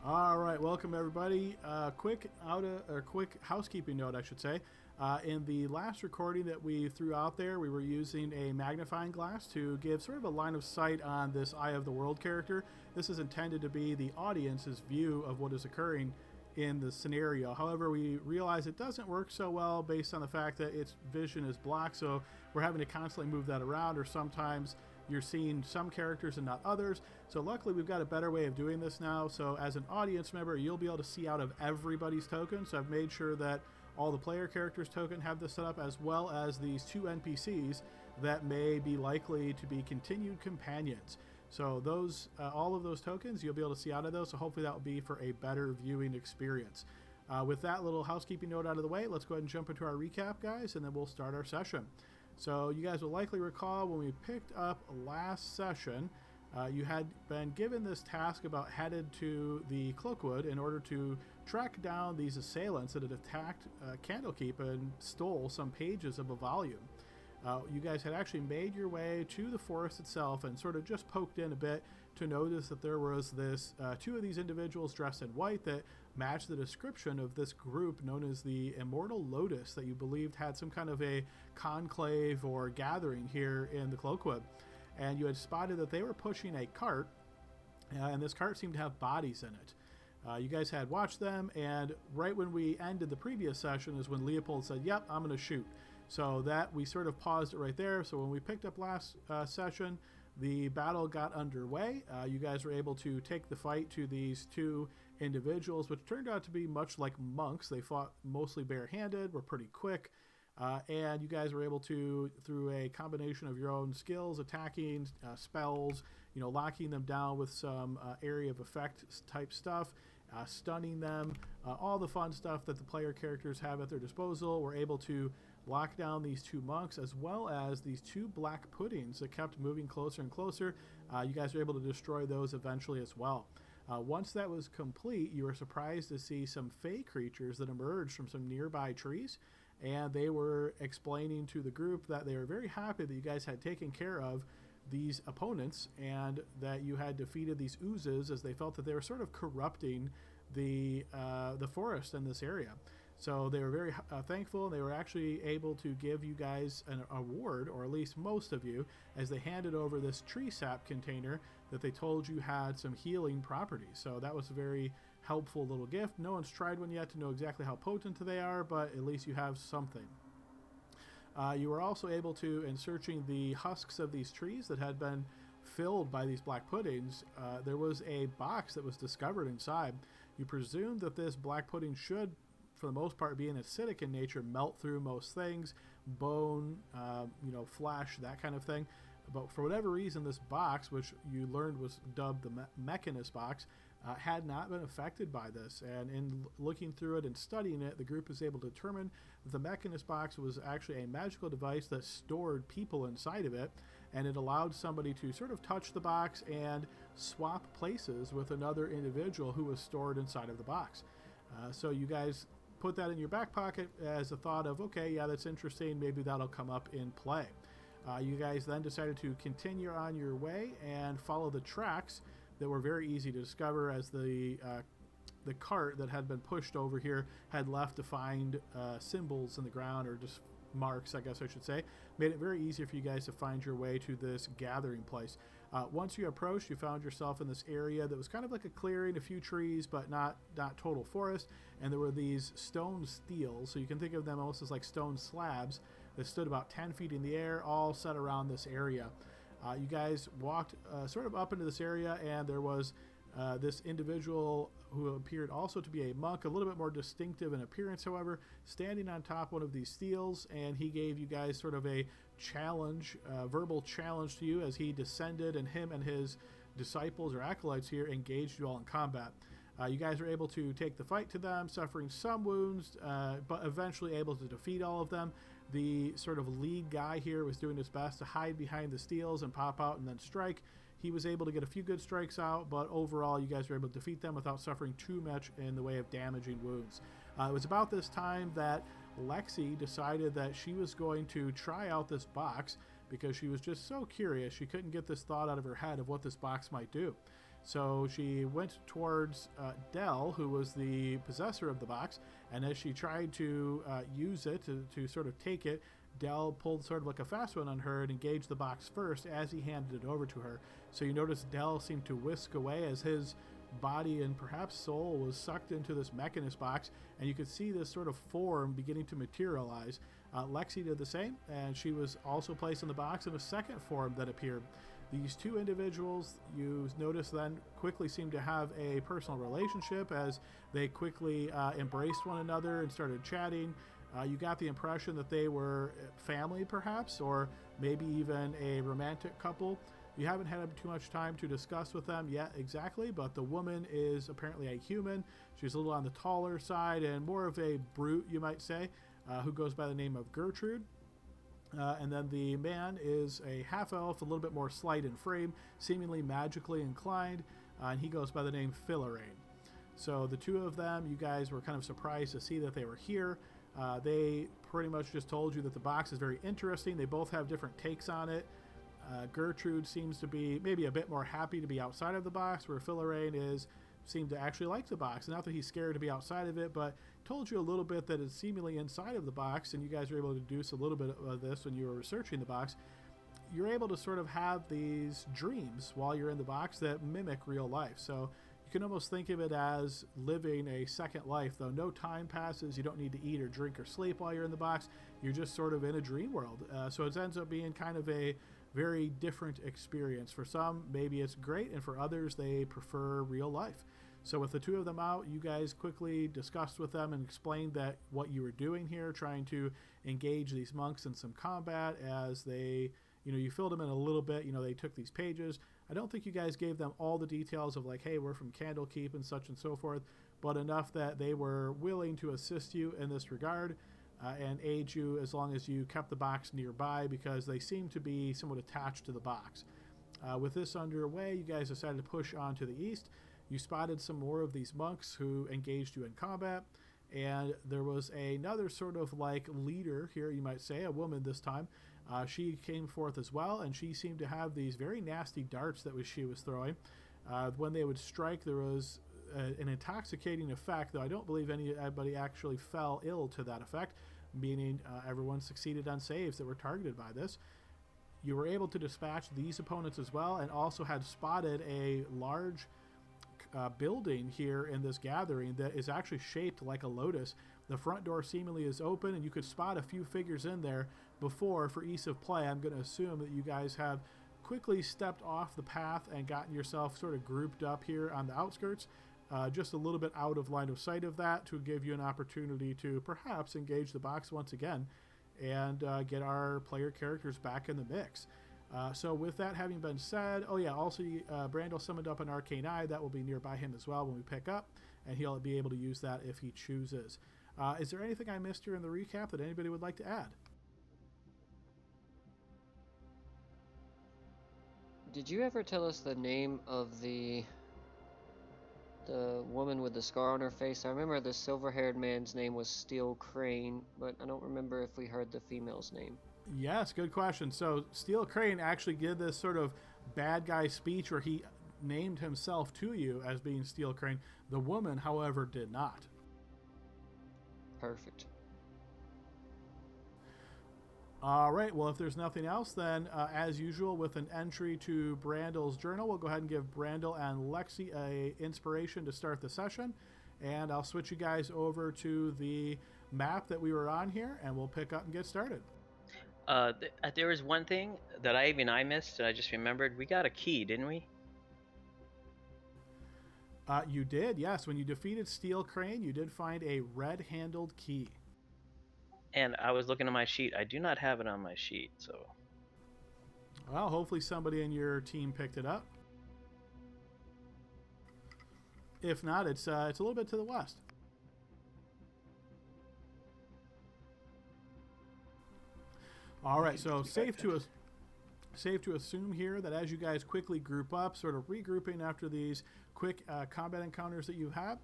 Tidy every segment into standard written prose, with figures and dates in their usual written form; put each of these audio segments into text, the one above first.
All right, welcome everybody. Quick housekeeping note, I should say. In the last recording that we threw out there, we were using a magnifying glass to give sort of a line of sight on this Eye of the World character. This is intended to be the audience's view of what is occurring in the scenario. However, we realize it doesn't work so well based on the fact that its vision is blocked, so we're having to constantly move that around, or sometimes you're seeing some characters and not others. So luckily we've got a better way of doing this now. So as an audience member, you'll be able to see out of everybody's token. So I've made sure that all the player characters token have this set up, as well as these two NPCs that may be likely to be continued companions. So those, all of those tokens, you'll be able to see out of those. So hopefully that will be for a better viewing experience. With that little housekeeping note out of the way, let's go ahead and jump into our recap, guys, and then we'll start our session. So you guys will likely recall when we picked up last session, you had been given this task about headed to the Cloakwood in order to track down these assailants that had attacked Candlekeep and stole some pages of a volume. You guys had actually made your way to the forest itself and sort of just poked in a bit to notice that there was this two of these individuals dressed in white that matched the description of this group known as the Immortal Lotus that you believed had some kind of a conclave or gathering here in the Cloakwood. And you had spotted that they were pushing a cart, and this cart seemed to have bodies in it. You guys had watched them, and right when we ended the previous session is when Leopold said, "Yep, I'm going to shoot." So that we sort of paused it right there. So when we picked up last session, the battle got underway. You guys were able to take the fight to these two individuals, which turned out to be much like monks. They fought mostly barehanded, were pretty quick, and you guys were able to, through a combination of your own skills, attacking, spells, locking them down with some area of effect type stuff, stunning them, all the fun stuff that the player characters have at their disposal, were able to lock down these two monks as well as these two black puddings that kept moving closer and closer. You guys were able to destroy those eventually as well. Once that was complete, you were surprised to see some fey creatures that emerged from some nearby trees, and they were explaining to the group that they were very happy that you guys had taken care of these opponents and that you had defeated these oozes, as they felt that they were sort of corrupting the forest in this area. So they were very thankful. They were actually able to give you guys an award, or at least most of you, as they handed over this tree sap container that they told you had some healing properties. So that was a very helpful little gift. No one's tried one yet to know exactly how potent they are, but at least you have something. You were also able to, in searching the husks of these trees that had been filled by these black puddings, there was a box that was discovered inside. You presumed that this black pudding should, for the most part, being acidic in nature, melt through most things, bone, flesh, that kind of thing. But for whatever reason, this box, which you learned was dubbed the Mechanist box, had not been affected by this. And in looking through it and studying it, the group was able to determine that the Mechanist box was actually a magical device that stored people inside of it, and it allowed somebody to sort of touch the box and swap places with another individual who was stored inside of the box. So you guys put that in your back pocket as a thought of, okay, yeah, that's interesting, maybe that'll come up in play. You guys then decided to continue on your way and follow the tracks that were very easy to discover, as the cart that had been pushed over here had left defined symbols in the ground, or just marks, I guess I should say. Made it very easy for you guys to find your way to this gathering place. Once you approached, you found yourself in this area that was kind of like a clearing, a few trees, but not total forest, and there were these stone steels, so you can think of them almost as like stone slabs that stood about 10 feet in the air, all set around this area. You guys walked sort of up into this area, and there was this individual who appeared also to be a monk, a little bit more distinctive in appearance, however, standing on top one of these steels, and he gave you guys sort of a challenge, verbal challenge to you, as he descended, and him and his disciples or acolytes here engaged you all in combat. You guys were able to take the fight to them, suffering some wounds, but eventually able to defeat all of them. The sort of lead guy here was doing his best to hide behind the steels and pop out and then strike. He was able to get a few good strikes out, but overall you guys were able to defeat them without suffering too much in the way of damaging wounds. It was about this time that Lexi decided that she was going to try out this box because she was just so curious. She couldn't get this thought out of her head of what this box might do. So she went towards Dell, who was the possessor of the box, and as she tried to use it to sort of take it, Dell pulled sort of like a fast one on her and engaged the box first as he handed it over to her. So you notice Dell seemed to whisk away as his body and perhaps soul was sucked into this mechanist box, and you could see this sort of form beginning to materialize. Lexi did the same, and she was also placed in the box, and a second form that appeared. These two individuals, you notice then, quickly seemed to have a personal relationship as they quickly embraced one another and started chatting. You got the impression that they were family, perhaps, or maybe even a romantic couple. You haven't had too much time to discuss with them yet exactly, but the woman is apparently a human. She's a little on the taller side and more of a brute, you might say, who goes by the name of Gertrude. And then the man is a half-elf, a little bit more slight in frame, seemingly magically inclined, and he goes by the name Philarain. So the two of them, you guys were kind of surprised to see that they were here. They pretty much just told you that the box is very interesting. They both have different takes on it. Gertrude seems to be maybe a bit more happy to be outside of the box, where Philarain seemed to actually like the box. Not that he's scared to be outside of it, but told you a little bit that it's seemingly inside of the box, and you guys were able to deduce a little bit of this when you were researching the box. You're able to sort of have these dreams while you're in the box that mimic real life. So you can almost think of it as living a second life, though no time passes. You don't need to eat or drink or sleep while you're in the box. You're just sort of in a dream world. So it ends up being kind of a very different experience. For some, maybe it's great, and for others, they prefer real life. So with the two of them out, you guys quickly discussed with them and explained that what you were doing here, trying to engage these monks in some combat as they, you filled them in a little bit. They took these pages. I don't think you guys gave them all the details of like, hey, we're from Candlekeep and such and so forth, but enough that they were willing to assist you in this regard. And aid you as long as you kept the box nearby, because they seem to be somewhat attached to the box. With this underway, you guys decided to push on to the east. You spotted some more of these monks who engaged you in combat, and there was another sort of like leader here, you might say, a woman this time. She came forth as well, and she seemed to have these very nasty darts that she was throwing. When they would strike, there was an intoxicating effect, though I don't believe anybody actually fell ill to that effect, meaning everyone succeeded on saves that were targeted by this. You were able to dispatch these opponents as well, and also had spotted a large building here in this gathering that is actually shaped like a lotus. The front door seemingly is open, and you could spot a few figures in there before. For ease of play, I'm going to assume that you guys have quickly stepped off the path and gotten yourself sort of grouped up here on the outskirts, just a little bit out of line of sight of that, to give you an opportunity to perhaps engage the box once again and get our player characters back in the mix. So with that having been said, also Brandel summoned up an Arcane Eye that will be nearby him as well when we pick up, and he'll be able to use that if he chooses. Is there anything I missed here in the recap that anybody would like to add? Did you ever tell us the name of the woman with the scar on her face? I remember the silver-haired man's name was Steel Crane, but I don't remember if we heard the female's name. Yes, good question. So Steel Crane actually did this sort of bad guy speech where he named himself to you as being Steel Crane. The woman, however, did not. Perfect. All right, well, if there's nothing else, then as usual, with an entry to Brandel's journal, we'll go ahead and give Brandel and Lexi a inspiration to start the session, and I'll switch you guys over to the map that we were on here, and we'll pick up and get started. There was one thing that I missed, and I just remembered. We got a key, didn't we? You did, yes. When you defeated Steel Crane, you did find a red-handled key. And I was looking at my sheet. I do not have it on my sheet, so... Well, hopefully somebody in your team picked it up. If not, it's a little bit to the west. All right, so safe to assume here that as you guys quickly group up, sort of regrouping after these quick combat encounters that you have,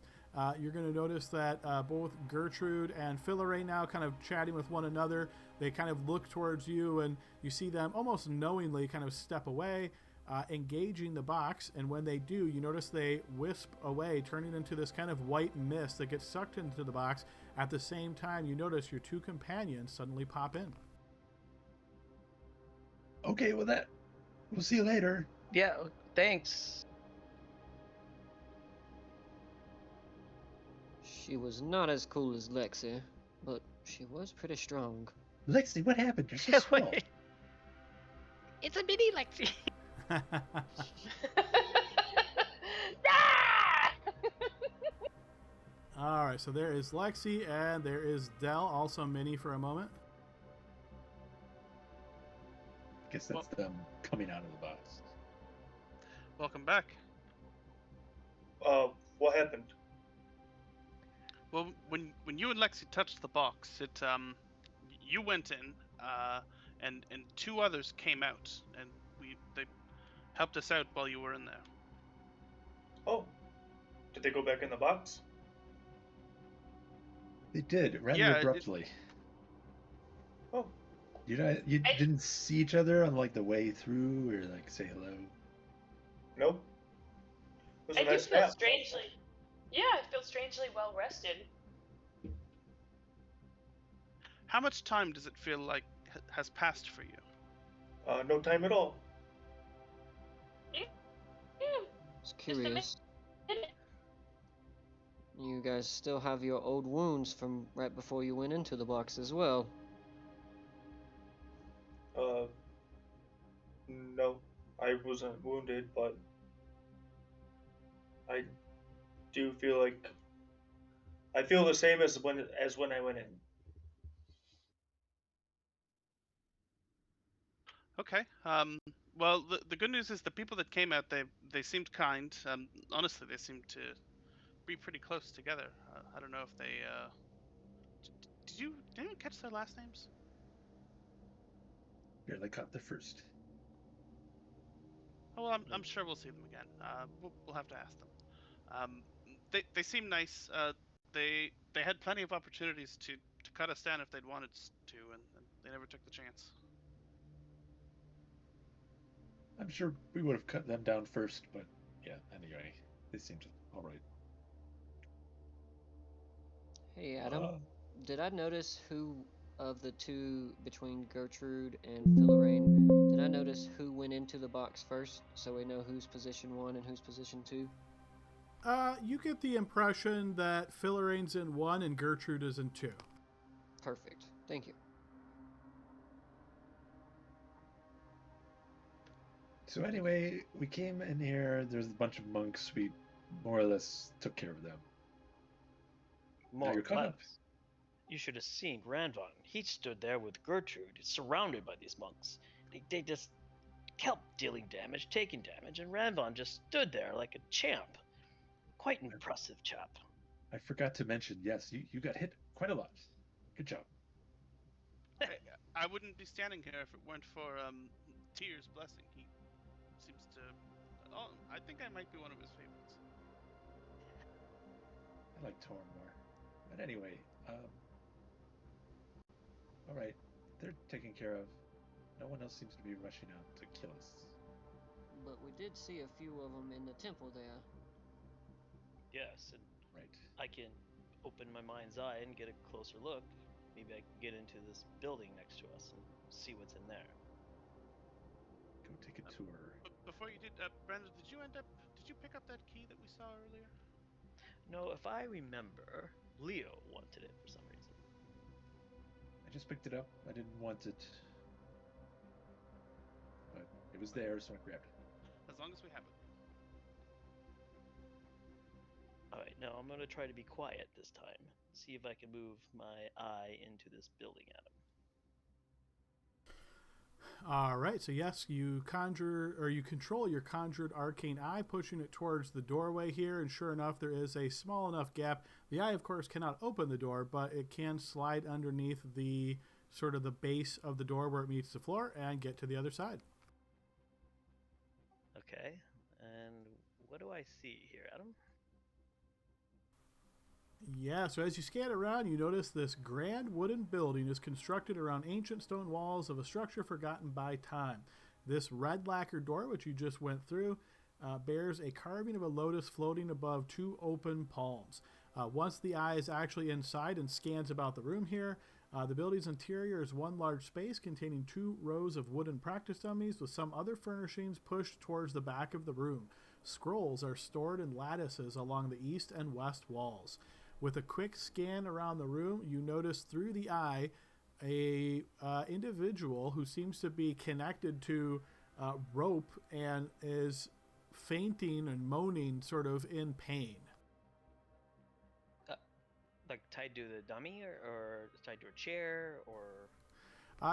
you're going to notice that both Gertrude and Philarain now kind of chatting with one another. They kind of look towards you, and you see them almost knowingly kind of step away. engaging the box. And when they do, you notice they wisp away, turning into this kind of white mist that gets sucked into the box. At the same time, you notice your two companions suddenly pop in. Okay, well, we'll see you later. Yeah, thanks. She was not as cool as Lexi, but she was pretty strong. Lexi, what happened? You're so small. It's a mini Lexi. All right, so there is Lexi, and there is Dell, also mini for a moment. Guess that's them coming out of the box. Welcome back. What happened? Well, when you and Lexi touched the box, you went in, and two others came out, and they helped us out while you were in there. Oh, did they go back in the box? They did, rather Yeah, abruptly. Oh, You didn't see each other on like the way through, or like say hello. nope. It was I a do nice feel nap. strangely. Yeah, I feel strangely well rested. How much time does it feel like has passed for you? No time at all. Yeah. Just Just a curious. minute. You guys still have your old wounds from right before you went into the box as well. No, I wasn't wounded, but I do feel like I feel the same as when I went in. Okay. Well, the good news is the people that came out, they seemed kind. Honestly, they seemed to be pretty close together. I don't know if they. Did anyone catch their last names? Barely caught the first. Oh well, I'm sure we'll see them again. We'll have to ask them. They seem nice. They had plenty of opportunities to cut us down if they'd wanted to, and they never took the chance. I'm sure we would have cut them down first, but yeah, anyway, they seemed all right. Hey Adam, did I notice who of the two between Gertrude and Philorane, did I notice who went into the box first so we know who's position 1 and who's position 2? You get the impression that Philorane's in 1 and Gertrude is in 2. Perfect. Thank you. So anyway, we came in here. There's a bunch of monks. We more or less took care of them. More you're or caught up. less. You should have seen Grandvon. He stood there with Gertrude, surrounded by these monks. They just kept dealing damage, taking damage, and Ranvon just stood there like a champ. Quite impressive chap. I forgot to mention, yes, you got hit quite a lot. Good job. I wouldn't be standing here if it weren't for Tyr's blessing. He seems to. Oh, I think I might be one of his favorites. I like Torm more. But anyway, all right, they're taken care of. No one else seems to be rushing out to kill us. But we did see a few of them in the temple there. Yes, and Right. I can open my mind's eye and get a closer look. Maybe I can get into this building next to us and see what's in there. Go take a tour. But before you did, Brandon, did you pick up that key that we saw earlier? No, if I remember, Leo wanted it for some reason. I just picked it up. I didn't want it. But it was there, so I grabbed it. As long as we have it. Alright, now I'm going to try to be quiet this time. See if I can move my eye into this building, Adam. All right, so yes, you control your conjured arcane eye, pushing it towards the doorway here, and sure enough, there is a small enough gap. The eye, of course, cannot open the door, but it can slide underneath the sort of the base of the door where it meets the floor and get to the other side. Okay, and what do I see here, Adam? Yeah, so as you scan around, you notice this grand wooden building is constructed around ancient stone walls of a structure forgotten by time. This red lacquer door, which you just went through, bears a carving of a lotus floating above two open palms. Once the eye is actually inside and scans about the room here, the building's interior is one large space containing 2 rows of wooden practice dummies with some other furnishings pushed towards the back of the room. Scrolls are stored in lattices along the east and west walls. With a quick scan around the room, you notice through the eye a individual who seems to be connected to rope and is fainting and moaning, sort of in pain. Like tied to the dummy, or tied to a chair, or...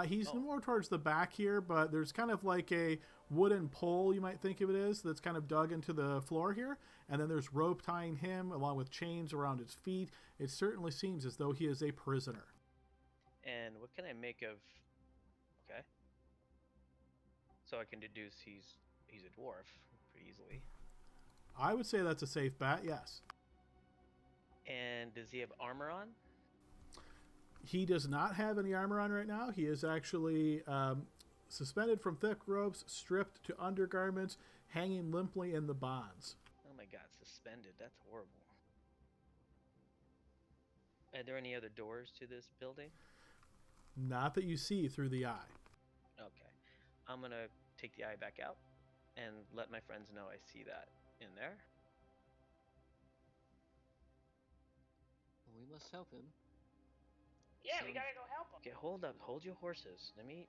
He's more towards the back here, but there's kind of like a wooden pole, you might think of it as, that's kind of dug into the floor here. And then there's rope tying him along with chains around his feet. It certainly seems as though he is a prisoner. And what can I make of... Okay. So I can deduce he's a dwarf pretty easily. I would say that's a safe bet, yes. And does he have armor on? He does not have any armor on right now. He is actually suspended from thick ropes, stripped to undergarments, hanging limply in the bonds. Oh my god, suspended. That's horrible. Are there any other doors to this building? Not that you see through the eye. Okay. I'm gonna take the eye back out and let my friends know I see that in there. We must help him. Yeah, we So- gotta go help him. Okay, hold up. Hold your horses. Let me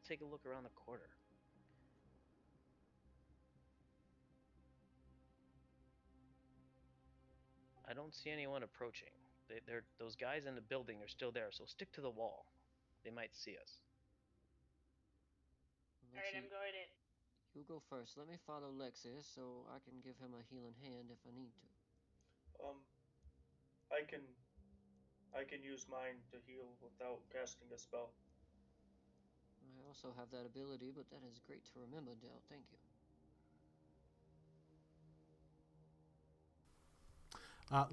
take a look around the corner. I don't see anyone approaching. Those guys in the building are still there, so stick to the wall. They might see us. Alright, I'm going in. You go first. Let me follow Lexus so I can give him a healing hand if I need to. I can use mine to heal without casting a spell. I also have that ability, but that is great to remember, Del. Thank you.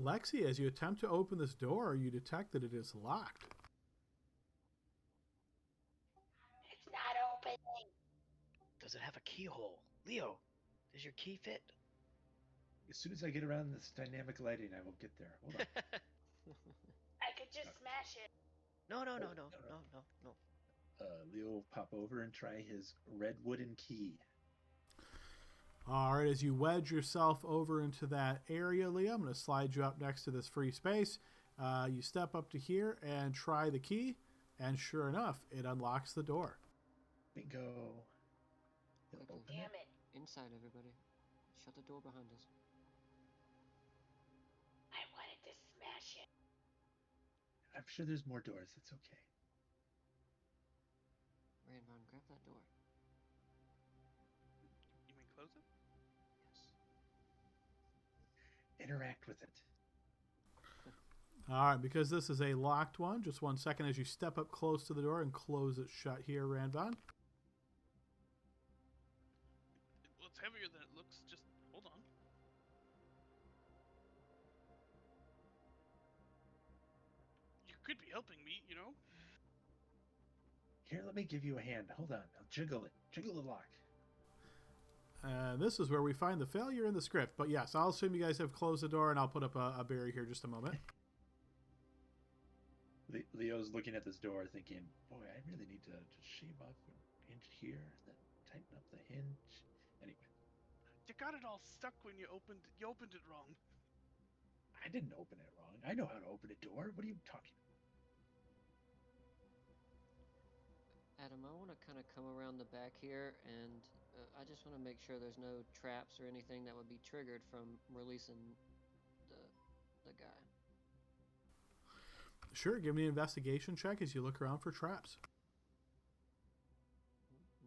Lexi, as you attempt to open this door, you detect that it is locked. It's not opening. Does it have a keyhole? Leo, does your key fit? As soon as I get around this dynamic lighting, I will get there. Hold on. I could just smash it. No. Leo will pop over and try his red wooden key. All right, as you wedge yourself over into that area, Leo, I'm going to slide you up next to this free space. You step up to here and try the key, and sure enough, it unlocks the door. Bingo. He'll Quickly. open Damn it. it. Inside, everybody. Shut the door behind us. I wanted to smash it. I'm sure there's more doors. It's okay. Ranvon, grab that door. You mean close it? Yes. Interact with it. All right, because this is a locked one, just 1 second as you step up close to the door and close it shut here, Ranvon. Well, it's heavier than it looks. Just hold on. You could be helping me, you know? Here, let me give you a hand. Hold on. I'll jiggle it. Jiggle the lock. And this is where we find the failure in the script. But yes, I'll assume you guys have closed the door, and I'll put up a barrier here just a moment. Leo's looking at this door thinking, boy, I really need to just shave off an inch here and then tighten up the hinge. Anyway, You got it all stuck when you opened it wrong. I didn't open it wrong. I know how to open a door. What are you talking about? Adam, I want to kind of come around the back here, and I just want to make sure there's no traps or anything that would be triggered from releasing the guy. Sure, give me an investigation check as you look around for traps.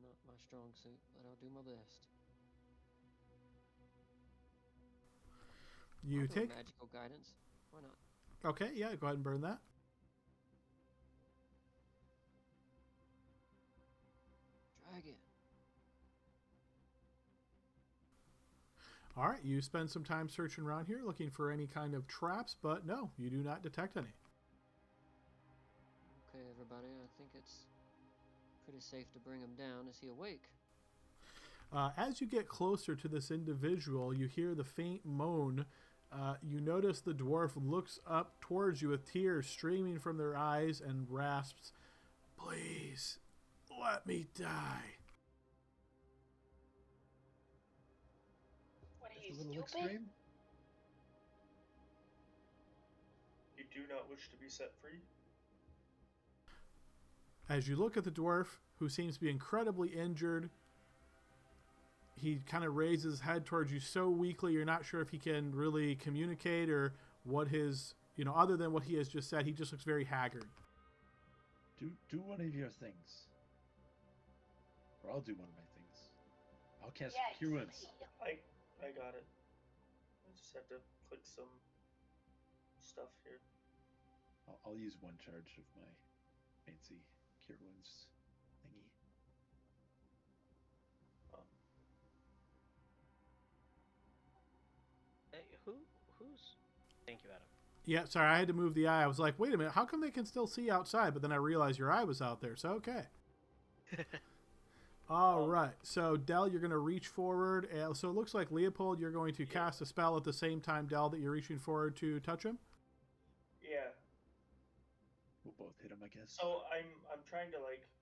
Not my strong suit, but I'll do my best. You I'll do a take... magical guidance. Why not? Okay, yeah, go ahead and burn that. Try again. All right, you spend some time searching around here looking for any kind of traps, but no, you do not detect any. Okay, everybody, I think it's pretty safe to bring him down. Is he awake? As you get closer to this individual, you hear the faint moan. You notice the dwarf looks up towards you with tears streaming from their eyes and rasps, "Please, let me die." What are That's you, a little stupid? extreme. You do not wish to be set free? As you look at the dwarf, who seems to be incredibly injured, he kind of raises his head towards you so weakly you're not sure if he can really communicate or what his, other than what he has just said, he just looks very haggard. Do one of your things, or I'll do one of my things. I'll cast Yes, Cure Wounds. heal. I got it. I just had to click some stuff here. I'll use one charge of my fancy Cure Wounds thingy. Hey, who's? Thank you, Adam. Yeah, sorry, I had to move the eye. I was like, wait a minute, how come they can still see outside? But then I realized your eye was out there, so okay. All right, so Del, you're going to reach forward. So it looks like, Leopold, you're going to cast a spell at the same time, Del, that you're reaching forward to touch him? Yeah. We'll both hit him, I guess. So I'm trying to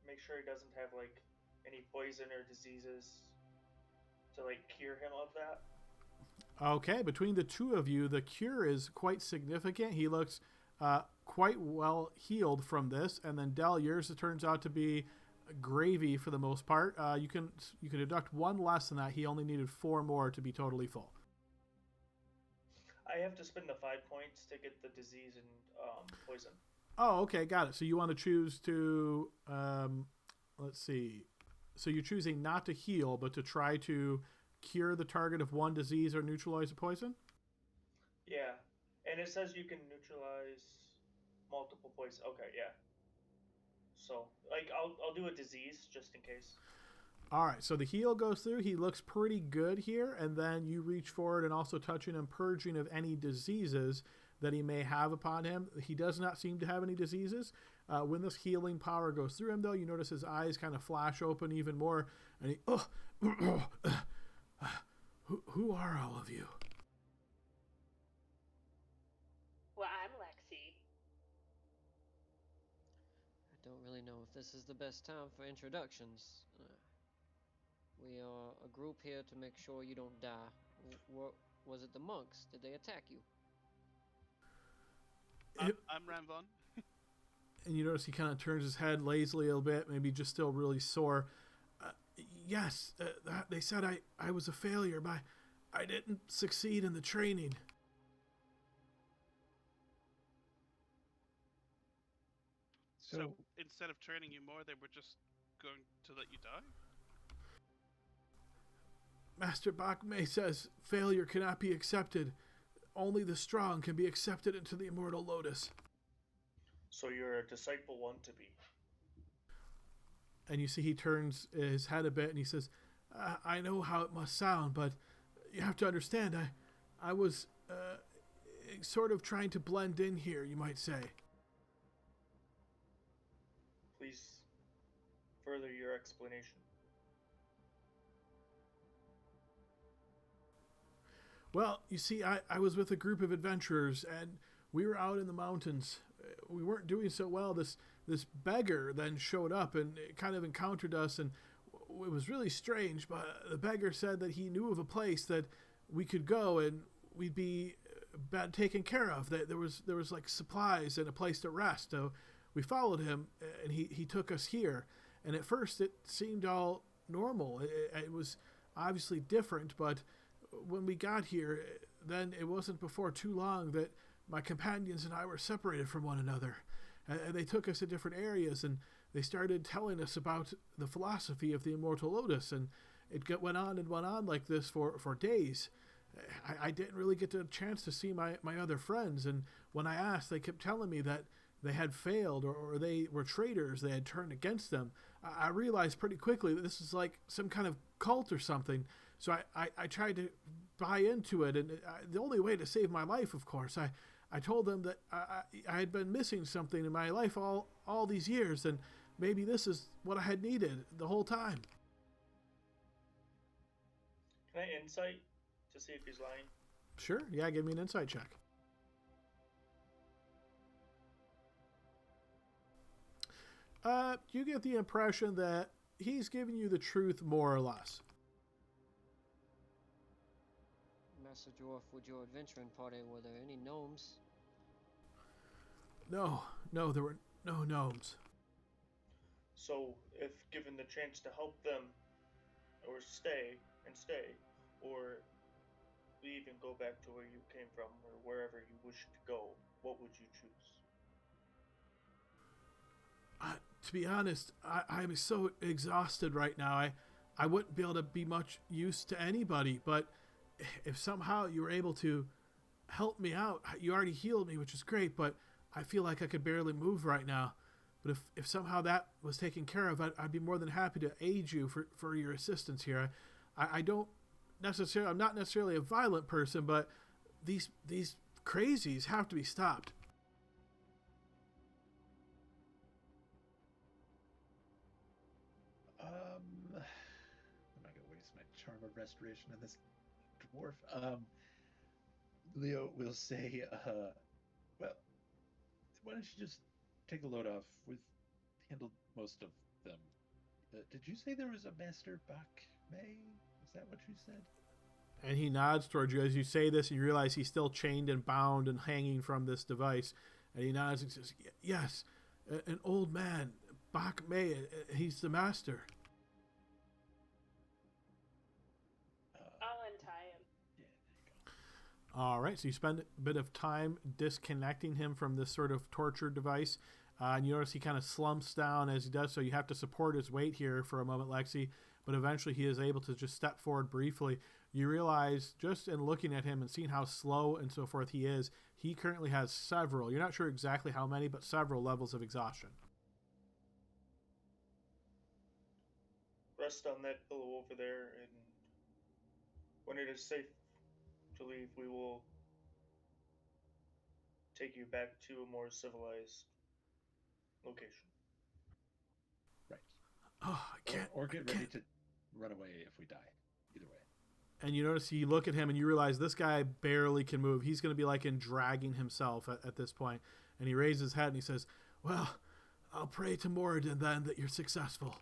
make sure he doesn't have any poison or diseases to cure him of that. Okay, between the two of you, the cure is quite significant. He looks quite well healed from this. And then Del, yours, it turns out to be gravy for the most part. You can deduct one less than that. He only needed 4 more to be totally full. I have to spend the 5 points to get the disease and poison. Oh, okay, got it. So you want to choose to, let's see. So you're choosing not to heal, but to try to cure the target of one disease or neutralize a poison? Yeah, and it says you can neutralize multiple poison. Okay, yeah. So I'll do a disease just in case. All right, so the heal goes through. He looks pretty good here, and then you reach forward and also touching and purging of any diseases that he may have upon him. He does not seem to have any diseases. When this healing power goes through him, though, you notice his eyes kind of flash open even more, and he, who are all of you? Well, I'm Lexi. I don't really know if this is the best time for introductions. We are a group here to make sure you don't die. Was it the monks? Did they attack you? I'm Ramvon. And you notice he kind of turns his head lazily a little bit, maybe just still really sore. Yes, they said I was a failure, but I didn't succeed in the training. So instead of training you more, they were just going to let you die? Master Bachmai says failure cannot be accepted. Only the strong can be accepted into the Immortal Lotus. So you're a disciple one to be. And you see he turns his head a bit and he says, I know how it must sound, but you have to understand, I was sort of trying to blend in here, you might say. Please further your explanation. Well, you see, I was with a group of adventurers, and we were out in the mountains. We weren't doing so well. This beggar then showed up and kind of encountered us, and it was really strange, but the beggar said that he knew of a place that we could go and we'd be taken care of. That there was like supplies and a place to rest. So we followed him, and he took us here. And at first it seemed all normal. It was obviously different, but when we got here, then it wasn't before too long that my companions and I were separated from one another. And they took us to different areas, and they started telling us about the philosophy of the Immortal Lotus, and it went on and went on like this for days. I didn't really get a chance to see my other friends, and when I asked, they kept telling me that they had failed or they were traitors, they had turned against them. I realized pretty quickly that this is like some kind of cult or something, so I tried to buy into it, and the only way to save my life, of course, I told them that I had been missing something in my life all these years, and maybe this is what I had needed the whole time. Can I insight to see if he's lying? Sure, yeah, give me an insight check. You get the impression that he's giving you the truth more or less. Master Dwarf, with your adventuring party, were there any gnomes? No, there were no gnomes. So, if given the chance to help them, or stay, or leave and go back to where you came from, or wherever you wish to go, what would you choose? To be honest, I'm so exhausted right now. I wouldn't be able to be much use to anybody, but if somehow you were able to help me out, you already healed me, which is great, but I feel like I could barely move right now. But if somehow that was taken care of, I'd be more than happy to aid you for your assistance here. I don't necessarily, I'm not necessarily a violent person, but these crazies have to be stopped. I'm not gonna waste my charm of restoration on this dwarf. Leo will say, well, why don't you just take a load off? We've handled most of them. Did you say there was a Master Bachmai? Is that what you said? And he nods towards you as you say this, and you realize he's still chained and bound and hanging from this device. And he nods and says, yes, an old man, Bachmai, he's the master. I'll untie him. Yeah, there you go. All right, so you spend a bit of time disconnecting him from this sort of torture device. And you notice he kind of slumps down as he does so. You have to support his weight here for a moment, Lexi. But eventually he is able to just step forward briefly. You realize, just in looking at him and seeing how slow and so forth he is, he currently has several, you're not sure exactly how many, but several levels of exhaustion. Rest on that pillow over there, and when it is safe to leave, we will take you back to a more civilized location. Right. Oh, I can't. Or get ready to run away if we die. Either way. And you notice you look at him and you realize this guy barely can move. He's going to be like in dragging himself at this point. And he raises his head and he says, well, I'll pray to Moradin then that you're successful.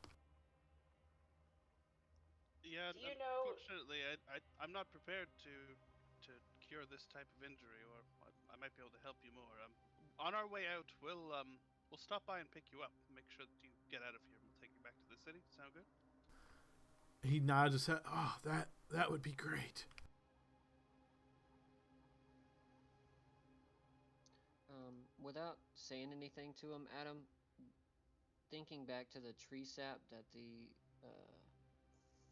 Yeah, Do you know- unfortunately, I'm not prepared to cure this type of injury, or I might be able to help you more. On our way out, we'll stop by and pick you up, make sure that you get out of here, and we'll take you back to the city. Sound good? He nods his head. Oh, that would be great. Without saying anything to him, Adam, thinking back to the tree sap that the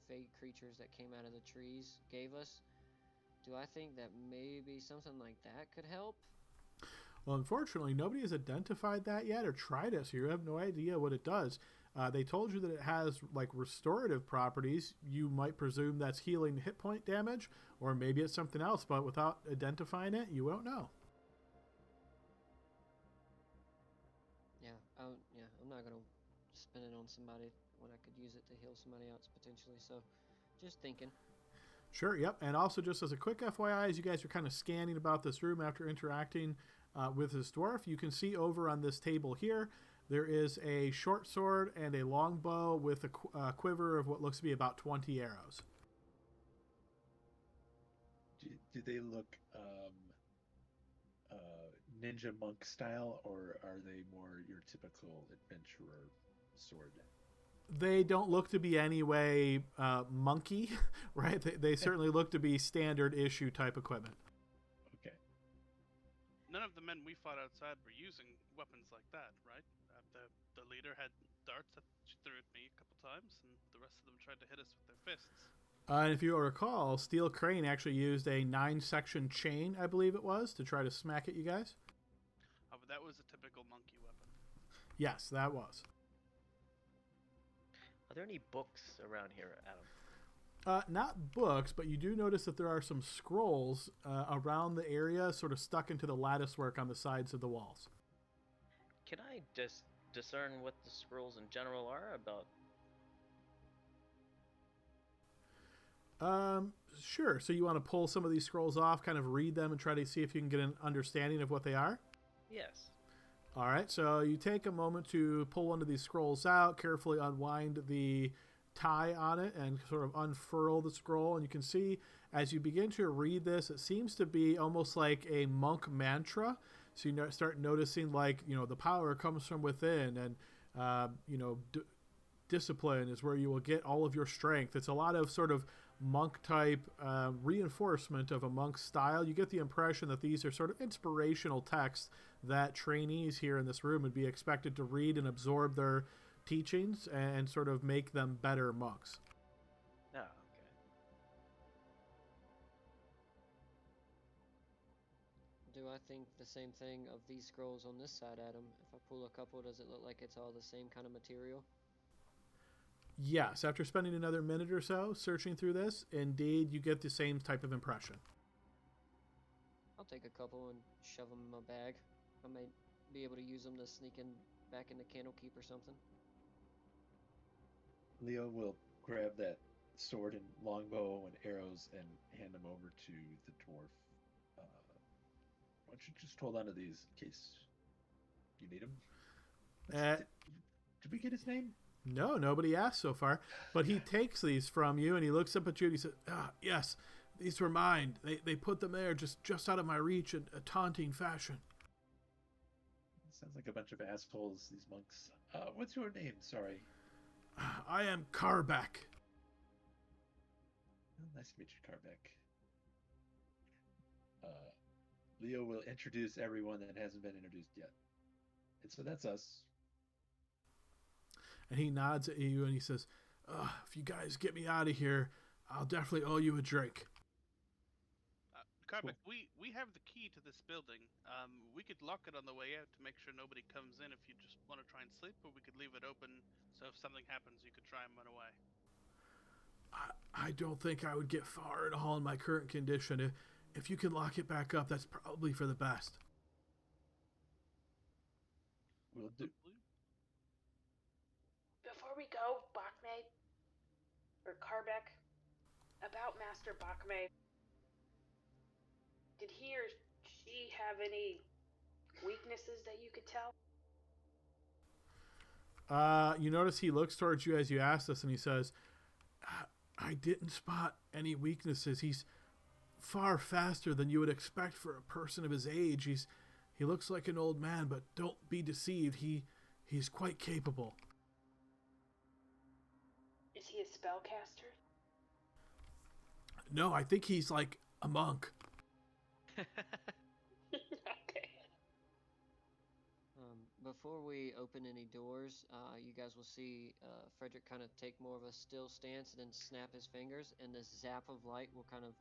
fey creatures that came out of the trees gave us, do I think that maybe something like that could help? Well, unfortunately, nobody has identified that yet or tried it, so you have no idea what it does. They told you that it has like restorative properties. You might presume that's healing hit point damage, or maybe it's something else, but without identifying it, you won't know. I'm not gonna spend it on somebody when I could use it to heal somebody else potentially. So, just thinking. Sure, yep. And also, just as a quick FYI, as you guys are kind of scanning about this room after interacting with this dwarf, you can see over on this table here, there is a short sword and a long bow with a quiver of what looks to be about 20 arrows. Do they look ninja monk style, or are they more your typical adventurer sword? They don't look to be any way monkey, right? They certainly look to be standard issue type equipment. Okay. None of the men we fought outside were using weapons like that, right? The leader had darts that she threw at me a couple times, and the rest of them tried to hit us with their fists. And if you recall, Steel Crane actually used a 9-section chain, I believe it was, to try to smack at you guys. Oh, but that was a typical monkey weapon. Yes, that was. Are there any books around here, Adam? Not books, but you do notice that there are some scrolls around the area, sort of stuck into the lattice work on the sides of the walls. Can I just discern what the scrolls in general are about? Sure. So you want to pull some of these scrolls off, kind of read them, and try to see if you can get an understanding of what they are? Yes. All right. So you take a moment to pull one of these scrolls out, carefully unwind the tie on it, and sort of unfurl the scroll. And you can see as you begin to read this, it seems to be almost like a monk mantra. So you start noticing, like, the power comes from within, and, discipline is where you will get all of your strength. It's a lot of sort of monk type reinforcement of a monk style. You get the impression that these are sort of inspirational texts that trainees here in this room would be expected to read and absorb their teachings and sort of make them better monks. Oh, okay. Do I think the same thing of these scrolls on this side, Adam? If I pull a couple, does it look like it's all the same kind of material? Yes, after spending another minute or so searching through this, indeed, you get the same type of impression. I'll take a couple and shove them in my bag. I might be able to use them to sneak in back into Candlekeep or something. Leo will grab that sword and longbow and arrows and hand them over to the dwarf. Why don't you just hold on to these in case you need them? Did we get his name? No, nobody asked so far. But he takes these from you and he looks up at you and he says, yes, these were mine. They put them there just out of my reach in a taunting fashion. Sounds like a bunch of assholes, these monks. What's your name? Sorry. I am Karbeck. Well, nice to meet you, Karbeck. Leo will introduce everyone that hasn't been introduced yet. And so that's us. And he nods at you and he says, if you guys get me out of here, I'll definitely owe you a drink. Karbeck, we have the key to this building. We could lock it on the way out to make sure nobody comes in if you just want to try and sleep, or we could leave it open so if something happens, you could try and run away. I don't think I would get far at all in my current condition. If you can lock it back up, that's probably for the best. We'll do. Before we go, Bachmai, or Karbeck, about Master Bachmai, did he or she have any weaknesses that you could tell? You notice he looks towards you as you ask this and he says, I didn't spot any weaknesses. He's far faster than you would expect for a person of his age. He looks like an old man, but don't be deceived. He's quite capable. Is he a spellcaster? No, I think he's like a monk. Okay. Before we open any doors, you guys will see Frederick kind of take more of a still stance and then snap his fingers, and this zap of light will kind of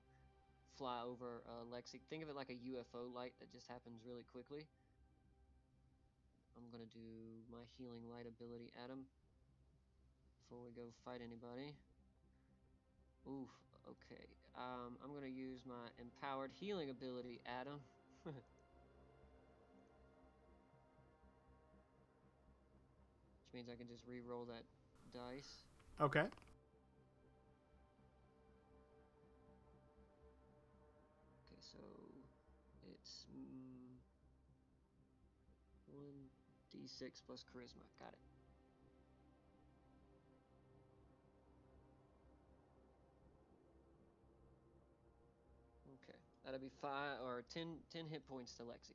fly over Lexi. Think of it like a UFO light that just happens really quickly. I'm going to do my healing light ability, Adam, before we go fight anybody. Oof, okay. I'm going to use my empowered healing ability, Adam. Which means I can just re-roll that dice. Okay. Okay, so it's 1d6 plus charisma. Got it. Okay, that'll be 10 hit points to Lexi.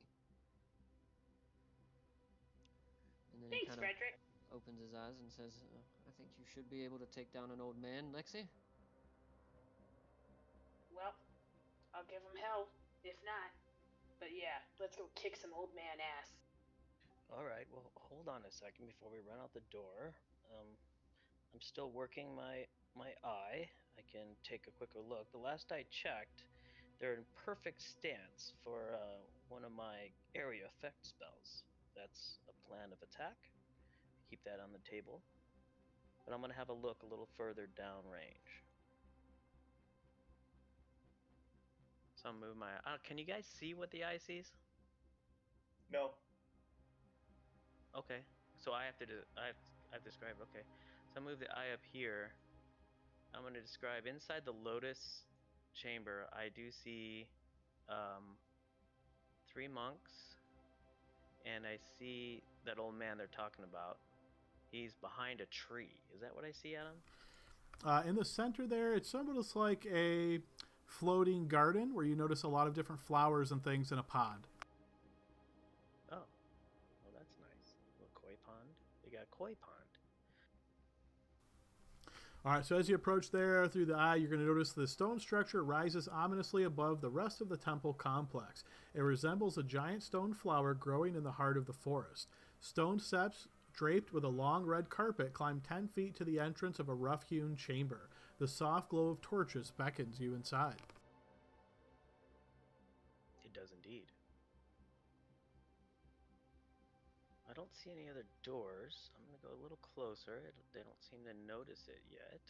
And then Thanks, he kind Frederick. of opens his eyes and says, I think you should be able to take down an old man, Lexi. Well, I'll give him hell, if not. But yeah, let's go kick some old man ass. All right. Well, hold on a second before we run out the door. I'm still working my eye. I can take a quicker look. The last I checked, they're in perfect stance for one of my area effect spells. That's a plan of attack. Keep that on the table. But I'm going to have a look a little further down range. So I'll move my... can you guys see what the eye sees? No. Okay. So I have to describe, okay. So I move the eye up here. I'm going to describe inside the Lotus chamber, I do see 3 monks, and I see that old man they're talking about. He's behind a tree. Is that what I see, Adam? In the center there, it's almost like a floating garden where you notice a lot of different flowers and things in a pond. Oh, well, that's nice. A little koi pond. They got a koi pond. All right, so as you approach there through the eye, you're going to notice the stone structure rises ominously above the rest of the temple complex. It resembles a giant stone flower growing in the heart of the forest. Stone steps draped with a long red carpet climb 10 feet to the entrance of a rough-hewn chamber. The soft glow of torches beckons you inside. It does indeed. I don't see any other doors. I'm going to go a little closer. They don't seem to notice it yet.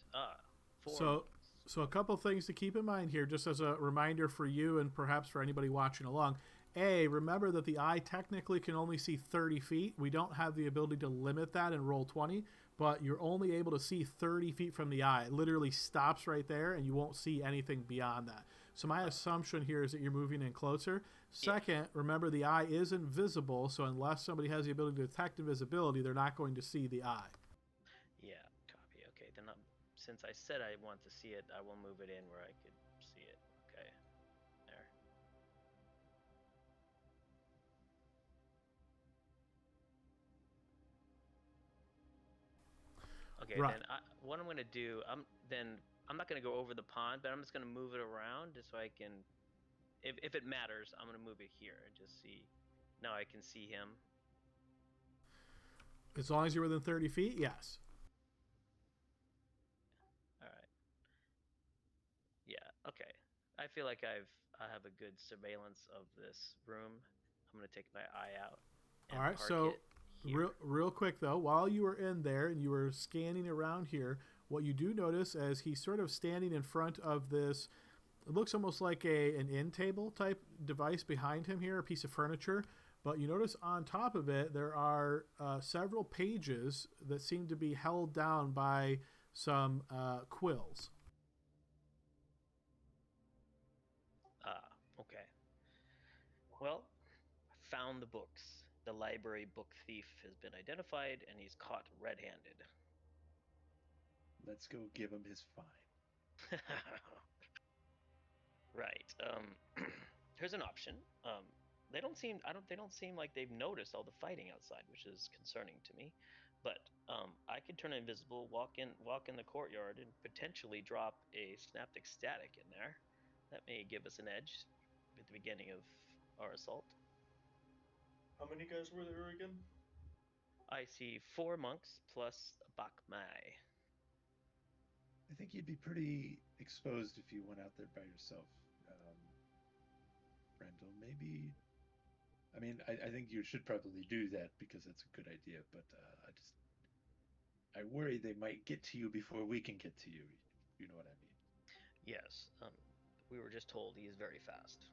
4 monks. So a couple things to keep in mind here, just as a reminder for you and perhaps for anybody watching along. A, remember that the eye technically can only see 30 feet. We don't have the ability to limit that in roll 20, but you're only able to see 30 feet from the eye. It literally stops right there, and you won't see anything beyond that. So my assumption here is that you're moving in closer. Second, remember the eye is invisible, so unless somebody has the ability to detect invisibility, they're not going to see the eye. Yeah, copy. Okay, then since I said I want to see it, I will move it in where I could see it. Okay, there. Okay, Right. then what I'm going to do, I'm not going to go over the pond, but I'm just going to move it around just so I can, if it matters, I'm going to move it here and just see. Now I can see him. As long as you're within 30 feet, yes. All right. Yeah. Okay. I feel like I have a good surveillance of this room. I'm gonna take my eye out and All right, park so it here. real quick though, while you were in there and you were scanning around here, what you do notice as he's sort of standing in front of this, it looks almost like an end table type device behind him here, a piece of furniture. But you notice on top of it, there are several pages that seem to be held down by some quills. Okay. Well, I found the books. The library book thief has been identified, and he's caught red-handed. Let's go give him his fine. Right. Here's an option. They don't seem like they've noticed all the fighting outside, which is concerning to me. But I could turn invisible, walk in the courtyard, and potentially drop a synaptic static in there. That may give us an edge at the beginning of our assault. How many guys were there again? I see 4 monks plus Bachmai. I think you'd be pretty exposed if you went out there by yourself. Randall, maybe. I mean, I think you should probably do that because that's a good idea, but I worry they might get to you before we can get to you. You know what I mean? Yes. We were just told he is very fast.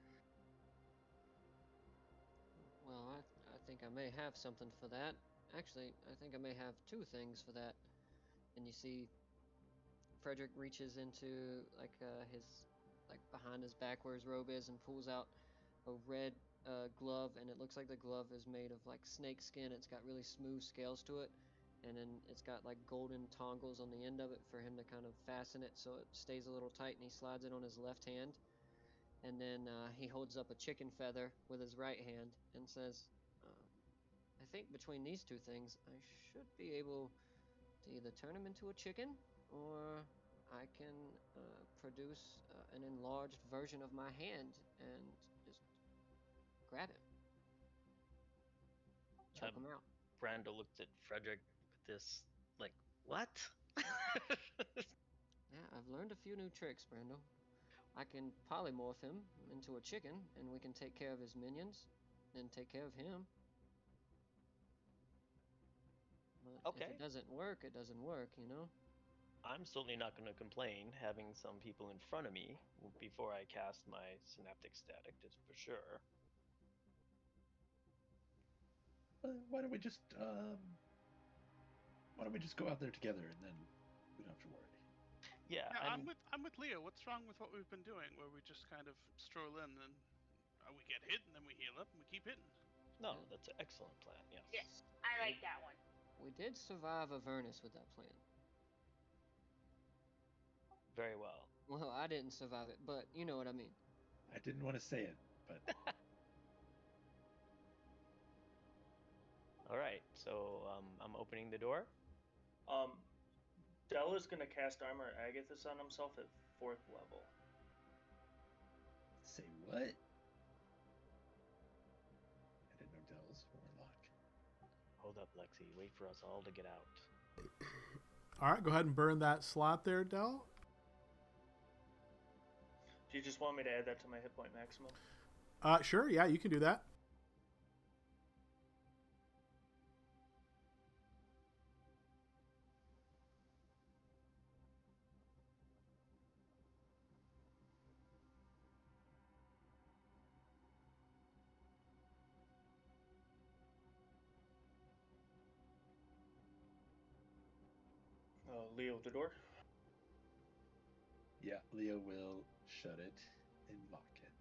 Well, I think I may have something for that. Actually, I think I may have 2 things for that. And you see, Frederick reaches into his behind his back where his robe is and pulls out a red glove, and it looks like the glove is made of like snake skin. It's got really smooth scales to it, and then it's got like golden tongles on the end of it for him to kind of fasten it so it stays a little tight, and he slides it on his left hand. And then he holds up a chicken feather with his right hand and says, I think between these 2 things, I should be able to either turn him into a chicken, or I can produce an enlarged version of my hand and just grab him, choke him out. Brando looked at Frederick with this, like, what? Yeah, I've learned a few new tricks, Brando. I can polymorph him into a chicken, and we can take care of his minions, and take care of him. But Okay. if it doesn't work, it doesn't work, you know? I'm certainly not going to complain having some people in front of me before I cast my synaptic static, that's for sure. Why don't we just go out there together and then we don't have to worry. Yeah, Yeah, I'm. I'm with Leo. What's wrong with what we've been doing, where we just kind of stroll in and we get hit and then we heal up and we keep hitting? No, Yeah. that's an excellent plan. Yes. Yes, I like that one. We did survive Avernus with that plan. Very well. Well, I didn't survive it, but you know what I mean. I didn't want to say it, but All right. So I'm opening the door. Dell is gonna cast Armor Agathis on himself at 4th level. say what? I didn't know Dell was Warlock. Hold up, Lexi. Wait for us all to get out. All right, go ahead and burn that slot there, Del. Do you just want me to add that to my hit point maximum? Sure, yeah, you can do that. Leo the door. Yeah, Leo will shut it and lock it.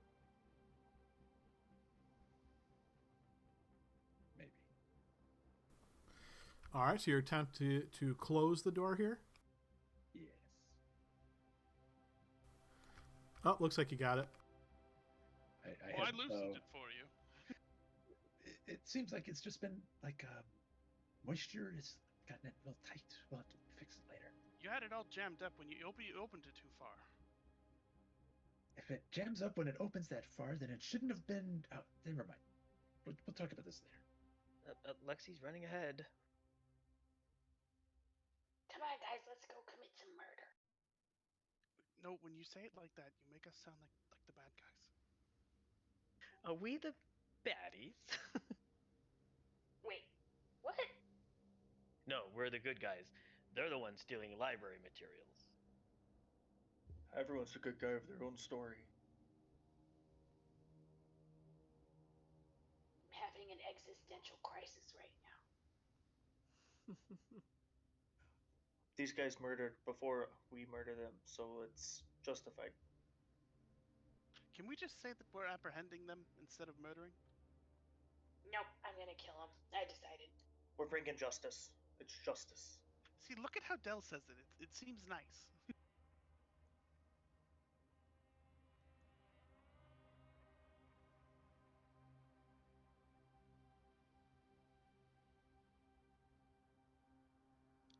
Maybe. All right, so your attempt to close the door here. Yes. Oh, looks like you got it. I loosened it for you. It seems like it's just been like moisture has gotten it a little tight. We'll have to fix it later. You had it all jammed up when you opened it too far. If it jams up when it opens that far, then it shouldn't have been. Oh, never mind. We'll talk about this later. Lexi's running ahead. Come on, guys, let's go commit some murder. No, when you say it like that, you make us sound like the bad guys. Are we the baddies? Wait, what? No, we're the good guys. They're the ones stealing library materials. Everyone's a good guy of their own story. I'm having an existential crisis right now. These guys murdered before we murder them, so it's justified. Can we just say that we're apprehending them instead of murdering? Nope, I'm gonna kill him. I decided. We're bringing justice. It's justice. See, look at how Dell says it. It seems nice.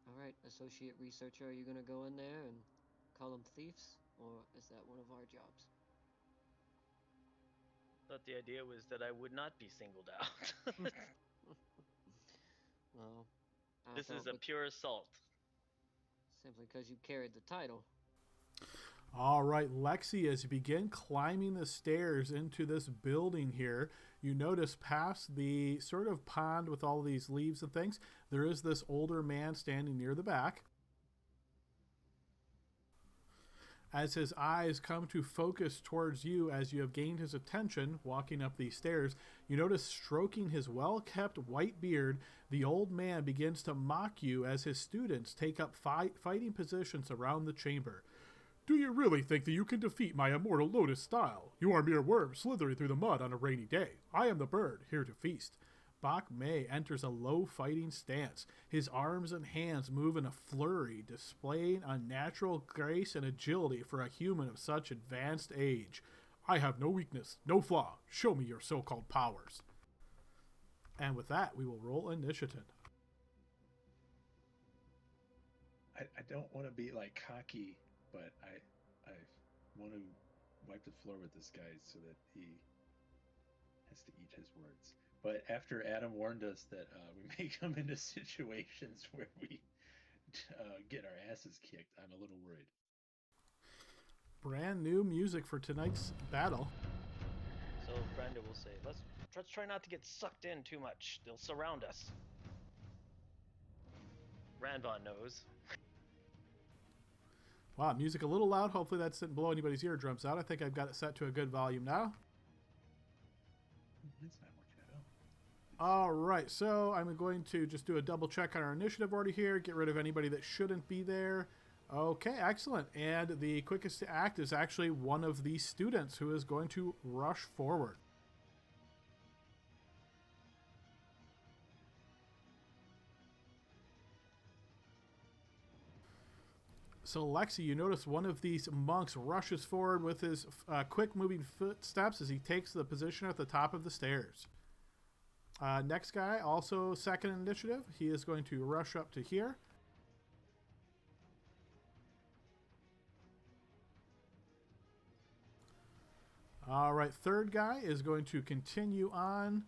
All right, associate researcher, are you gonna go in there and call them thieves, or is that one of our jobs? Thought the idea was that I would not be singled out. Well, I This is thought a pure assault. simply because you carried the title. All right, Lexi, as you begin climbing the stairs into this building here, you notice past the sort of pond with all these leaves and things, there is this older man standing near the back. As his eyes come to focus towards you as you have gained his attention walking up these stairs, you notice stroking his well-kept white beard, the old man begins to mock you as his students take up fighting positions around the chamber. Do you really think that you can defeat my immortal Lotus style? You are mere worms slithering through the mud on a rainy day. I am the bird, here to feast. Bachmai enters a low fighting stance. His arms and hands move in a flurry, displaying unnatural grace and agility for a human of such advanced age. I have no weakness, no flaw. Show me your so-called powers. And with that, we will roll initiative. I don't want to be like cocky, but I want to wipe the floor with this guy so that he has to eat his words. But after Adam warned us that we may come into situations where we get our asses kicked, I'm a little worried. Brand new music for tonight's battle. So Brenda will say, let's try not to get sucked in too much. They'll surround us. Ranvon knows. Wow, music a little loud. Hopefully that didn't blow anybody's eardrums out. I think I've got it set to a good volume now. It's not working at all. All right, so I'm going to just do a double check on our initiative order here, get rid of anybody that shouldn't be there. Okay, excellent. And the quickest to act is actually one of the students who is going to rush forward. So, Lexi, you notice one of these monks rushes forward with his quick moving footsteps as he takes the position at the top of the stairs. Next guy, also second initiative, he is going to rush up to here. All right, third guy is going to continue on,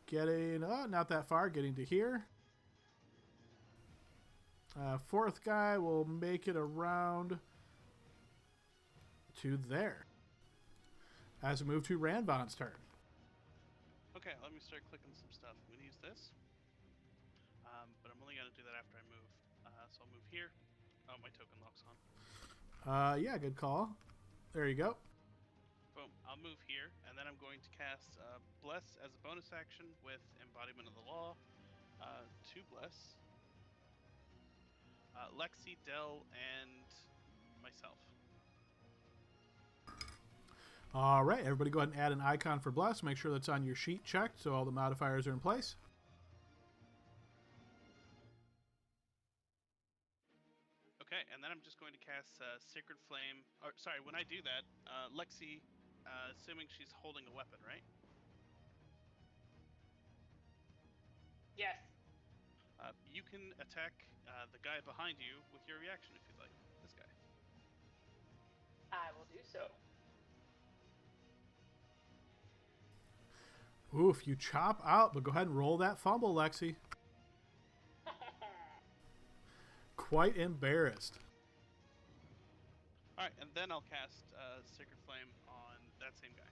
getting, not that far, getting to here. Fourth guy will make it around to there. As we move to Ranbon's turn. Okay, let me start clicking some stuff. I'm going to use this. But I'm only going to do that after I move. So I'll move here. Oh, my token lock's on. Yeah, good call. There you go. Boom. I'll move here, and then I'm going to cast Bless as a bonus action with Embodiment of the Law. To Bless. Lexi, Dell, and myself. All right, everybody go ahead and add an icon for Bless. Make sure that's on your sheet checked so all the modifiers are in place. Okay, and then I'm just going to cast Sacred Flame. Or, sorry, when I do that, Lexi, assuming she's holding a weapon, right? Yes. You can attack the guy behind you with your reaction if you'd like. This guy. I will do so. Oof, you chop out, but go ahead and roll that fumble, Lexi. Quite embarrassed. Alright, and then I'll cast Sacred Flame on that same guy.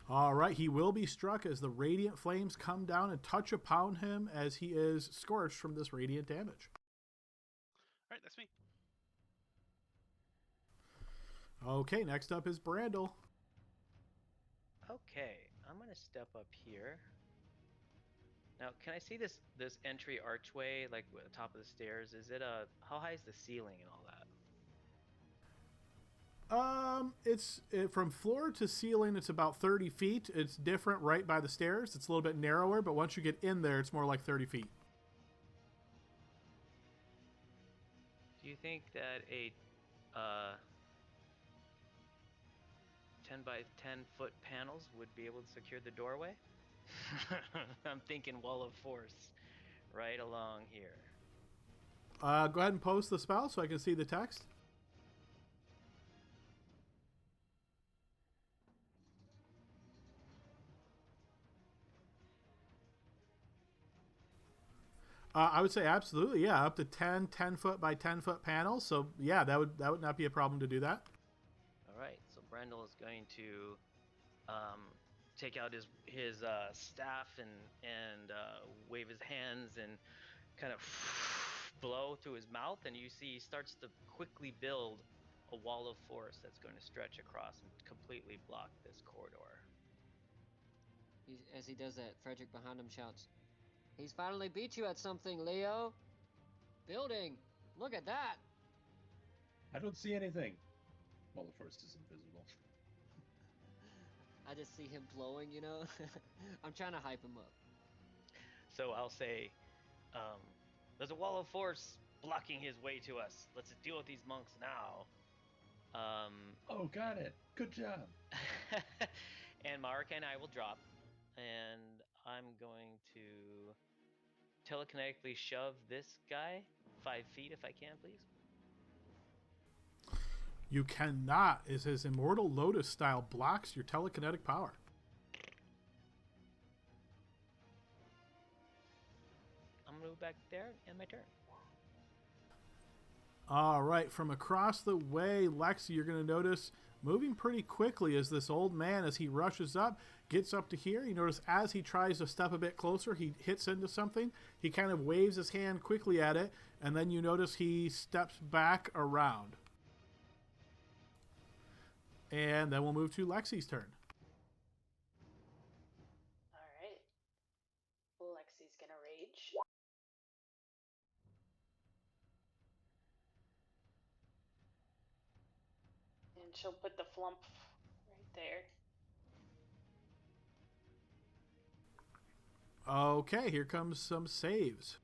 All right, he will be struck as the radiant flames come down and touch upon him as he is scorched from this radiant damage. Alright, that's me. Okay, next up is Brandel. Okay, I'm gonna step up here. Now, can I see this entry archway, like at the top of the stairs? Is it how high is the ceiling and all that? It's from floor to ceiling. It's about 30 feet. It's different right by the stairs. It's a little bit narrower, but once you get in there, it's more like 30 feet. Do you think that a 10 by 10 foot panels would be able to secure the doorway? I'm thinking wall of force right along here. Go ahead and post the spell so I can see the text. I would say absolutely, yeah, up to 10 foot by 10 foot panels. So yeah, that would not be a problem to do that. All right, so Brendel is going to take out his staff and wave his hands and kind of blow through his mouth, and you see he starts to quickly build a wall of force that's going to stretch across and completely block this corridor. As he does that, Frederick behind him shouts, "He's finally beat you at something, Leo! Building! Look at that!" I don't see anything. Well, the force is invisible. I just see him blowing, you know? I'm trying to hype him up. So I'll say, there's a wall of force blocking his way to us. Let's deal with these monks now. Oh, got it. Good job. And my arcane eye will drop, and I'm going to telekinetically shove this guy 5 feet if I can, please. You cannot, as his Immortal Lotus style blocks your telekinetic power. I'm gonna move back there, and my turn. All right, from across the way, Lexi, you're going to notice moving pretty quickly as this old man, as he rushes up, gets up to here. You notice as he tries to step a bit closer, he hits into something. He kind of waves his hand quickly at it, and then you notice he steps back around. And then we'll move to Lexi's turn. Alright. Lexi's gonna rage. And she'll put the flump right there. Okay, here comes some saves.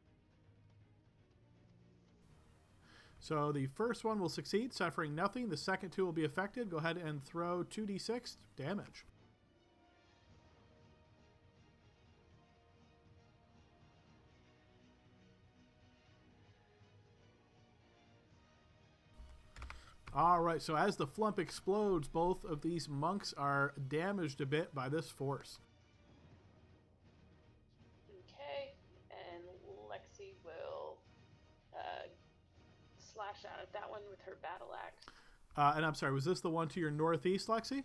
So the first one will succeed, suffering nothing. The second two will be affected. Go ahead and throw 2d6 damage. All right, so as the flump explodes, both of these monks are damaged a bit by this force. Okay, and Lexi will slash out at that one with her battle axe. And I'm sorry, was this the one to your northeast, Lexi?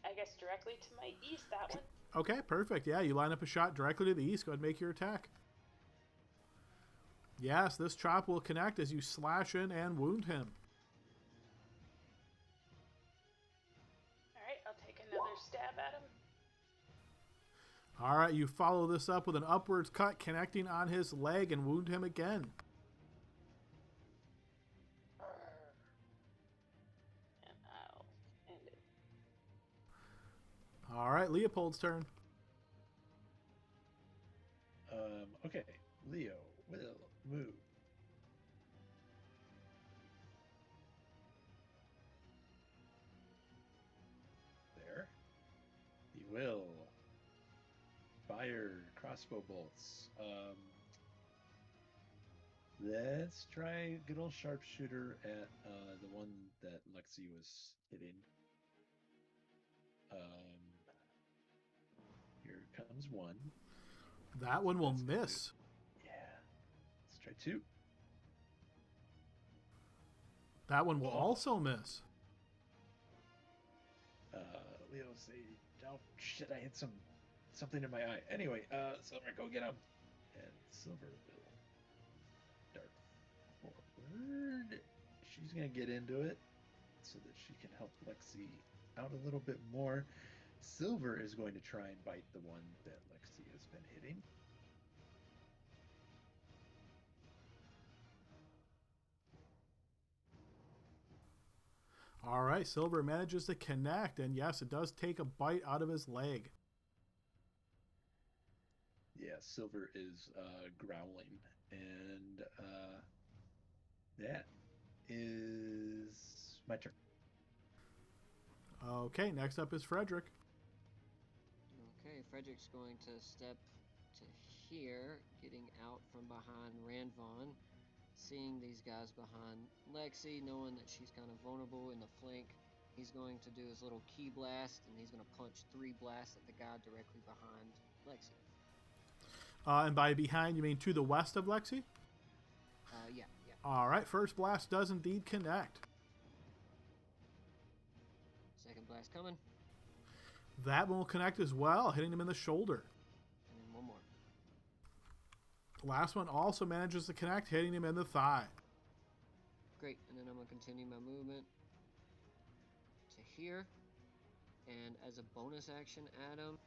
I guess directly to my east, that one. Okay, perfect. Yeah, you line up a shot directly to the east. Go ahead and make your attack. Yes, this chop will connect as you slash in and wound him. Alright, I'll take another stab at him. All right, you follow this up with an upwards cut connecting on his leg and wound him again. And I'll end it. All right, Leopold's turn. Okay, Leo will move. There. He will fire crossbow bolts. Let's try good old sharpshooter at the one that Lexi was hitting. Here comes one. That one will That's gonna miss. Yeah. Let's try two. That one will Oh. also miss. Leo say, "Oh shit! I hit something in my eye." Anyway, Silver, go get him. And Silver will dart forward. She's gonna get into it so that she can help Lexi out a little bit more. Silver is going to try and bite the one that Lexi has been hitting. All right, Silver manages to connect, and yes, it does take a bite out of his leg. Yeah, Silver is growling, and that is my turn. Okay, next up is Frederick. Okay, Frederick's going to step to here, getting out from behind Ranvon, seeing these guys behind Lexi, knowing that she's kind of vulnerable in the flank. He's going to do his little key blast, and he's going to punch 3 blasts at the guy directly behind Lexi. And by behind, you mean to the west of Lexi? Yeah. All right, first blast does indeed connect. Second blast coming, That one will connect as well, hitting him in the shoulder. and then one more. Last one also manages to connect, hitting him in the thigh. Great, and then I'm going to continue my movement to here. And as a bonus action, Adam,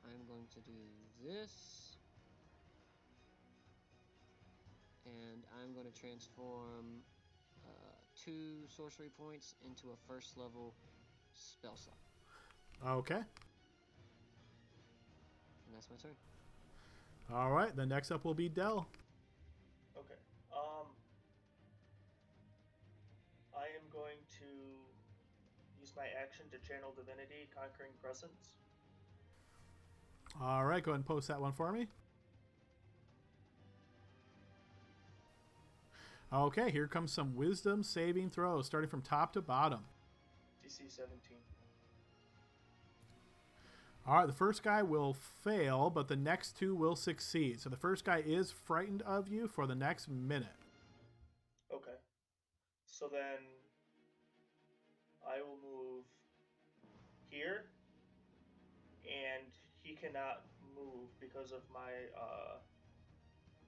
I'm going to do this. And I'm going to transform 2 sorcery points into a first level spell slot. Okay. And that's my turn. All right, then next up will be Dell. Okay. I am going to use my action to channel Divinity, Conquering Presence. All right, go ahead and post that one for me. Okay, here comes some wisdom saving throws, starting from top to bottom. DC 17. All right, the first guy will fail, but the next 2 will succeed. So the first guy is frightened of you for the next minute. Okay. So then I will move here, and he cannot move because of my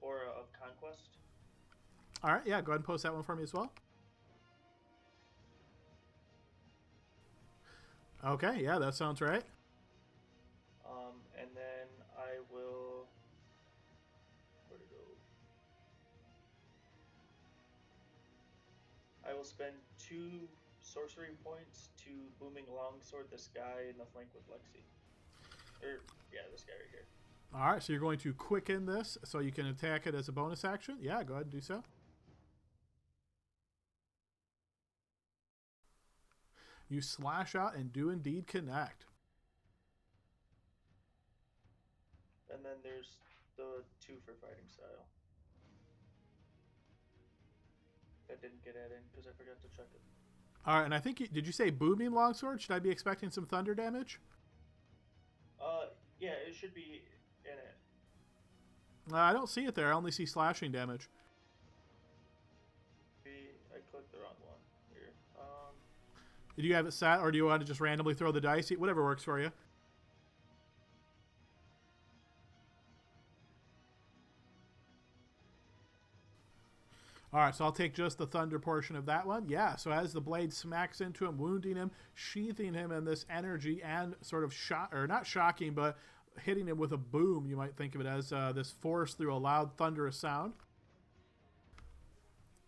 Aura of Conquest. All right, yeah, go ahead and post that one for me as well. Okay, yeah, that sounds right. And then I will... Where'd it go? spend 2 sorcery points to booming longsword this guy in the flank with Lexi. Yeah, this guy right here. All right, so you're going to quicken this so you can attack it as a bonus action. Yeah, go ahead and do so. You slash out and do indeed connect. And then there's the 2 for fighting style. That didn't get added in because I forgot to check it. All right, and I think did you say booming longsword? Should I be expecting some thunder damage? Yeah, it should be in it. I don't see it there. I only see slashing damage. Maybe I clicked the wrong one here. Do you have it set, or do you want to just randomly throw the dice? Whatever works for you. All right, so I'll take just the thunder portion of that one. Yeah, so as the blade smacks into him, wounding him, sheathing him in this energy and sort of not shocking, but hitting him with a boom, you might think of it as this force through a loud, thunderous sound.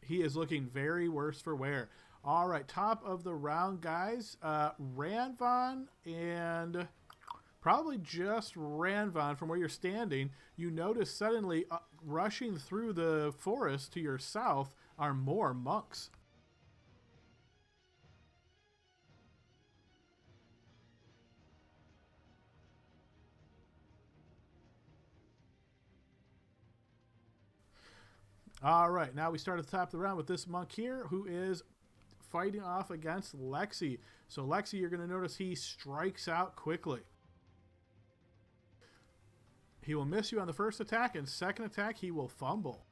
He is looking very worse for wear. All right, top of the round, guys. Ranvon and probably just Ranvon from where you're standing. You notice suddenly rushing through the forest to your south are more monks. All right, now we start at the top of the round with this monk here who is fighting off against Lexi. So Lexi, you're going to notice he strikes out quickly. He will miss you on the first attack, and second attack he will fumble.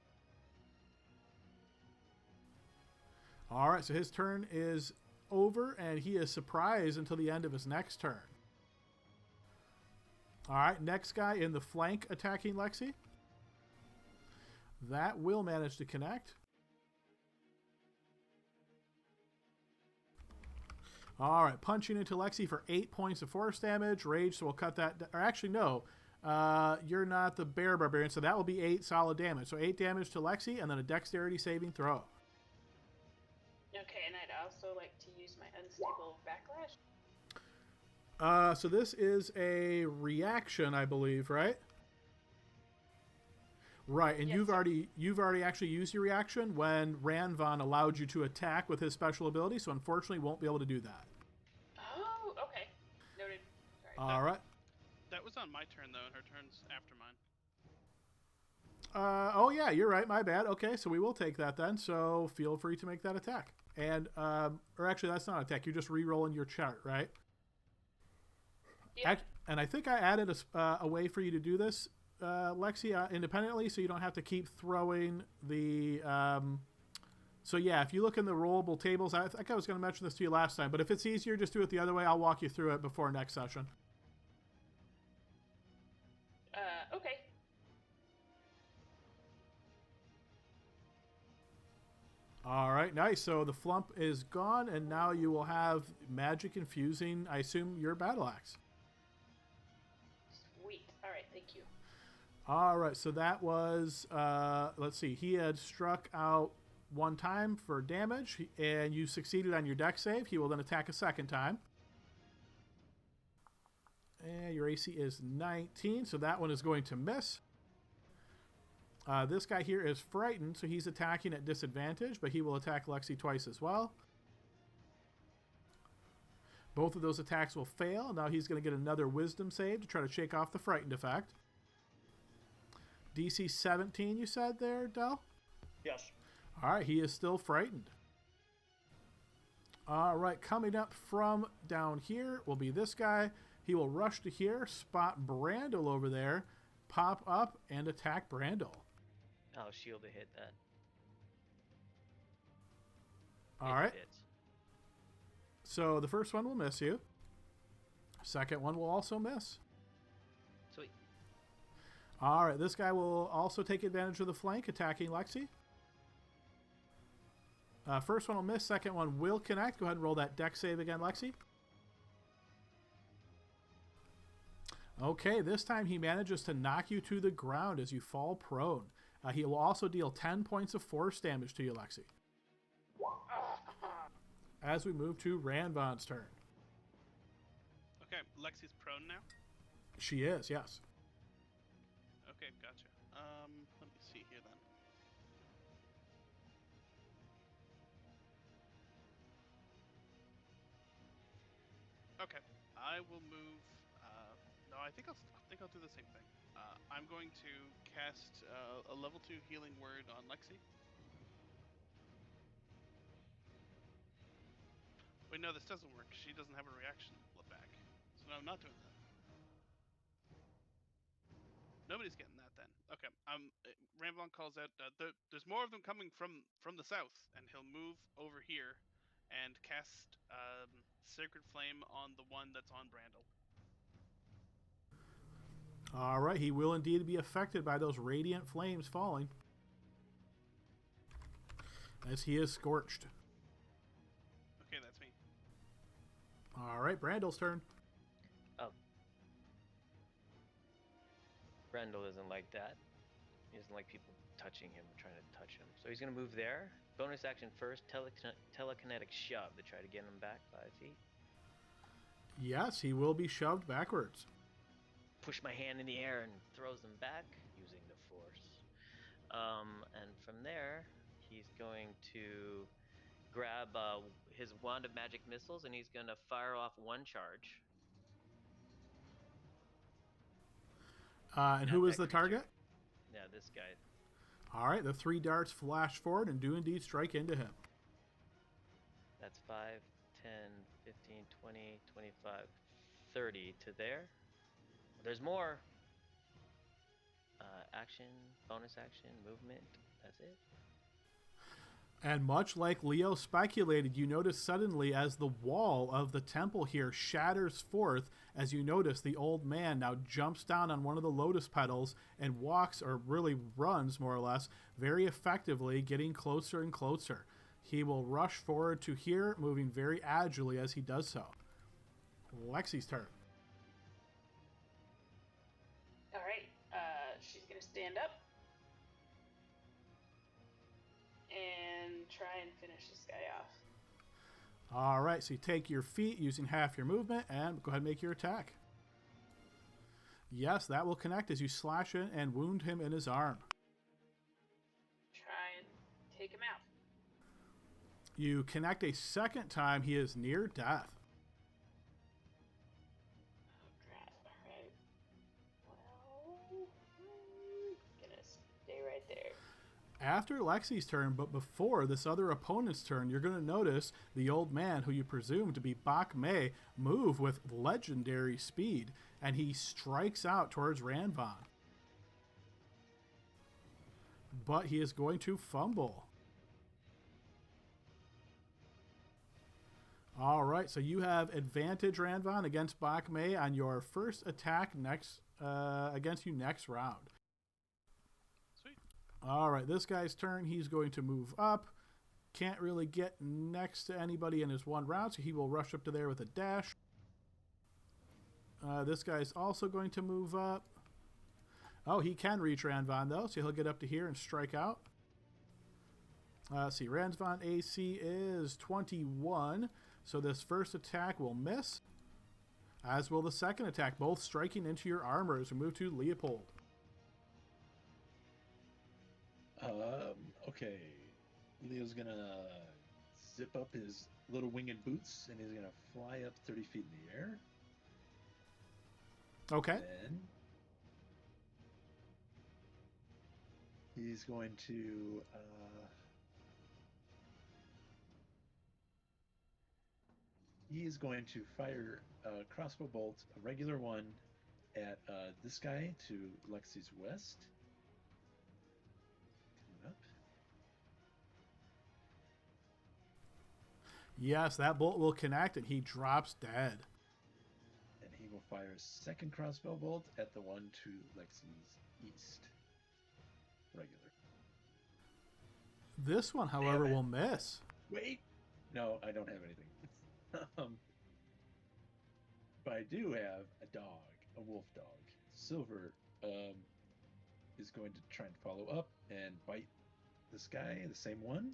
All right, so his turn is over, and he is surprised until the end of his next turn. All right, next guy in the flank attacking Lexi. That will manage to connect. All right, punching into Lexi for 8 points of force damage. Rage, so we'll cut that. Or actually, no. You're not the bear barbarian, so that will be 8 solid damage. So 8 damage to Lexi, and then a dexterity saving throw. Okay, and I'd also like to use my unstable backlash. So this is a reaction, I believe, right? Right, and Yes, you've already actually used your reaction when Ranvon allowed you to attack with his special ability, so unfortunately won't be able to do that. Oh, okay. Noted. Sorry. All right. That was on my turn, though, and her turn's after mine. Oh yeah, you're right. My bad. Okay, so we will take that then. So feel free to make that attack. And or actually, that's not an attack. You're just re-rolling your chart, right? Yeah. And I think I added a way for you to do this, Lexi, independently, so you don't have to keep throwing the. So yeah, if you look in the rollable tables, I think I was going to mention this to you last time, but if it's easier, just do it the other way. I'll walk you through it before next session. Okay. All right, nice. So the flump is gone, and now you will have magic infusing, I assume, your battle axe. Sweet. All right, thank you. All right, so that was, let's see, he had struck out 1 time for damage, and you succeeded on your dex save. He will then attack a second time. And your AC is 19, so that one is going to miss. This guy here is frightened, so he's attacking at disadvantage, but he will attack Lexi twice as well. Both of those attacks will fail. Now he's going to get another wisdom save to try to shake off the frightened effect. DC 17, you said there, Del? Yes. All right, he is still frightened. All right, coming up from down here will be this guy. He will rush to here, spot Brandel over there, pop up, and attack Brandel. Oh, shield to hit that. All right. Hits. So the first one will miss you. Second one will also miss. Sweet. All right, this guy will also take advantage of the flank, attacking Lexi. First one will miss. Second one will connect. Go ahead and roll that dex save again, Lexi. Okay, this time he manages to knock you to the ground as you fall prone. He will also deal 10 points of force damage to you, Lexi. as we move to Ranvon's turn. Okay, Lexi's prone now. She is, yes. Okay, gotcha. Let me see here then. Okay, I will move. No, I think I'll do the same thing. I'm going to cast a level 2 healing word on Lexi. Wait, no, this doesn't work. She doesn't have a reaction back, so no, I'm not doing that. Nobody's getting that then. Okay. Ramblon calls out. There's more of them coming from the south, and he'll move over here, and cast Sacred Flame on the one that's on Brandel. All right, he will indeed be affected by those radiant flames falling, as he is scorched. Okay, that's me. All right, Brandel's turn. Oh. Brandel isn't like that. He doesn't like people touching him or trying to touch him. So he's going to move there. Bonus action first, telekinetic shove to try to get him back 5 feet. Yes, he will be shoved backwards. Push my hand in the air and throws them back using the force. And from there, he's going to grab his wand of magic missiles and he's going to fire off one charge. And who is the target? Yeah, this guy. All right, the 3 darts flash forward and do indeed strike into him. That's 5, 10, 15, 20, 25, 30 to there. There's more. Action, bonus action, movement. That's it. And much like Leo speculated, you notice suddenly as the wall of the temple here shatters forth, as you notice the old man now jumps down on one of the lotus petals and walks, or really runs more or less, very effectively, getting closer and closer. He will rush forward to here, moving very agilely as he does so. Lexi's turn. All right. She's gonna stand up and try and finish this guy off. All right, so you take your feet using half your movement and go ahead and make your attack. Yes, that will connect as you slash in and wound him in his arm. Try and take him out. You connect a second time. He is near death. Oh, crap. All right. Well, gonna stay right there. After Lexi's turn, but before this other opponent's turn, you're going to notice the old man, who you presume to be Bachmai, move with legendary speed, and he strikes out towards Ranvon. But he is going to fumble. All right, so you have advantage, Ranvon, against Bachmai on your first attack against you next round. Sweet. All right, this guy's turn. He's going to move up. Can't really get next to anybody in his one round, so he will rush up to there with a dash. This guy's also going to move up. Oh, he can reach Ranvon, though, so he'll get up to here and strike out. See, Ranvon AC is 21, so this first attack will miss, as will the second attack, both striking into your armor as we move to Leopold. Okay. Leo's gonna zip up his little winged boots and he's gonna fly up 30 feet in the air. Okay. Then he's going to fire a crossbow bolt, a regular one, at this guy to Lexi's west. Coming up. Yes, that bolt will connect, and he drops dead. And he will fire a second crossbow bolt at the one to Lexi's east. Regular. This one, however, will miss. Wait! No, I don't have anything. But I do have a dog, a wolf dog. Silver is going to try and follow up and bite this guy, the same one.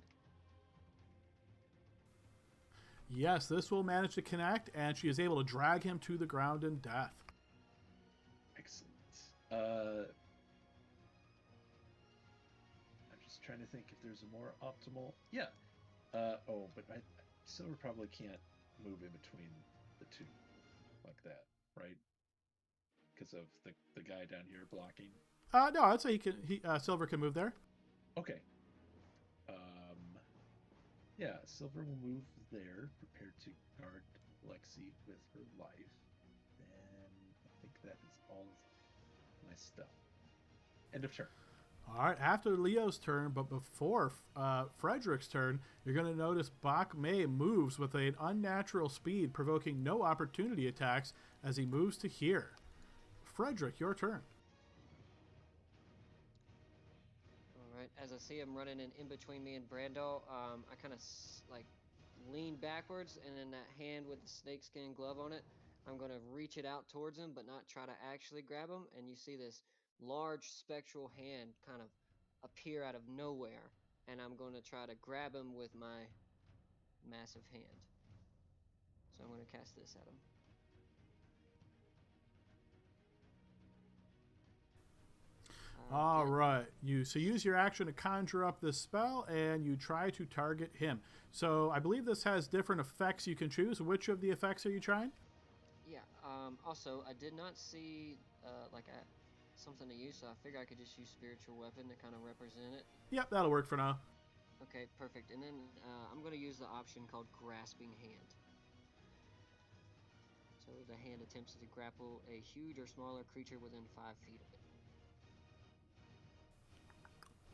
Yes, this will manage to connect, and she is able to drag him to the ground in death. Excellent. I'm just trying to think if there's a more optimal. Yeah. But Silver probably can't move in between the two like that, right? Because of the guy down here blocking. No, I'd say Silver can move there. Okay. Yeah, Silver will move there, prepared to guard Lexi with her life. And I think that is all of my stuff. End of turn. All right, after Leo's turn, but before Frederick's turn, you're going to notice Bachmai moves with an unnatural speed, provoking no opportunity attacks as he moves to here. Frederick, your turn. All right. As I see him running in between me and Brandel, I kind of like lean backwards, and then that hand with the snakeskin glove on it, I'm going to reach it out towards him, but not try to actually grab him. And you see this large spectral hand kind of appear out of nowhere, and I'm going to try to grab him with my massive hand. So I'm going to cast this at him. All right. So use your action to conjure up this spell, and you try to target him. So I believe this has different effects you can choose. Which of the effects are you trying? Yeah. Also, I did not see something to use, so I figure I could just use spiritual weapon to kind of represent it. Yep, that'll work for now. Okay, perfect. And then I'm going to use the option called Grasping Hand. So the hand attempts to grapple a huge or smaller creature within 5 feet of it.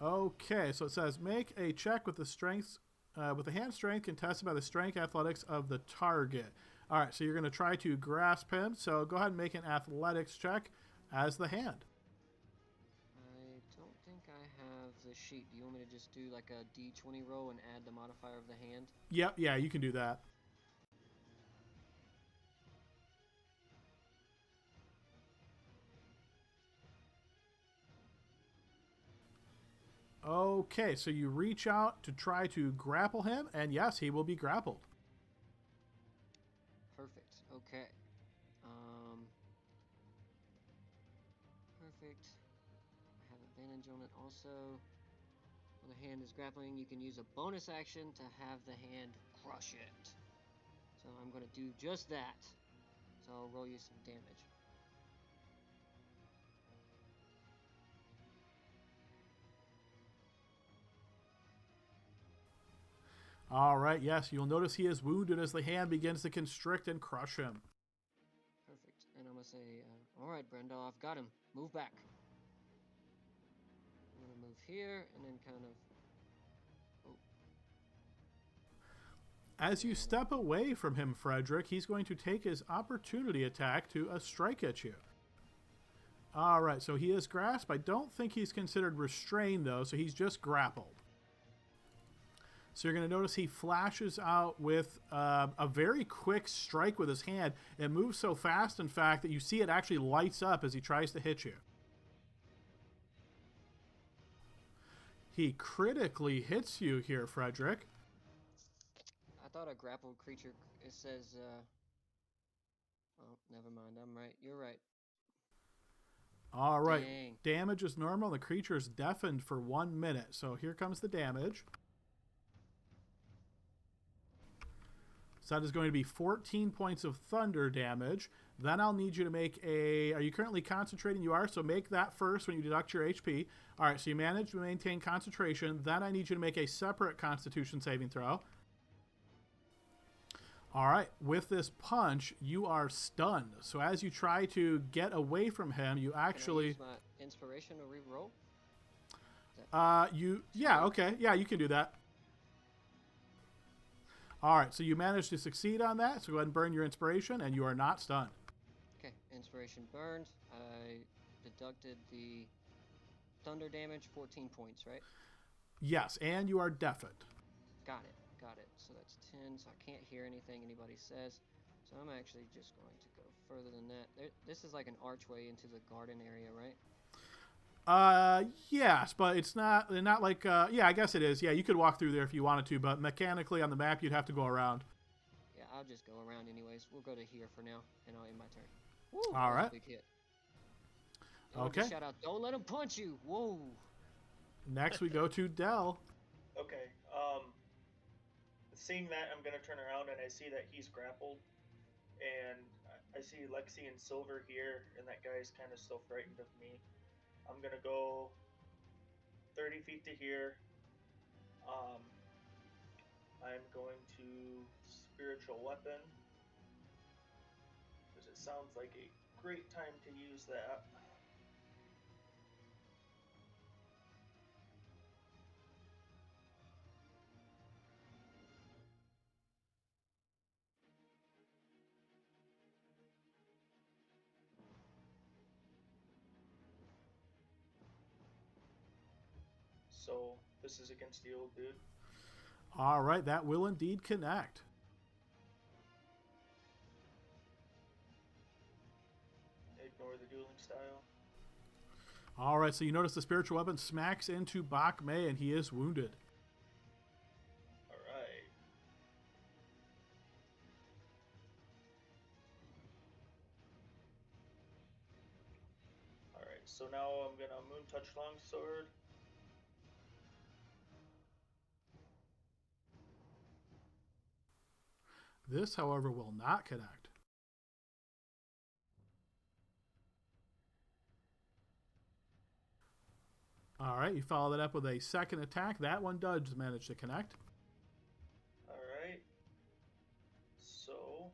Okay, so it says make a check with the strength, with the hand strength contested by the strength athletics of the target. All right, so you're going to try to grasp him. So go ahead and make an athletics check as the hand. I don't think I have the sheet. Do you want me to just do like a D20 roll and add the modifier of the hand? Yep, yeah, you can do that. Okay, so you reach out to try to grapple him, and yes, he will be grappled. Perfect. Okay. Perfect. I have advantage on it also. When the hand is grappling, you can use a bonus action to have the hand crush it. So I'm going to do just that. So I'll roll you some damage. All right, yes, you'll notice he is wounded as the hand begins to constrict and crush him. Perfect. And I'm going to say, all right, Brenda, I've got him. Move back. I'm going to move here and then kind of... Oh. As you step away from him, Frederick, he's going to take his opportunity attack to strike at you. All right, so he is grasped. I don't think he's considered restrained, though, so he's just grappled. So you're going to notice he flashes out with a very quick strike with his hand. It moves so fast, in fact, that you see it actually lights up as he tries to hit you. He critically hits you here, Frederick. I thought a grappled creature, it says, oh, never mind, I'm right. You're right. All right. Dang. Damage is normal. The creature is deafened for 1 minute. So here comes the damage. So that is going to be 14 points of thunder damage. Then I'll need you to make a... Are you currently concentrating? You are. So make that first when you deduct your HP. All right. So you managed to maintain concentration. Then I need you to make a separate Constitution saving throw. All right. With this punch, you are stunned. So as you try to get away from him, you actually... Can I use my inspiration to re-roll? Yeah, okay. Yeah, you can do that. All right, so you managed to succeed on that. So go ahead and burn your inspiration, and you are not stunned. Okay, inspiration burned. I deducted the thunder damage, 14 points, right? Yes, and you are deafened. Got it. So that's 10, so I can't hear anything anybody says. So I'm actually just going to go further than that. This is like an archway into the garden area, right? Yes, but it's not like, yeah, I guess it is. Yeah, you could walk through there if you wanted to, but mechanically on the map, you'd have to go around. I'll just go around anyways. We'll go to here for now, and I'll end my turn. Woo, All that was a right. big hit. And with the Okay. shout out, don't let him punch you. Whoa. Next we go to Dell. Okay. Seeing that, I'm gonna turn around and I see that he's grappled, and I see Lexi and Silver here, and that guy's kind of still frightened of me. I'm gonna go 30 feet to here. I'm going to spiritual weapon, because it sounds like a great time to use that. So this is against the old dude. All right, that will indeed connect. Ignore the dueling style. All right, so you notice the spiritual weapon smacks into Bachmai, and he is wounded. Alright. Alright, so now I'm gonna Moon Touch Longsword. This, however, will not connect. All right, you follow that up with a second attack. That one does manage to connect. Alright. So.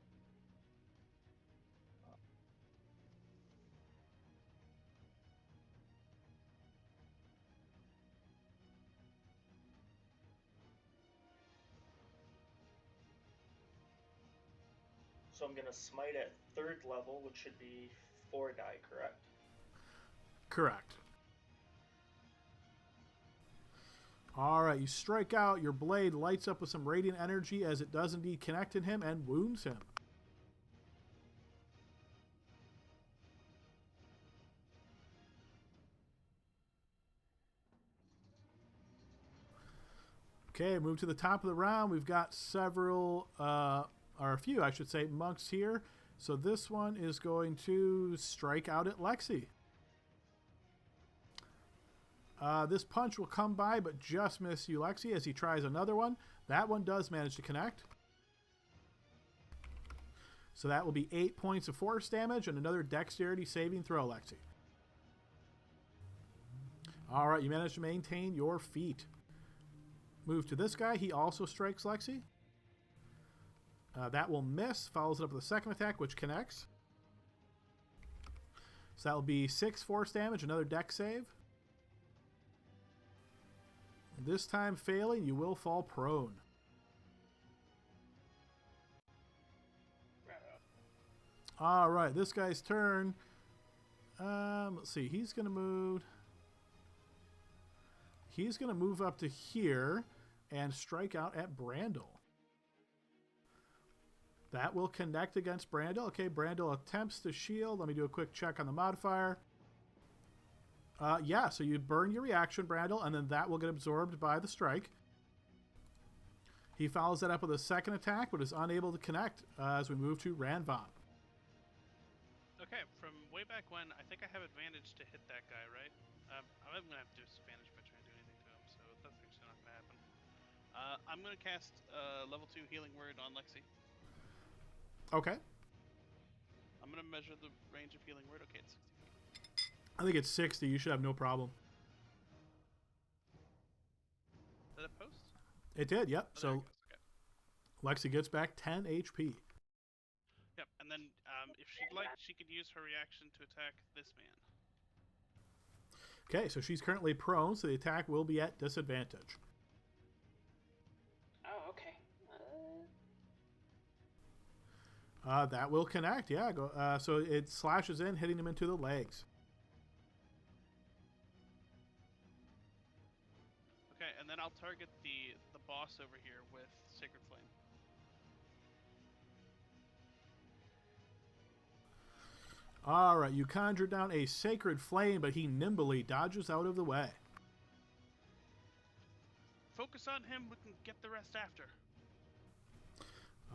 So I'm gonna smite at 3rd level, which should be 4 die, correct? Correct. All right, you strike out. Your blade lights up with some radiant energy as it does indeed connect in him and wounds him. Okay, move to the top of the round. We've got several, or a few, I should say, monks here. So this one is going to strike out at Lexi. This punch will come by, but just miss you, Lexi, as he tries another one. That one does manage to connect. So that will be 8 points of force damage and another dexterity saving throw, Lexi. All right, you managed to maintain your feet. Move to this guy. He also strikes Lexi. That will miss. Follows it up with a second attack, which connects. So that will be 6 force damage, another dex save. This time failing, you will fall prone. All right, this guy's turn. Let's see. He's going to move. He's going to move up to here and strike out at Brandel. That will connect against Brandel. Okay, Brandel attempts to shield. Let me do a quick check on the modifier. Yeah, so you burn your reaction, Brandel, and then that will get absorbed by the strike. He follows that up with a second attack, but is unable to connect as we move to Ranvan. Okay, from way back when, I think I have advantage to hit that guy, right? I'm going to have to disadvantage if I try and do anything to him, so that's actually not going to happen. I'm going to cast level 2 Healing Word on Lexi. Okay. I'm going to measure the range of Healing Word. Okay, it's 60 feet. I think it's 60. You should have no problem. Did it post? It did, yep. Oh, So okay. Lexi gets back 10 HP. Yep, and then if she'd like, she could use her reaction to attack this man. Okay, so she's currently prone, so the attack will be at disadvantage. Oh, okay. That will connect, yeah. So it slashes in, hitting him into the legs. Okay, and then I'll target the boss over here with Sacred Flame. All right, you conjure down a sacred flame, but he nimbly dodges out of the way. Focus on him, we can get the rest after.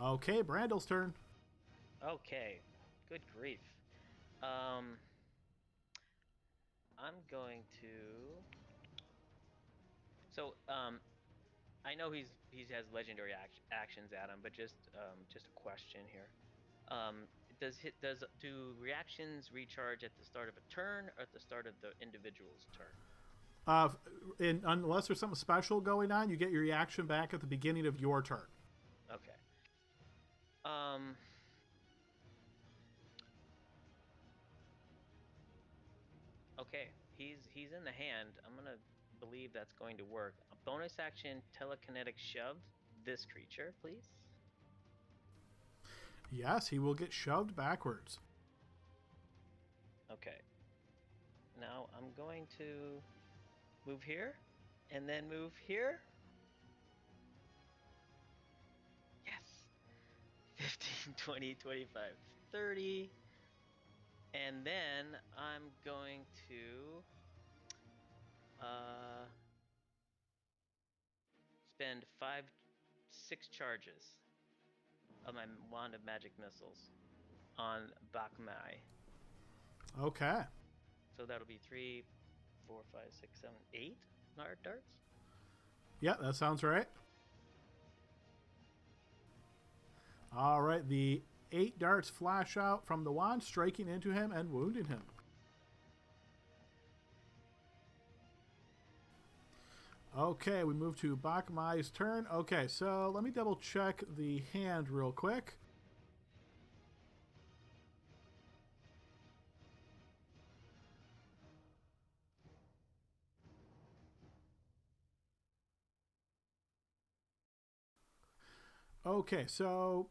Okay, Brandle's turn. Okay. Good grief. I'm going to. So, I know he has legendary actions, Adam, but just a question here. Do reactions recharge at the start of a turn or at the start of the individual's turn? Unless there's something special going on, you get your reaction back at the beginning of your turn. Okay. Okay. He's in the hand. I'm gonna believe that's going to work. A bonus action telekinetic shove this creature, please. Yes, he will get shoved backwards. Okay. Now I'm going to move here and then move here. Yes. 15, 20, 25, 30. And then I'm going to spend 6 charges of my Wand of Magic Missiles on Bachmai. Okay. So that'll be 3, 4, 5, 6, 7, 8 darts. Yeah, that sounds right. All right, the 8 darts flash out from the wand, striking into him and wounding him. Okay, we move to Bachmai's turn. Okay, so let me double check the hand real quick. Okay, so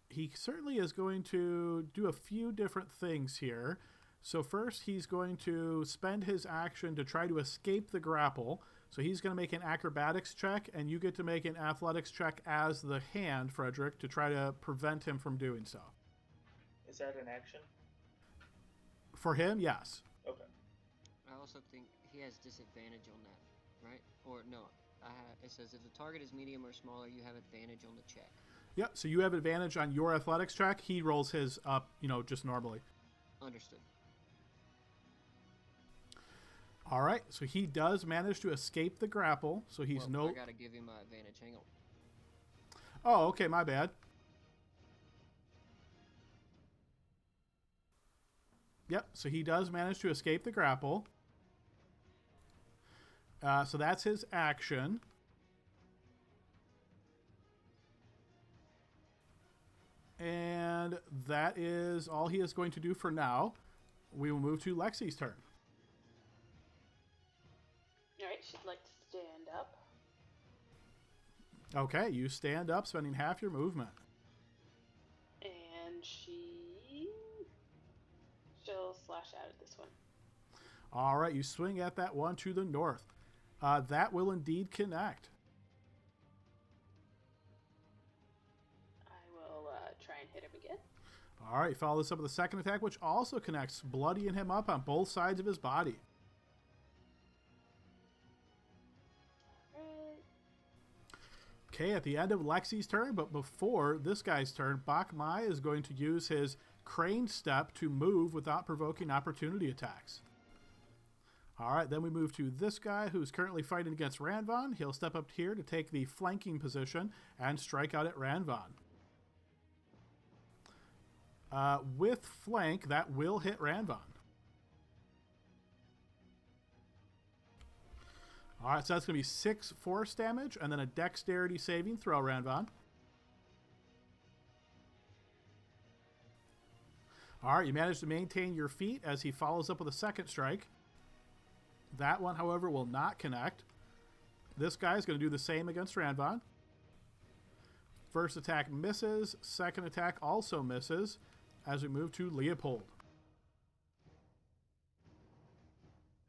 he certainly is going to do a few different things here. So first, he's going to spend his action to try to escape the grapple. So he's going to make an acrobatics check, and you get to make an athletics check as the hand, Frederick, to try to prevent him from doing so. Is that an action? For him, yes. Okay. I also think he has disadvantage on that, right? Or no, it says if the target is medium or smaller, you have advantage on the check. Yep, so you have advantage on your athletics check. He rolls his up, just normally. Understood. All right, so he does manage to escape the grapple. So he's I gotta give him my advantage. Hang on. Oh, okay, my bad. Yep, so he does manage to escape the grapple. So that's his action. And that is all he is going to do for now. We will move to Lexi's turn. Alright, she'd like to stand up. Okay, you stand up, spending half your movement. And she'll slash out at this one. All right, you swing at that one to the north. That will indeed connect. I will try and hit him again. All right, follow this up with a second attack, which also connects, bloodying him up on both sides of his body. Alright. Okay, at the end of Lexi's turn, but before this guy's turn, Bachmai is going to use his crane step to move without provoking opportunity attacks. All right, then we move to this guy who's currently fighting against Ranvan. He'll step up here to take the flanking position and strike out at Ranvan. With flank, that will hit Ranvan. All right, so that's going to be 6 force damage and then a dexterity saving throw, Ranvan. All right, you managed to maintain your feet as he follows up with a second strike. That one, however, will not connect. This guy is going to do the same against Ranvan. First attack misses. Second attack also misses as we move to Leopold.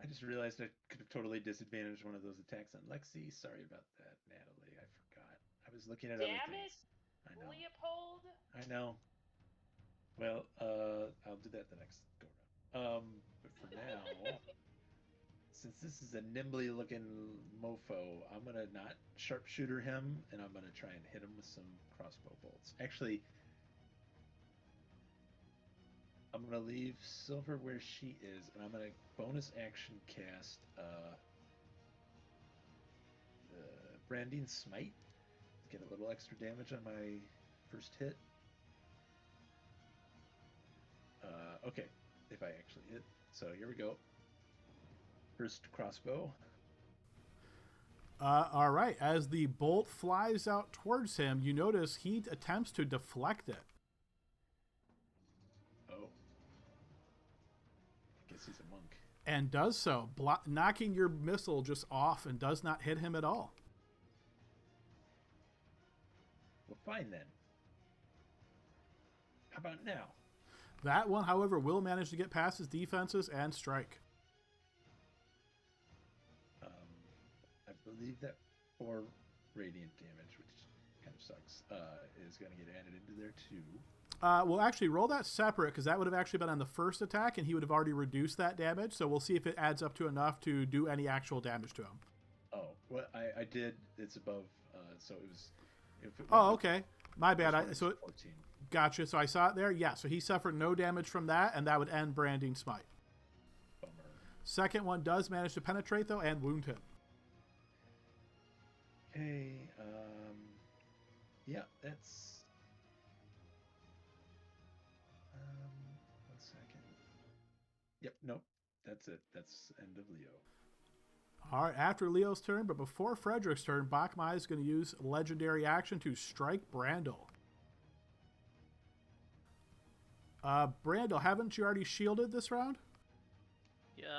I just realized I could have totally disadvantaged one of those attacks on Lexi. Sorry about that, Natalie. I forgot. I was looking at other Damn things. it, I know. Leopold! I know. Well, I'll do that the next go round. But for now, since this is a nimbly looking mofo, I'm gonna not sharpshooter him, and I'm gonna try and hit him with some crossbow bolts. Actually, I'm gonna leave Silver where she is, and I'm gonna bonus action cast Branding Smite to get a little extra damage on my first hit. Okay, if I actually hit. So here we go. First crossbow. All right. As the bolt flies out towards him, you notice he attempts to deflect it. Oh. I guess he's a monk. And does so, knocking your missile just off and does not hit him at all. Well, fine then. How about now? That one, however, will manage to get past his defenses and strike. I believe that 4 radiant damage, which kind of sucks, is going to get added into there too. We'll actually roll that separate because that would have actually been on the first attack and he would have already reduced that damage. So we'll see if it adds up to enough to do any actual damage to him. Oh, well, I did. It's above, so it was... Oh, okay. My bad. 14. Gotcha. So I saw it there. Yeah, so he suffered no damage from that, and that would end Branding Smite. Bummer. Second one does manage to penetrate, though, and wound him. Okay, yeah, that's... 1 second. Yep, nope, that's it. That's end of Leo. All right, after Leo's turn, but before Frederick's turn, Bachmai is going to use legendary action to strike Brandel. Brandel, haven't you already shielded this round? Yeah,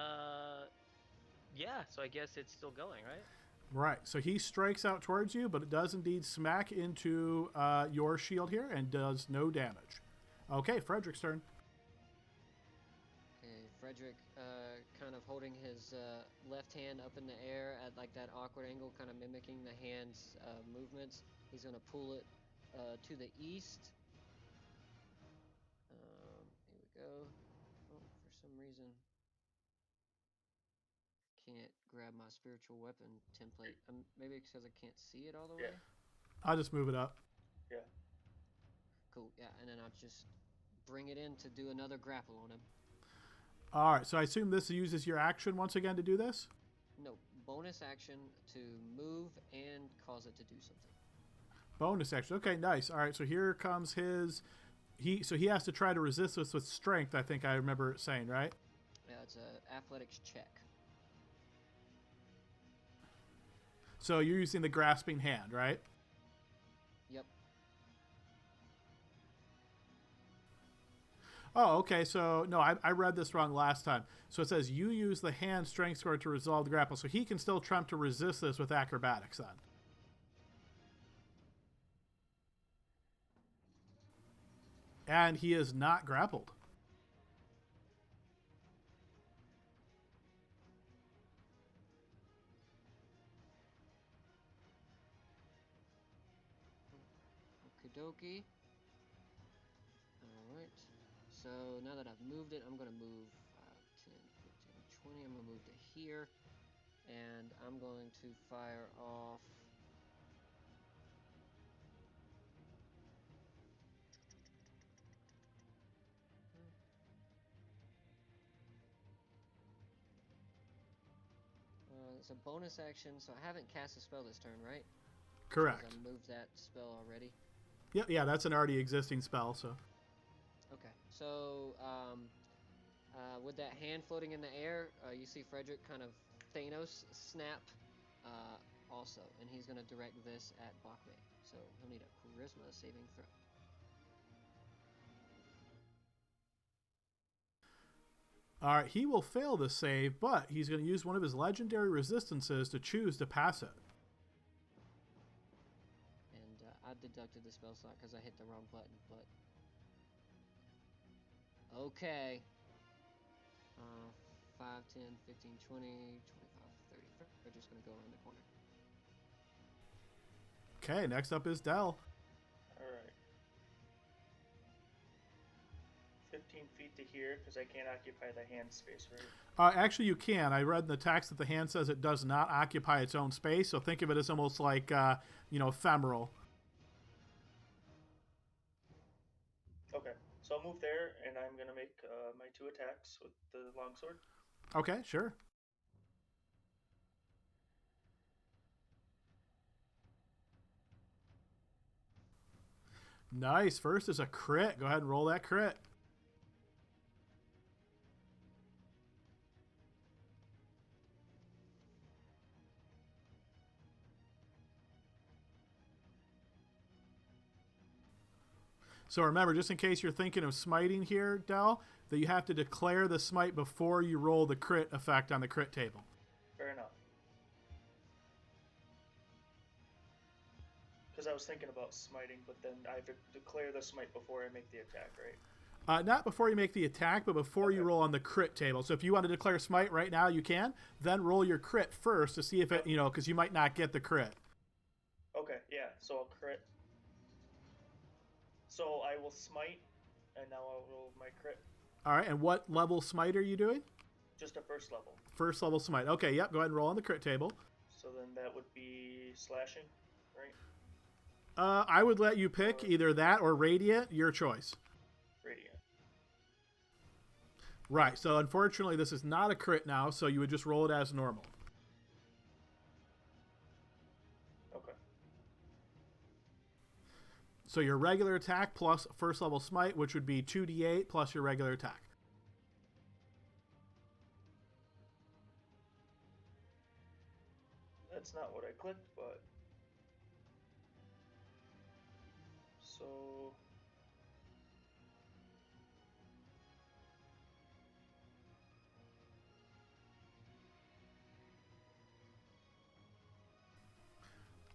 so I guess it's still going, right? Right, so he strikes out towards you, but it does indeed smack into your shield here and does no damage. Okay, Frederick's turn. Okay, Frederick, kind of holding his left hand up in the air at like that awkward angle, kind of mimicking the hand's movements. He's going to pull it to the east. Here we go. Oh, for some reason, can't grab my spiritual weapon template. Maybe it's because I can't see it all the way. I'll just move it up. Yeah. Cool. Yeah, and then I'll just bring it in to do another grapple on him. All right, so I assume this uses your action once again to do this? No, bonus action to move and cause it to do something. Bonus action. Okay, nice. All right, so here comes his... He has to try to resist this with strength, I think I remember it saying, right? Yeah, it's an athletics check. So you're using the grasping hand, right? Yep. Oh, okay. So, no, I read this wrong last time. So it says you use the hand strength score to resolve the grapple. So he can still attempt to resist this with acrobatics then. And he is not grappled. Okie dokie. Alright. So now that I've moved it, I'm going to move 5, 10, 15, 20. I'm going to move to here. And I'm going to fire off... it's a bonus action, so I haven't cast a spell this turn, right? Correct. Because I moved that spell already. Yep, yeah, that's an already existing spell, so. Okay, so with that hand floating in the air, you see Frederick kind of Thanos snap also, and he's going to direct this at Bachmai. So he'll need a charisma saving throw. All right, he will fail the save, but he's going to use one of his legendary resistances to choose to pass it. And I deducted the spell slot because I hit the wrong button, but... Okay. 5, 10, 15, 20, 25, 30. Frederick's going to go around the corner. Okay, next up is Dell. Alright. 15 feet to here because I can't occupy the hand space, right? Actually, you can. I read in the text that the hand says it does not occupy its own space, so think of it as almost like, ephemeral. Okay, so I'll move there, and I'm going to make my 2 attacks with the longsword. Okay, sure. Nice. First is a crit. Go ahead and roll that crit. So remember, just in case you're thinking of smiting here, Del, that you have to declare the smite before you roll the crit effect on the crit table. Fair enough. Because I was thinking about smiting, but then I have to declare the smite before I make the attack, right? Not before you make the attack, but before you roll on the crit table. So if you want to declare smite right now, you can. Then roll your crit first to see if it, because you might not get the crit. Okay, yeah, so I'll crit. So I will smite, and now I'll roll my crit. All right, and what level smite are you doing? Just a first level. First level smite. Okay, yep, go ahead and roll on the crit table. So then that would be slashing, right? I would let you pick either that or radiant, your choice. Radiant. Right, so unfortunately this is not a crit now, so you would just roll it as normal. Okay. So your regular attack plus first level smite, which would be 2d8 plus your regular attack. That's not what I clicked, but... So...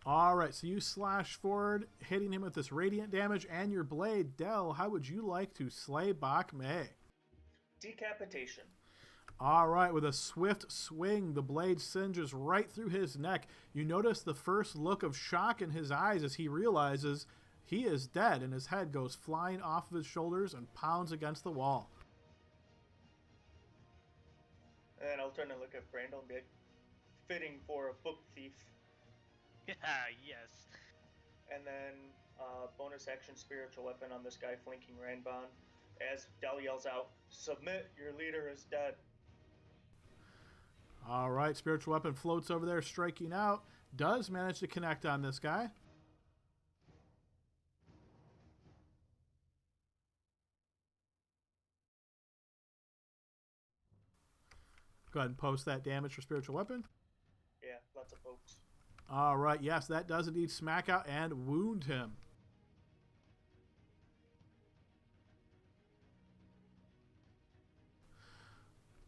All right, so you slash forward, hitting him with this radiant damage and your blade. Del, how would you like to slay Bachmai? Decapitation. All right, with a swift swing, the blade singes right through his neck. You notice the first look of shock in his eyes as he realizes he is dead, and his head goes flying off of his shoulders and pounds against the wall. And then I'll turn and look at Brandon and be like, fitting for a book thief. Yes. And then bonus action spiritual weapon on this guy flanking Ranbon. As Del yells out, "Submit, your leader is dead." All right, spiritual weapon floats over there, striking out. Does manage to connect on this guy. Go ahead and post that damage for spiritual weapon. Yeah, lots of pokes. All right, yes, that does indeed smack out and wound him.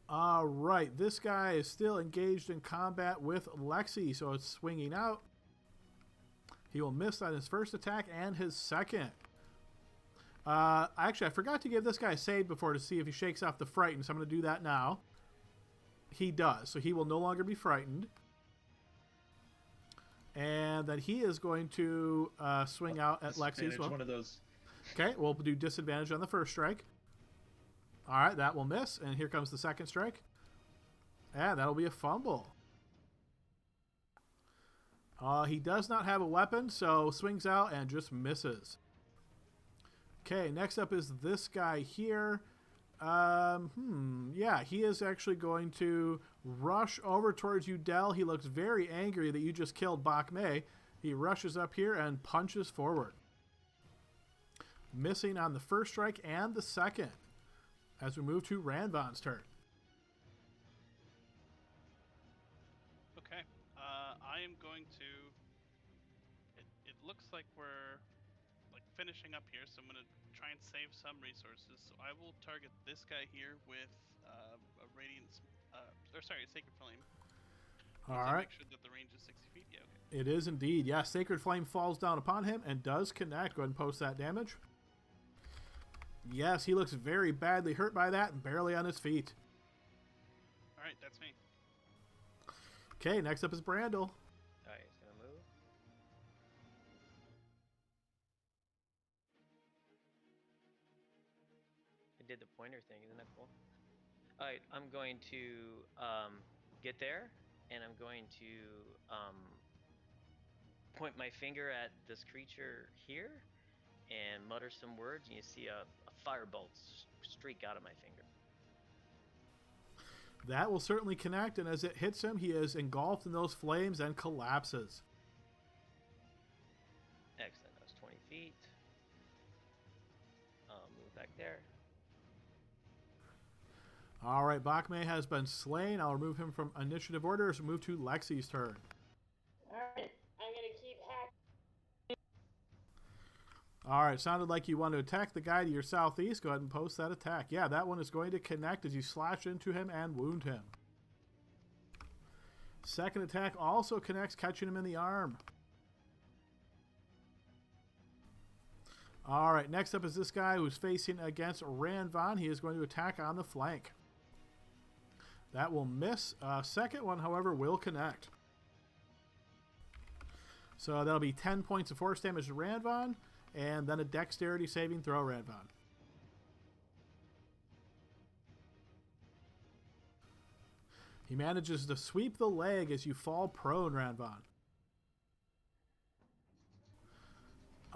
All right, this guy is still engaged in combat with Lexi, so it's swinging out. He will miss on his first attack and his second. Actually, I forgot to give this guy a save before to see if he shakes off the frighten, so I'm going to do that now. He does, so he will no longer be frightened. And then he is going to swing out at Lexi as well. One of those. Okay, we'll do disadvantage on the first strike. All right, that will miss. And here comes the second strike. And that'll be a fumble. He does not have a weapon, so swings out and just misses. Okay, next up is this guy here. Yeah, he is actually going to rush over towards you, Del. He looks very angry that you just killed Bachmai. He rushes up here and punches forward. Missing on the first strike and the second. As we move to Ranvon's turn. Okay. I am going to... It looks like we're finishing up here, so I'm going to try and save some resources. So I will target this guy here with a Radiance... a Sacred Flame. All right. Make sure that the range is 60 feet. Yeah, okay. It is indeed. Yeah, Sacred Flame falls down upon him and does connect. Go ahead and post that damage. Yes, he looks very badly hurt by that and barely on his feet. All right, that's me. Okay, next up is Brandel. Alright, he's gonna move. did the pointer thing. Isn't that cool? All right, I'm going to get there, and I'm going to point my finger at this creature here and mutter some words, and you see a firebolt streak out of my finger. That will certainly connect, and as it hits him, he is engulfed in those flames and collapses. Excellent. That was 20 feet. I'll move back there. All right, Bachmai has been slain. I'll remove him from initiative order. So move to Lexi's turn. Alright, I'm gonna keep hacking. All right, sounded like you want to attack the guy to your southeast. Go ahead and post that attack. Yeah, that one is going to connect as you slash into him and wound him. Second attack also connects, catching him in the arm. All right, next up is this guy who's facing against Ranvan. He is going to attack on the flank. That will miss. Second one, however, will connect. So that'll be 10 points of force damage to Ranvan, and then a dexterity saving throw, Ranvan. He manages to sweep the leg as you fall prone, Ranvan.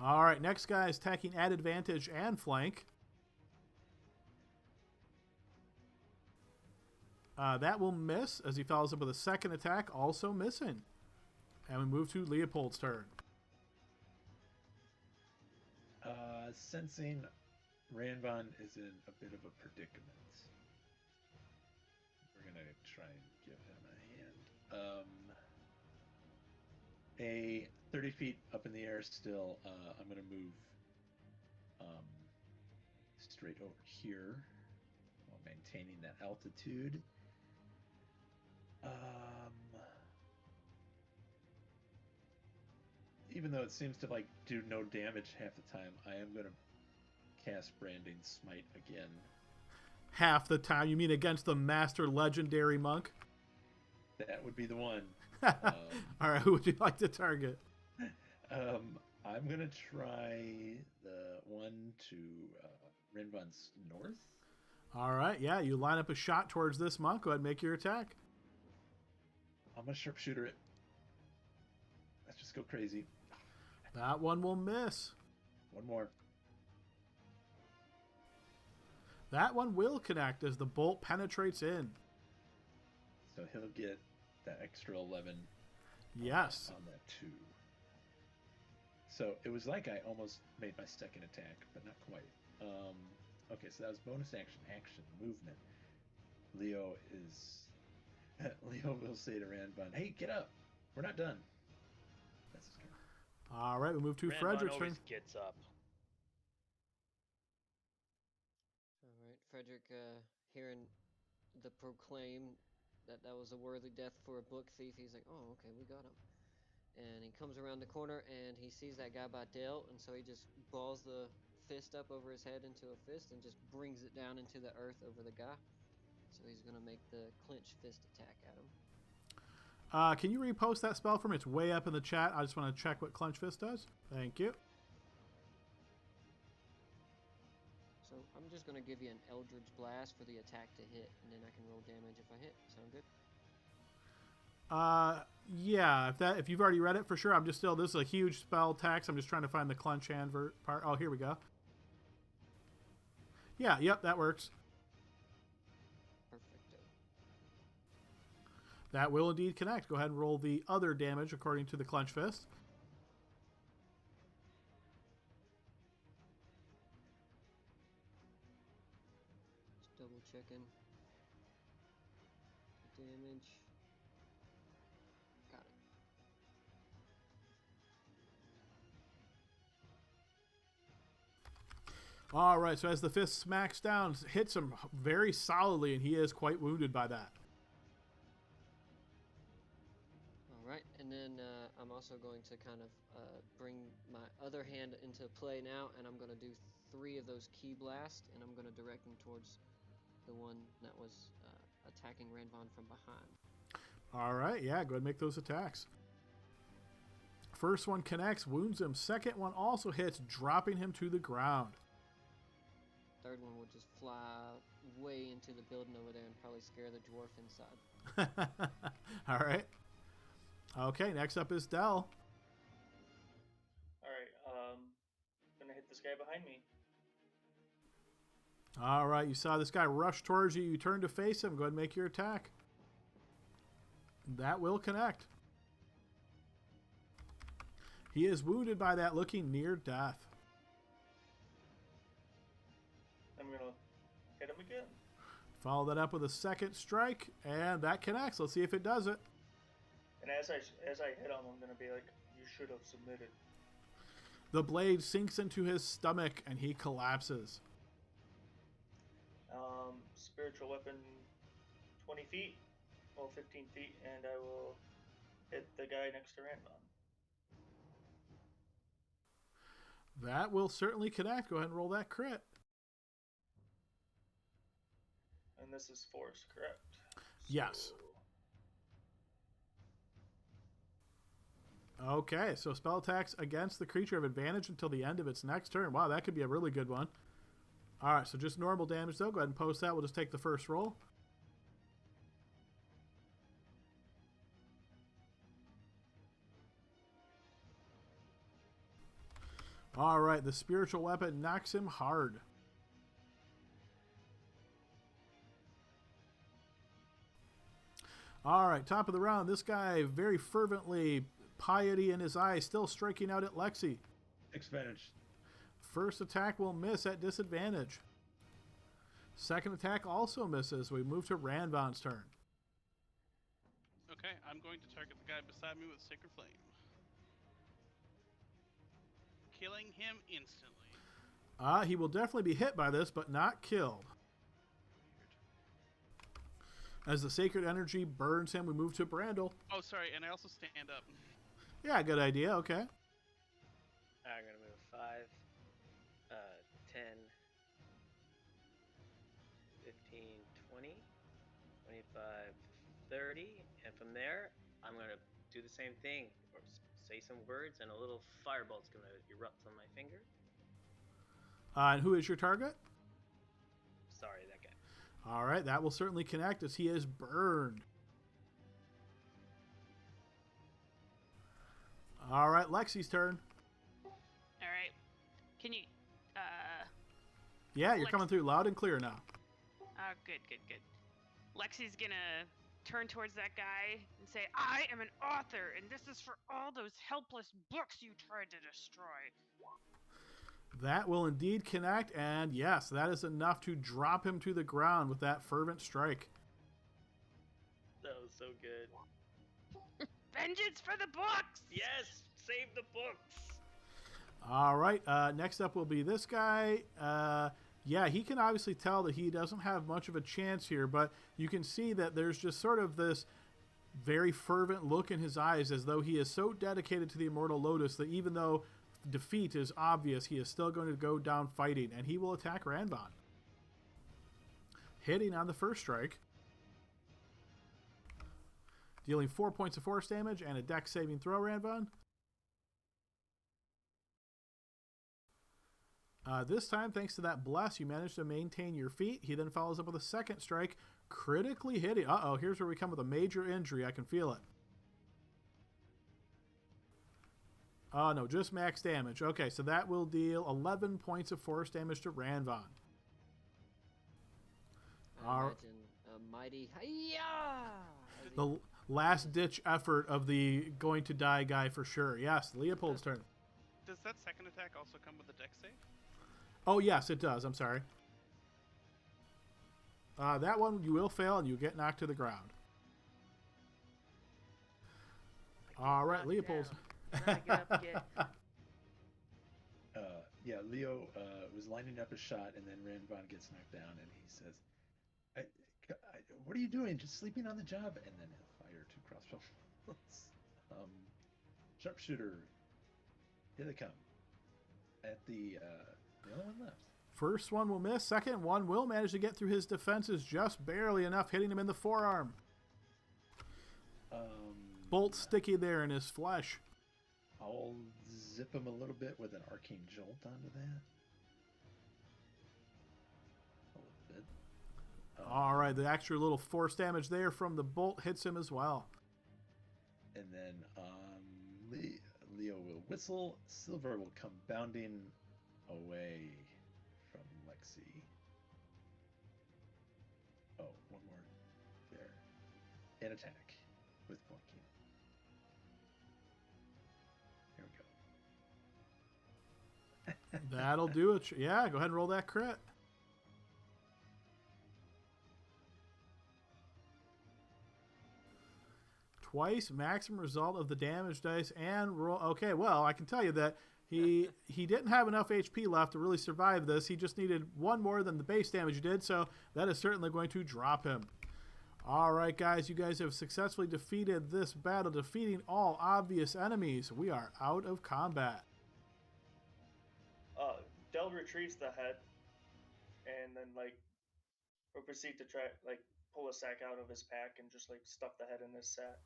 All right, next guy is attacking at advantage and flank. That will miss as he follows up with a second attack, also missing. And we move to Leopold's turn. Sensing Ranvan is in a bit of a predicament, we're gonna try and give him a hand. A 30 feet up in the air still. I'm gonna move straight over here while maintaining that altitude. Even though it seems to like do no damage half the time, I am gonna cast Branding Smite again. Half the time? You mean against the Master Legendary Monk? That would be the one. All right, who would you like to target? I'm gonna try the one to Rinvan's north. All right, yeah, you line up a shot towards this monk. Go ahead and make your attack. I'm gonna sharpshooter it. Let's just go crazy. That one will miss. One more. That one will connect as the bolt penetrates in. So he'll get that extra 11. Yes. On that 2. So it was like I almost made my second attack, but not quite. Okay, so that was bonus action, movement. Leo will say to Ranvan, "Hey, get up! We're not done." That's his turn. All right, we move to Ranvan Frederick's turn. always gets up. All right, Frederick, hearing the proclaim that was a worthy death for a book thief, he's like, "Oh, okay, we got him." And he comes around the corner and he sees that guy by Dale, and so he just balls the fist up over his head into a fist and just brings it down into the earth over the guy. So he's gonna make the clench fist attack at him. Can you repost that spell for me? It's way up in the chat. I just want to check what Clench Fist does. Thank you. So I'm just gonna give you an Eldritch Blast for the attack to hit, and then I can roll damage if I hit. Sound good? Yeah. If you've already read it, for sure. This is a huge spell text. I'm just trying to find the Clench Hand part. Oh, here we go. Yeah. Yep. That works. Perfecto. That will indeed connect. Go ahead and roll the other damage according to the Clench Fist. Just double checking. Damage. Got it. All right. So as the fist smacks down, hits him very solidly, and he is quite wounded by that. Alright, and then I'm also going to kind of bring my other hand into play now, and I'm going to do 3 of those Ki Blasts, and I'm going to direct them towards the one that was attacking Ranvan from behind. All right. Yeah. Go ahead and make those attacks. First one connects, wounds him. Second one also hits, dropping him to the ground. third one will just fly way into the building over there and probably scare the dwarf inside. All right. Okay, next up is Dell. Alright, gonna hit this guy behind me. All right, you saw this guy rush towards you. You turn to face him. Go ahead and make your attack. That will connect. He is wounded by that, looking near death. I'm gonna hit him again. Follow that up with a second strike, and that connects. Let's see if it does it. And as I hit him, I'm gonna be like, you should have submitted. The blade sinks into his stomach, and he collapses. Spiritual weapon 20 feet, well 15 feet, and I will hit the guy next to Ranvon. That will certainly connect. Go ahead and roll that crit. And this is force, correct? Yes. Okay, so spell attacks against the creature have advantage until the end of its next turn. Wow, that could be a really good one. All right, so just normal damage, though. Go ahead and post that. We'll just take the first roll. All right, the spiritual weapon knocks him hard. All right, top of the round. This guy, very fervently, piety in his eyes, still striking out at Lexi. Advantage. First attack will miss at disadvantage. Second attack also misses. We move to Ranvon's turn. Okay, I'm going to target the guy beside me with Sacred Flame. Killing him instantly. He will definitely be hit by this, but not killed. As the sacred energy burns him, we move to Brandel. Oh, sorry, and I also stand up. Yeah, good idea. Okay. I'm going to move 5, 10, 15, 20, 25, 30, and from there, I'm going to do the same thing, or say some words, and a little firebolt's going to erupt on my finger. And who is your target? Sorry, that guy. All right, that will certainly connect as he is burned. All right, Lexi's turn. All right. Can you? Yeah, you're coming through loud and clear now. Oh, good. Lexi's gonna turn towards that guy and say, "I am an author, and this is for all those helpless books you tried to destroy." That will indeed connect, and yes, that is enough to drop him to the ground with that fervent strike. That was so good. Vengeance for the books! Yes! Save the books! All right, next up will be this guy. Yeah, he can obviously tell that he doesn't have much of a chance here, but you can see that there's just sort of this very fervent look in his eyes as though he is so dedicated to the Immortal Lotus that even though defeat is obvious, he is still going to go down fighting, and he will attack Ranvon. Hitting on the first strike. Dealing 4 points of force damage and a dex saving throw, Ranvon. This time, thanks to that bless, you managed to maintain your feet. He then follows up with a second strike, critically hitting. Uh-oh, here's where we come with a major injury. I can feel it. Oh, no, just max damage. Okay, so that will deal 11 points of force damage to Ranvon. I imagine a mighty hi-yah! The last-ditch effort of the going-to-die guy for sure. Yes, Leopold's turn. Does that second attack also come with a dex save? Oh, yes, it does. I'm sorry. That one you will fail, and you get knocked to the ground. All right, Leopold. Yeah, Leo was lining up a shot, and then Ranvon gets knocked down, and he says, what are you doing? Just sleeping on the job? And then he'll fire 2 crossbow bolts. Sharpshooter. Here they come. At the only one left. First one will miss. Second one will manage to get through his defenses just barely enough, hitting him in the forearm. Bolt sticky there in his flesh. I'll zip him a little bit with an arcane jolt onto All right, the extra little force damage there from the bolt hits him as well. And then Leo will whistle. Silver will come bounding away from Lexi. Oh, one more there. And attack with Blanking. Here we go. That'll do it. Yeah, go ahead and roll that crit. Twice maximum result of the damage dice and roll. Okay, well, I can tell you that he didn't have enough HP left to really survive this. He just needed one more than the base damage he did, so that is certainly going to drop him. All right, guys, you guys have successfully defeated this battle, defeating all obvious enemies. We are out of combat. Del retrieves the head, and then will proceed to try pull a sack out of his pack and just stuff the head in his sack.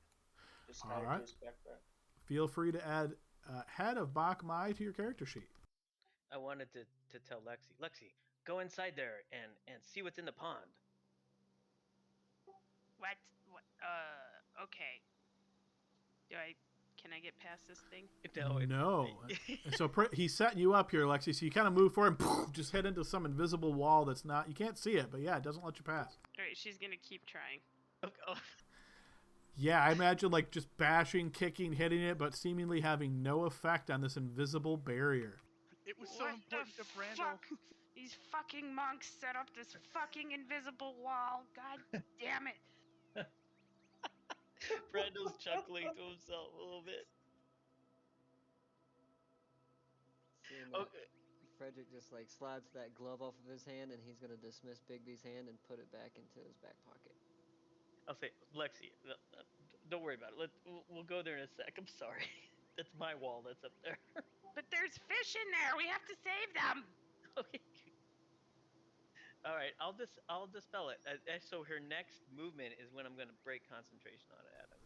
Just tie it to his backpack. Feel free to add head of Bachmai to your character sheet. I wanted to tell Lexi, go inside there and see what's in the pond. What? Okay. Can I get past this thing? No. And so he's setting you up here, Lexi. So you kind of move forward and just hit into some invisible wall that's not. You can't see it, but yeah, it doesn't let you pass. All right, she's gonna keep trying. Okay. Yeah, I imagine just bashing, kicking, hitting it, but seemingly having no effect on this invisible barrier. It was so What important the to Brandel. fuck? These fucking monks set up this fucking invisible wall. God damn it. Brando's chuckling to himself a little bit. Seeing that, Okay. Frederick just slides that glove off of his hand, and he's gonna dismiss Bigby's hand and put it back into his back pocket. I'll say, Lexi, don't worry about it. We'll go there in a sec. I'm sorry. That's my wall that's up there. But there's fish in there. We have to save them. Okay. All right, I'll dispel it. So her next movement is when I'm going to break concentration on it, Adam.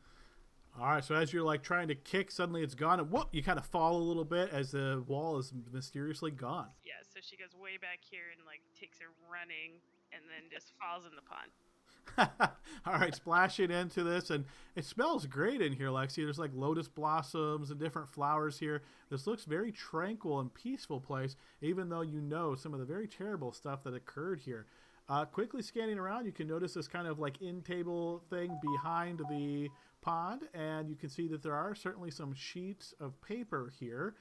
All right, so as you're trying to kick, suddenly it's gone, and whoop, you kind of fall a little bit as the wall is mysteriously gone. Yeah, so she goes way back here and takes her running, and then just falls in the pond. All right, splashing into this, and it smells great in here, Lexi. There's lotus blossoms and different flowers here. This looks very tranquil and peaceful place, even though you know some of the very terrible stuff that occurred here. Quickly scanning around, you can notice this kind of in-table thing behind the pond, and you can see that there are certainly some sheets of paper here,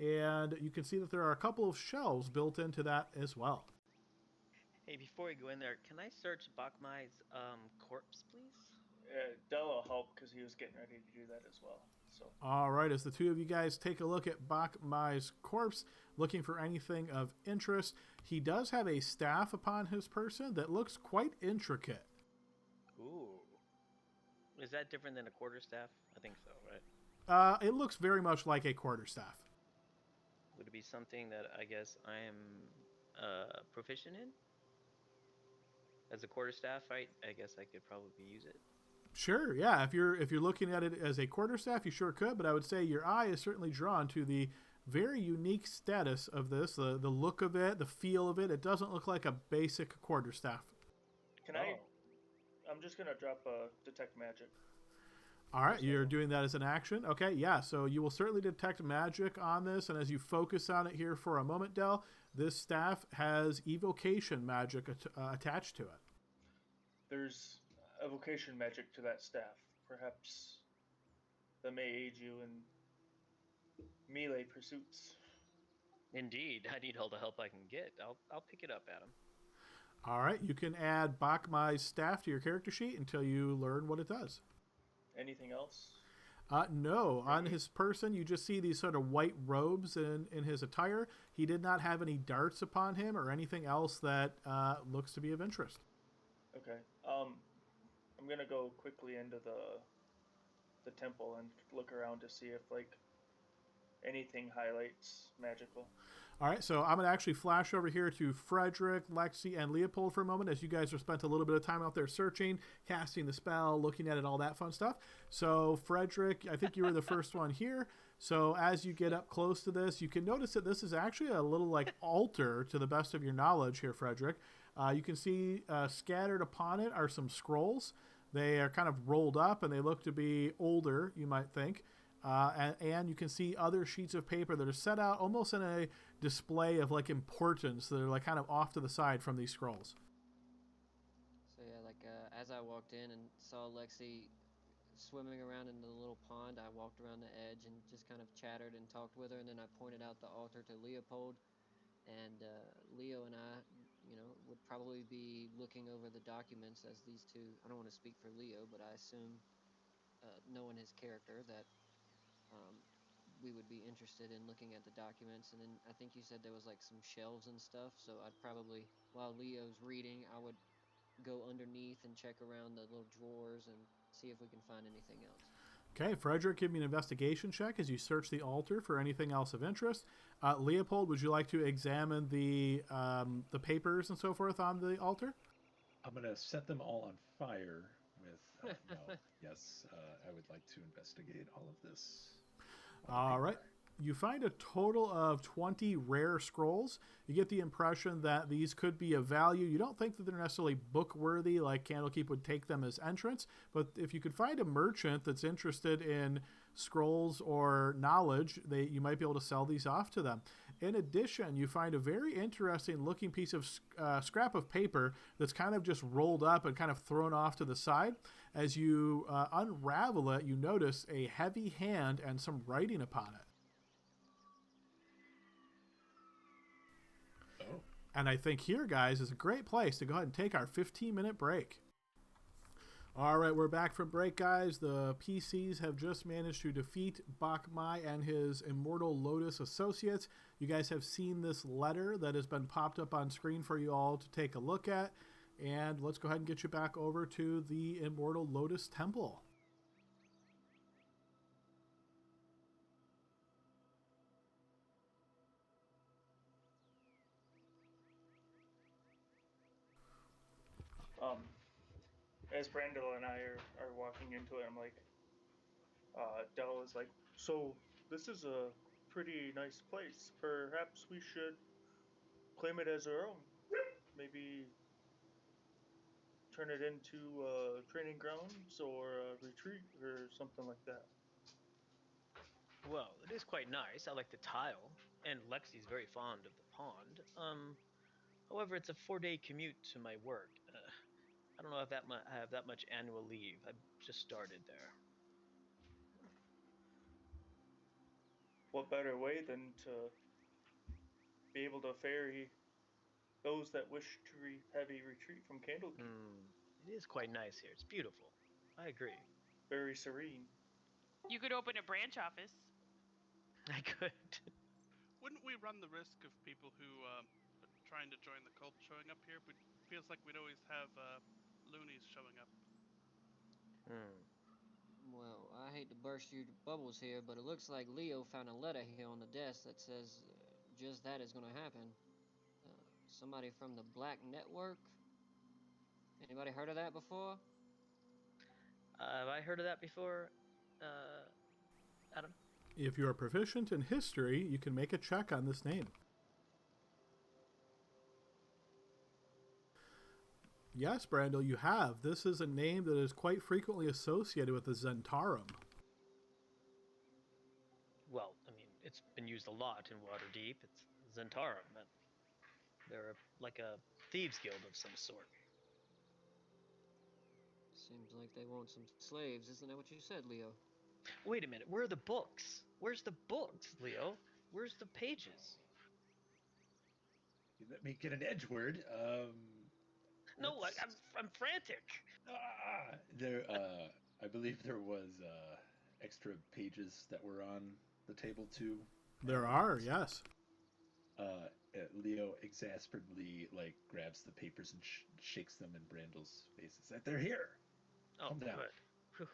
and you can see that there are a couple of shelves built into that as well. Hey, before we go in there, can I search Bachmai's corpse, please? Del will help because he was getting ready to do that as well. So. All right, as the two of you guys take a look at Bachmai's corpse, looking for anything of interest, he does have a staff upon his person that looks quite intricate. Ooh. Is that different than a quarterstaff? I think so, right? It looks very much like a quarterstaff. Would it be something that I guess I am proficient in? As a quarterstaff, right? I guess I could probably use it. Sure, yeah. If you're looking at it as a quarterstaff, you sure could. But I would say your eye is certainly drawn to the very unique status of this, the look of it, the feel of it. It doesn't look like a basic quarterstaff. I'm just gonna drop a detect magic. All right, you're doing that as an action. Okay, yeah. So you will certainly detect magic on this, and as you focus on it here for a moment, Del, this staff has evocation magic attached to it. There's evocation magic to that staff. Perhaps that may aid you in melee pursuits. Indeed, I need all the help I can get. I'll pick it up, Adam. All right, you can add Bachmai's staff to your character sheet until you learn what it does. Anything else? No, on his person, you just see these sort of white robes in his attire. He did not have any darts upon him or anything else that looks to be of interest. Okay. I'm gonna go quickly into the temple and look around to see if anything highlights magical. All right, so I'm going to actually flash over here to Frederick, Lexi, and Leopold for a moment as you guys have spent a little bit of time out there searching, casting the spell, looking at it, all that fun stuff. So Frederick, I think you were the first one here. So as you get up close to this, you can notice that this is actually a little altar to the best of your knowledge here, Frederick. You can see scattered upon it are some scrolls. They are kind of rolled up and they look to be older, you might think. And you can see other sheets of paper that are set out almost in a display of like importance. They're like kind of off to the side from these scrolls. So yeah, like as I walked in and saw Lexi swimming around in the little pond, I walked around the edge and just kind of chattered and talked with her, and then I pointed out the altar to Leopold, and Leo and I, would probably be looking over the documents as these two. I don't want to speak for Leo, but I assume, knowing his character, that um, we would be interested in looking at the documents. And then I think you said there was like some shelves and stuff, so I'd probably, while Leo's reading, I would go underneath and check around the little drawers and see if we can find anything else. Okay, Frederick, give me an investigation check as you search the altar for anything else of interest. Leopold, would you like to examine the papers and so forth on the altar? I'm going to set them all on fire with no. Yes, I would like to investigate all of this. All right. You find a total of 20 rare scrolls. You get the impression that these could be of value. You don't think that they're necessarily book worthy, like Candlekeep would take them as entrance, but if you could find a merchant that's interested in scrolls or knowledge, you might be able to sell these off to them. In addition, you find a very interesting looking piece of scrap of paper that's kind of just rolled up and kind of thrown off to the side. As you unravel it, you notice a heavy hand and some writing upon it. And I think here, guys, is a great place to go ahead and take our 15-minute break. All right, we're back from break, guys. The PCs have just managed to defeat Bachmai and his Immortal Lotus associates. You guys have seen this letter that has been popped up on screen for you all to take a look at. And let's go ahead and get you back over to the Immortal Lotus Temple. As Brandel and I are walking into it, I'm like, Dell is like, so this is a pretty nice place. Perhaps we should claim it as our own. Maybe turn it into training grounds or a retreat or something like that. Well, it is quite nice. I like the tile, and Lexi's very fond of the pond. However, it's a 4-day commute to my work. I don't know if I have that much annual leave. I've just started there. What better way than to be able to ferry those that wish to have a retreat from Candlekeep? It is quite nice here. It's beautiful. I agree. Very serene. You could open a branch office. I could. Wouldn't we run the risk of people who are trying to join the cult showing up here? It feels like we'd always have loonies showing up. Well, I hate to burst your bubbles here, but it looks like Leo found a letter here on the desk that says just that is going to happen. Somebody from the Black Network? Anybody heard of that before? Have I heard of that before, Adam? If you are proficient in history, you can make a check on this name. Yes, Brandel, you have. This is a name that is quite frequently associated with the Zentarum. Well, I mean, it's been used a lot in Waterdeep. It's Zentarum. They're like a thieves guild of some sort. Seems like they want some slaves. Isn't that what you said, Leo? Wait a minute. Where are the books? Where's the books, Leo? Where's the pages? Let me get an edge word. No, I'm frantic. There. I believe there was extra pages that were on the table too. There are, yes. Leo exasperatedly grabs the papers and shakes them in Brandel's face. It's like, they're here. Oh, Calm down. Good.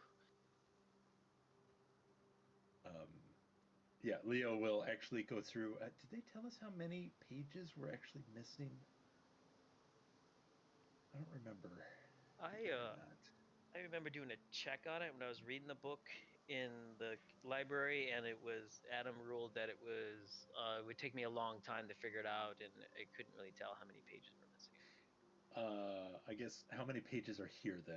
Yeah, Leo will actually go through. Did they tell us how many pages were actually missing? I don't remember. I remember doing a check on it when I was reading the book in the library, and Adam ruled that it would take me a long time to figure it out, and I couldn't really tell how many pages were missing. I guess how many pages are here then?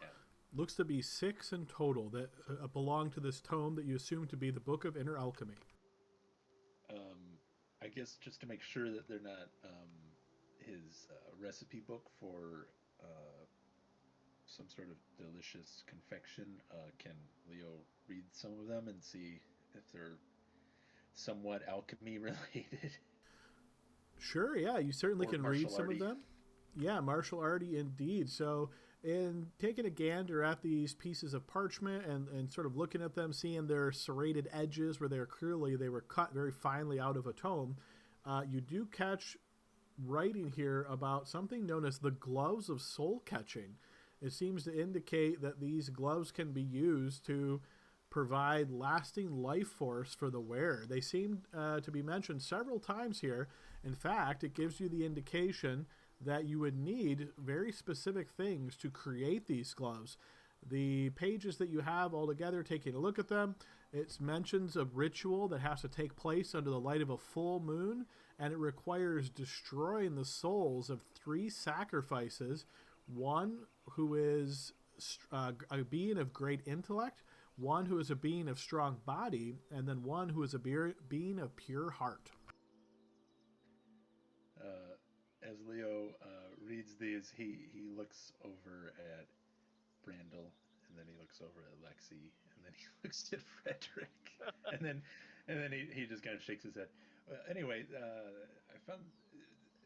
Adam? Looks to be 6 in total that belong to this tome that you assume to be the Book of Inner Alchemy. I guess just to make sure that they're not his recipe book for some sort of delicious confection, can Leo read some of them and see if they're somewhat alchemy related? Sure, yeah, you certainly Or can read some martial of them. Yeah, martial arty indeed. So, in taking a gander at these pieces of parchment and sort of looking at them, seeing their serrated edges where they were cut very finely out of a tome, you do catch writing here about something known as the gloves of soul catching. It seems to indicate that these gloves can be used to provide lasting life force for the wearer. They seem to be mentioned several times here. In fact, it gives you the indication that you would need very specific things to create these gloves. The pages that you have all together, taking a look at them, it mentions a ritual that has to take place under the light of a full moon, and it requires destroying the souls of 3 sacrifices, one who is a being of great intellect, one who is a being of strong body, and then one who is a being of pure heart. As Leo reads these, he looks over at Brandel, and then he looks over at Lexi, and then he looks at Frederick, and then he just kind of shakes his head. Anyway, I found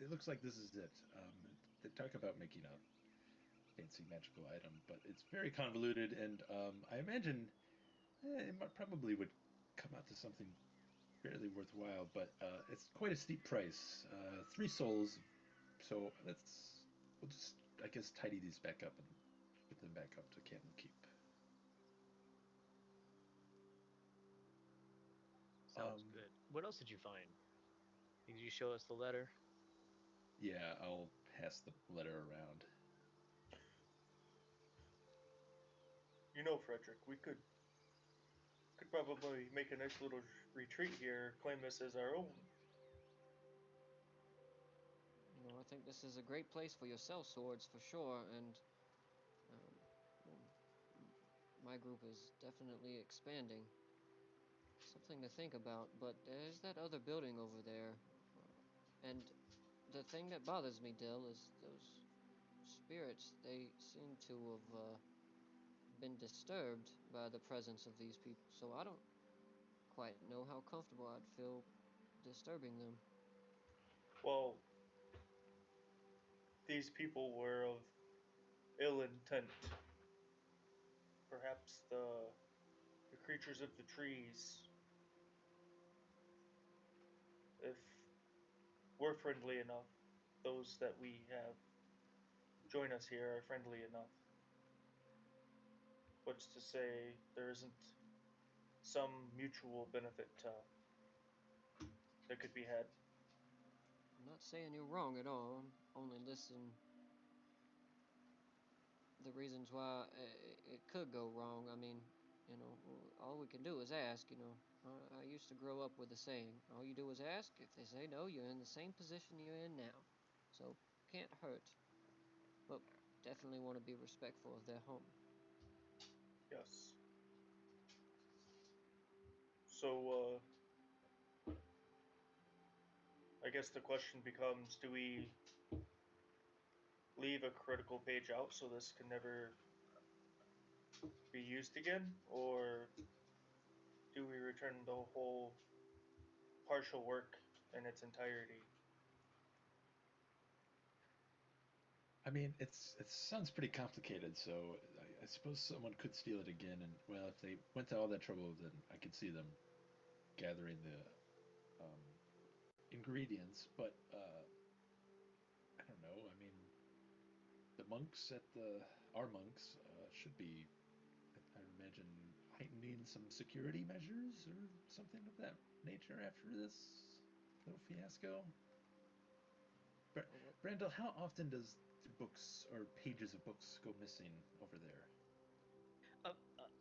it looks like this is it. They talk about making a fancy magical item, but it's very convoluted, and I imagine it probably would come out to something fairly worthwhile, but it's quite a steep price. 3 souls, so we'll just, I guess, tidy these back up and put them back up to Candlekeep. Sounds good. What else did you find? Did you show us the letter? Yeah, I'll pass the letter around. You know, Frederick, we could probably make a nice little retreat here, claim this as our own. You know, I think this is a great place for your cell swords for sure, and um, well, my group is definitely expanding. Something to think about, but there's that other building over there, and the thing that bothers me, Dill, is those spirits. They seem to have been disturbed by the presence of these people, so I don't quite know how comfortable I'd feel disturbing them. Well, these people were of ill intent. Perhaps the creatures of the trees, if we're friendly enough, those that we have join us here are friendly enough. What's to say there isn't some mutual benefit that could be had? I'm not saying you're wrong at all. Only listen the reasons why it could go wrong. I mean, you know, all we can do is ask. You know, I used to grow up with the saying, "All you do is ask. If they say no, you're in the same position you're in now." So can't hurt, but definitely want to be respectful of their home. Yes. So, I guess the question becomes, do we leave a critical page out so this can never be used again? Or do we return the whole partial work in its entirety? I mean, it sounds pretty complicated, so I suppose someone could steal it again, and well, if they went to all that trouble, then I could see them gathering the ingredients, but I don't know. I mean, the monks at our monks should be, I imagine, heightening some security measures or something of that nature after this little fiasco. Brandel, how often does books or pages of books go missing over there?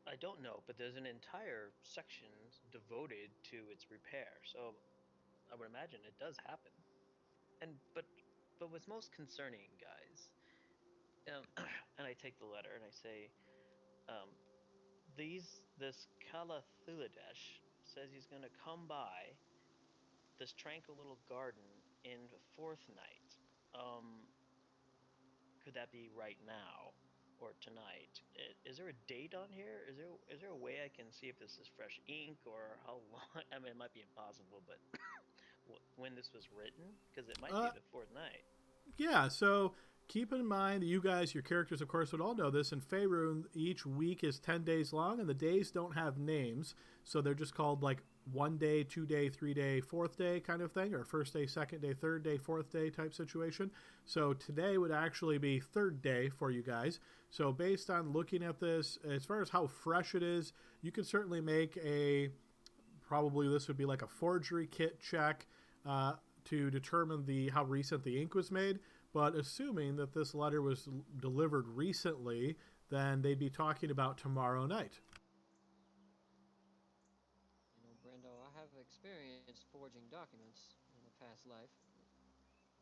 I don't know, but there's an entire section devoted to its repair, so I would imagine it does happen. And but what's most concerning, guys, and I take the letter and I say, um, this Kala Thuadesh says he's going to come by this tranquil little garden in the fourth night. Um, could that be right now or tonight? Is there a date on here? Is there a way I can see if this is fresh ink or how long? I mean, it might be impossible, but when this was written, because it might be Uh, the fourth night. Yeah, so keep in mind that you guys, your characters, of course, would all know this. In Faerun, each week is 10 days long, and the days don't have names. So they're just called like 1 day, 2 day, 3 day, fourth day kind of thing, or first day, second day, third day, fourth day type situation. So today would actually be third day for you guys. So based on looking at this, as far as how fresh it is, you can certainly make a probably this would be like a forgery kit check to determine the how recent the ink was made. But assuming that this letter was delivered recently, then they'd be talking about tomorrow night. You know, Brando, I have experience forging documents in a past life.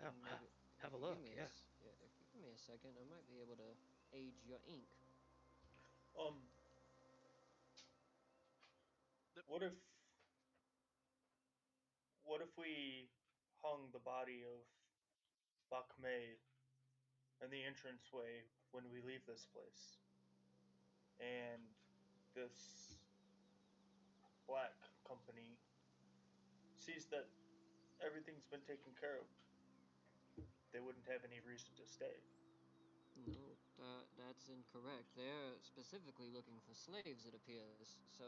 Oh, Maybe have a look. Yeah. if you give me a second, I might be able to age your ink. Um, The, what if we hung the body of Bachmai in the entranceway when we leave this place, and this black company sees that everything's been taken care of? They wouldn't have any reason to stay. No, that's incorrect. They're specifically looking for slaves, it appears. So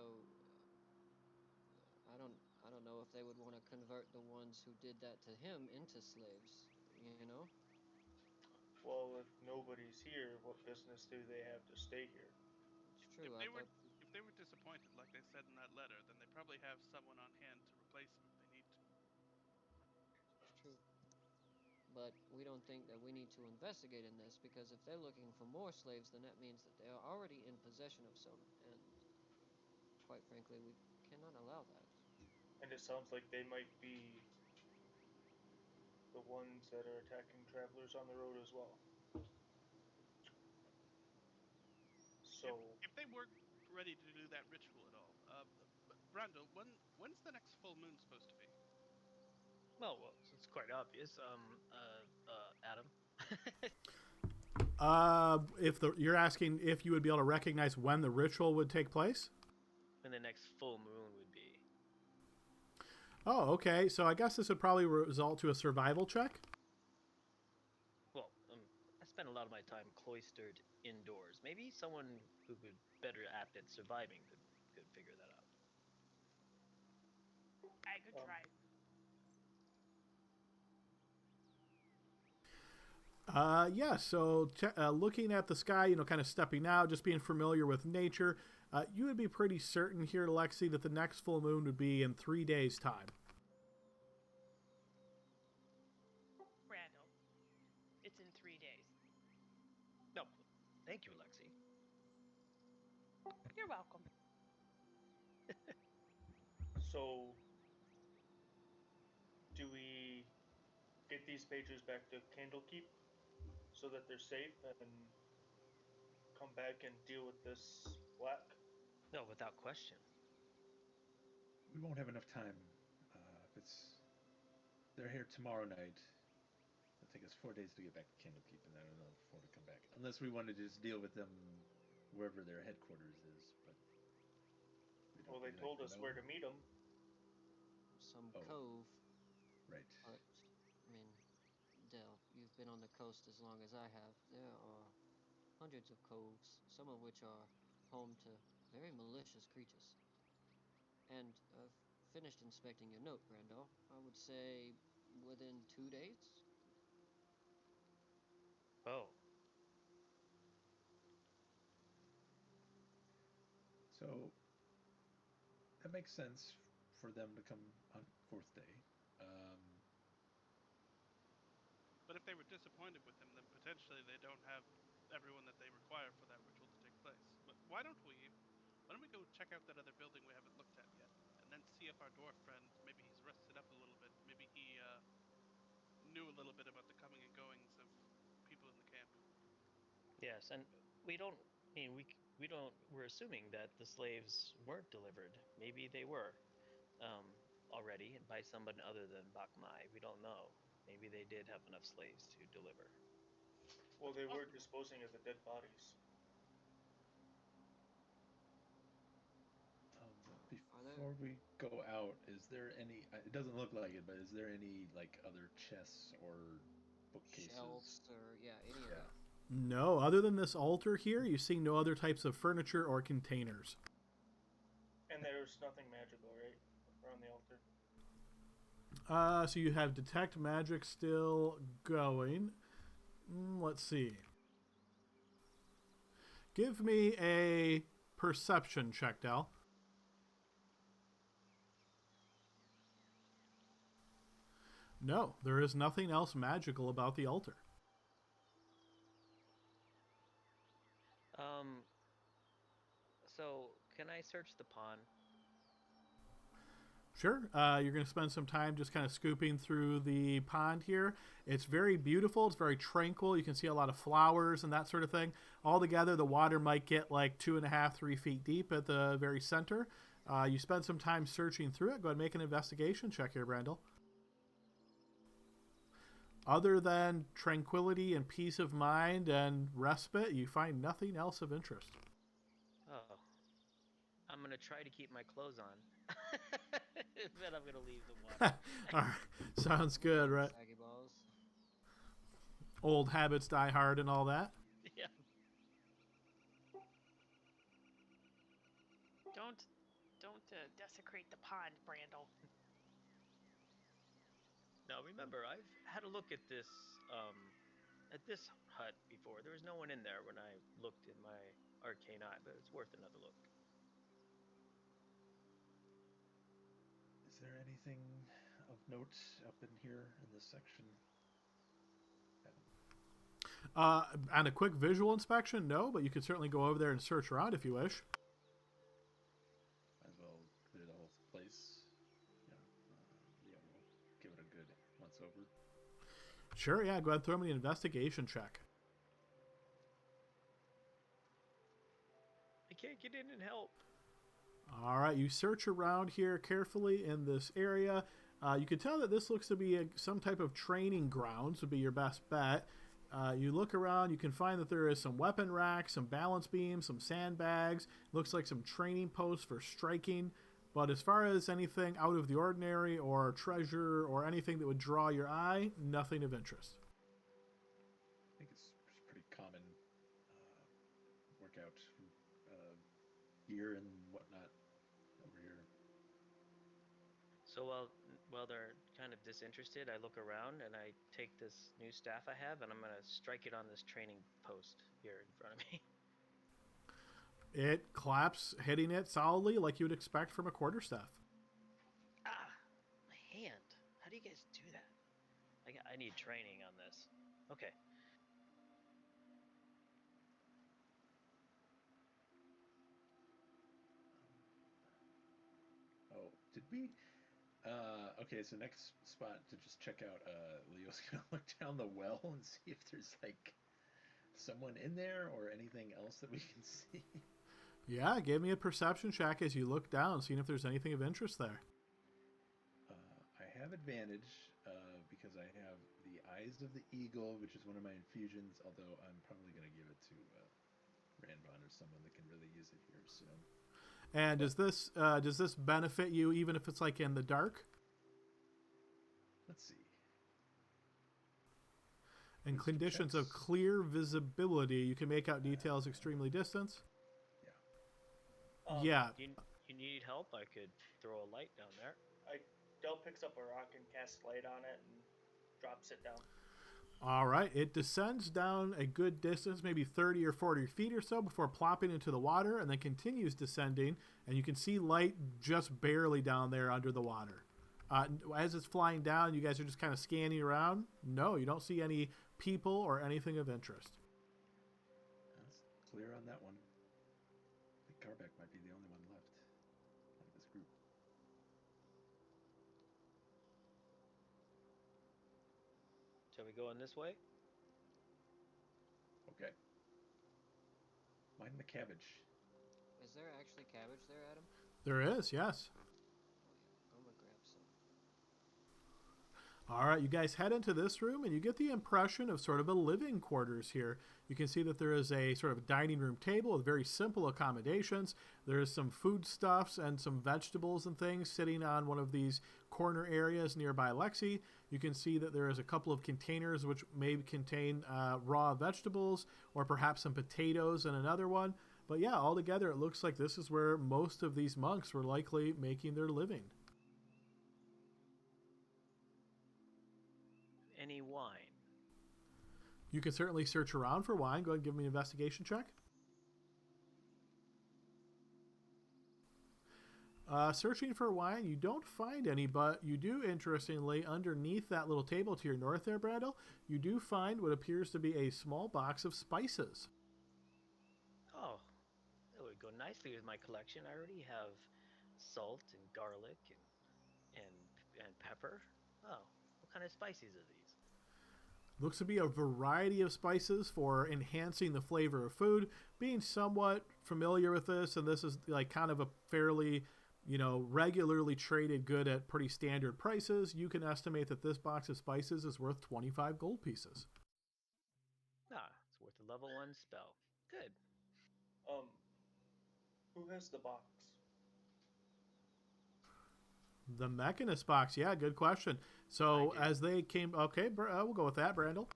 I don't know if they would want to convert the ones who did that to him into slaves. You know, Well, if nobody's here, what business do they have to stay here? it's if true. I they were thought if they were disappointed, like they said in that letter, then they probably have someone on hand to replace him if they need to. it's true. But we don't think that we need to investigate in this because if they're looking for more slaves, then that means that they are already in possession of some, and quite frankly, we cannot allow that. And it sounds like they might be the ones that are attacking travelers on the road as well. If So, if they weren't ready to do that ritual at all, Brando, when's the next full moon supposed to be? Well, it's quite obvious. Adam. If you're asking if you would be able to recognize when the ritual would take place. When the next full moon would be. Oh, okay. So I guess this would probably result to a survival check. Well, I spend a lot of my time cloistered indoors. Maybe someone who could better apt at surviving could figure that out. I could um, try. Yeah, so looking at the sky, kind of stepping out, just being familiar with nature, you would be pretty certain here, Lexi, that the next full moon would be in 3 days' time. Randall, it's in 3 days. No, thank you, Lexi. You're welcome. so do we get these pages back to Candlekeep so that they're safe and come back and deal with this black? No, without question. We won't have enough time. If it's they're here tomorrow night, it'll take us 4 days to get back to Candlekeep, and then another four to come back. Unless we want to just deal with them wherever their headquarters is, but we Well, don't they really told like us to where know. to meet them. Some Oh, cove, right. but I mean, Dell, you've been on the coast as long as I have. There are hundreds of coves, some of which are home to very malicious creatures. And I've finished inspecting your note, Brando. I would say within 2 days. Oh, So that makes sense for them to come on fourth day. Um, But if they were disappointed with him, then potentially they don't have everyone that they require for that ritual to take place. But why don't we go check out that other building we haven't looked at yet, and then see if our dwarf friend, maybe he's rested up a little bit, maybe he knew a little bit about the coming and goings of people in the camp. Yes, and we don't. I mean, we don't. We're assuming that the slaves weren't delivered. Maybe they were, already by someone other than Bachmai. We don't know. Maybe they did have enough slaves to deliver. Well, they were disposing of the dead bodies. Before we go out, is there any? It doesn't look like it, but is there any like other chests or bookcases? Shelves or any of Yeah. that. No, other than this altar here, you see no other types of furniture or containers. And there's nothing magical, right? Around the altar. So you have detect magic still going. Let's see. Give me a perception check, Del. No, there is nothing else magical about the altar. So can I search the pond? Sure. You're going to spend some time just kind of scooping through the pond here. It's very beautiful. It's very tranquil. You can see a lot of flowers and that sort of thing. Altogether, the water might get like 2.5, 3 feet deep at the very center. You spend some time searching through it. Go ahead and make an investigation check here, Brandel. Other than tranquility and peace of mind and respite, you find nothing else of interest. Oh, I'm gonna try to keep my clothes on. Then I'm gonna leave the water. All right. Sounds good, right? Saggy balls. Old habits die hard and all that. Yeah. Don't desecrate the pond, Brandel. Now remember, I've had a look at this hut before. There was no one in there when I looked in my arcane eye, but it's worth another look. Is there anything of note up in here in this section? On a quick visual inspection, no, but you could certainly go over there and search around if you wish. Might as well clear the whole place. Yeah, we'll give it a good once over. Sure, yeah, go ahead and throw me an investigation check. I can't get in and help. All right, you search around here carefully in this area. You can tell that this looks to be some type of training grounds would be your best bet. You look around, you can find that there is some weapon racks, some balance beams, some sandbags. Looks like some training posts for striking. But as far as anything out of the ordinary or treasure or anything that would draw your eye, nothing of interest. I think it's pretty common workout gear and whatnot over here. So while they're kind of disinterested, I look around and I take this new staff I have and I'm gonna strike it on this training post here in front of me. It claps, hitting it solidly like you would expect from a quarterstaff. Ah, my hand. How do you guys do that? I need training on this. Okay. Oh, did we? Okay, so next spot to just check out. Leo's gonna look down the well and see if there's like someone in there or anything else that we can see. Yeah, give me a perception check as you look down, seeing if there's anything of interest there. I have advantage because I have the Eyes of the Eagle, which is one of my infusions, although I'm probably going to give it to Ranvon or someone that can really use it here soon. And does this benefit you even if it's like in the dark? Let's see. In Wisdom conditions of checks. clear visibility, you can make out details extremely distant. Yeah. Yeah. You need help? I could throw a light down there. Del picks up a rock and casts light on it and drops it down. All right. It descends down a good distance, maybe 30 or 40 feet or so, before plopping into the water, and then continues descending. And you can see light just barely down there under the water. As it's flying down, you guys are just kind of scanning around. No, you don't see any people or anything of interest. That's clear on that one. I think Garbeck might be the only one left out of this group. Shall we go in this way? Okay. find the cabbage. Is there actually cabbage there, Adam? There is, yes. Oh yeah, I'm gonna grab some. All right, you guys head into this room, and you get the impression of sort of a living quarters here. You can see that there is a sort of dining room table with very simple accommodations. There is some foodstuffs and some vegetables and things sitting on one of these corner areas nearby Lexi. You can see that there is a couple of containers which may contain raw vegetables or perhaps some potatoes in another one. But yeah, altogether, it looks like this is where most of these monks were likely making their living. Any wine? You can certainly search around for wine. Go ahead and give me an investigation check. Searching for wine, you don't find any, but you do, interestingly, underneath that little table to your north there, Brandel, you do find what appears to be a small box of spices. Oh, that would go nicely with my collection. I already have salt and garlic and pepper. Oh, what kind of spices are these? Looks to be a variety of spices for enhancing the flavor of food. Being somewhat familiar with this, and this is like kind of a fairly, regularly traded good at pretty standard prices, you can estimate that this box of spices is worth 25 gold pieces. Ah, it's worth a level 1 spell. Good. Who has the box? The Mechanist box, yeah, good question. So as they came, okay, we'll go with that, Brandel.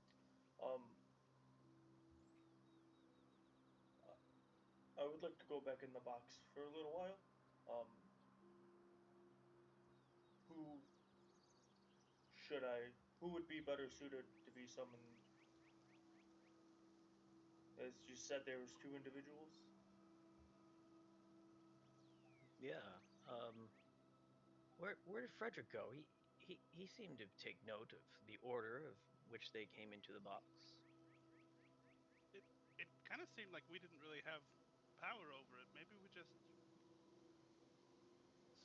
I would like to go back in the box for a little while. Who who would be better suited to be summoned? As you said, there was 2 individuals. Yeah. Where did Frederick go? He seemed to take note of the order of which they came into the box. It kind of seemed like we didn't really have power over it. Maybe we just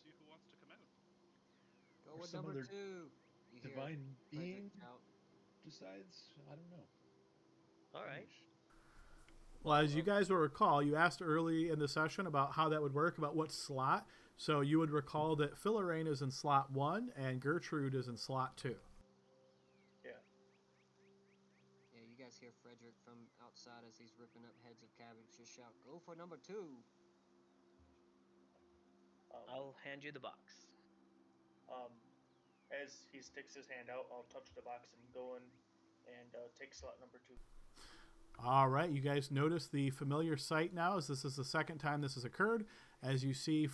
see who wants to come out. Go Or with some number other 2. You hear divine being Frederick shout. decides. I don't know. All right. Well, as you guys will recall, you asked early in the session about how that would work, about what slot. So you would recall that Philorane is in slot 1 and Gertrude is in slot 2. Yeah. Yeah, you guys hear Frederick from outside as he's ripping up heads of cabbage just shout, "Go for number 2." I'll hand you the box. As he sticks his hand out, I'll touch the box and go in and take slot number 2. All right, you guys notice the familiar sight now, as this is the second time this has occurred. As you see,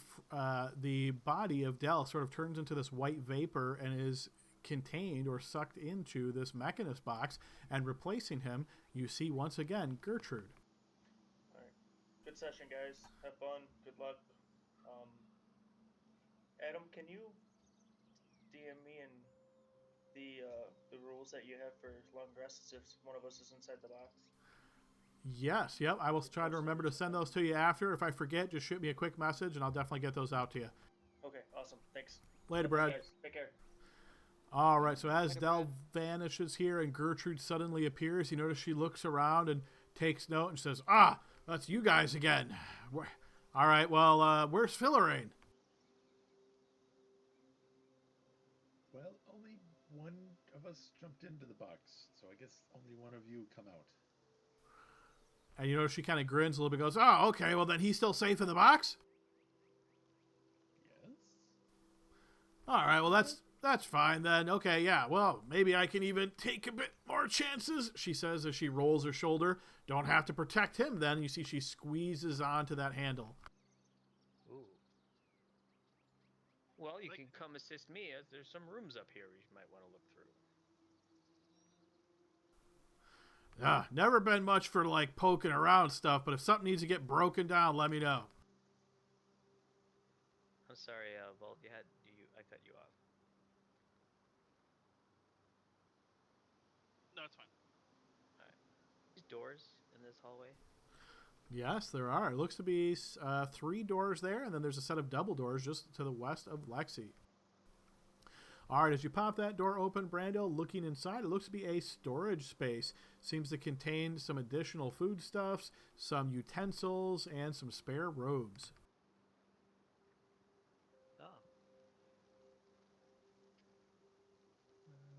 the body of Del sort of turns into this white vapor and is contained or sucked into this Mechanist box, and replacing him, you see once again Gertrude. All right. Good session, guys. Have fun. Good luck. Adam, can you DM me and the rules that you have for long rests if one of us is inside the box? Yes, yep. I will try to remember to send those to you after. If I forget, just shoot me a quick message, and I'll definitely get those out to you. Okay, awesome. Thanks. Later, Brad. Guys. Take care. All right, so as Later, Del Brad. vanishes here and Gertrude suddenly appears, you notice she looks around and takes note and says, "Ah, that's you guys again. All right, well, where's Philorane?" Well, only one of us jumped into the box, so I guess only one of you come out. And you notice she kind of grins a little bit, goes, "Oh, okay, well then he's still safe in the box?" Yes? All right, well that's fine then. Okay, yeah, well, maybe I can even take a bit more chances, she says as she rolls her shoulder. Don't have to protect him then. You see she squeezes onto that handle. Ooh. Well, you can come assist me, as there's some rooms up here you might want to look through. Never been much for like poking around stuff, but if something needs to get broken down, let me know. I'm sorry, Volt. I cut you off. No, it's fine. All right. These doors in this hallway. Yes, there are. It looks to be 3 doors there, and then there's a set of double doors just to the west of Lexi. All right, as you pop that door open, Brando, looking inside, it looks to be a storage space. Seems to contain some additional foodstuffs, some utensils, and some spare robes. Oh,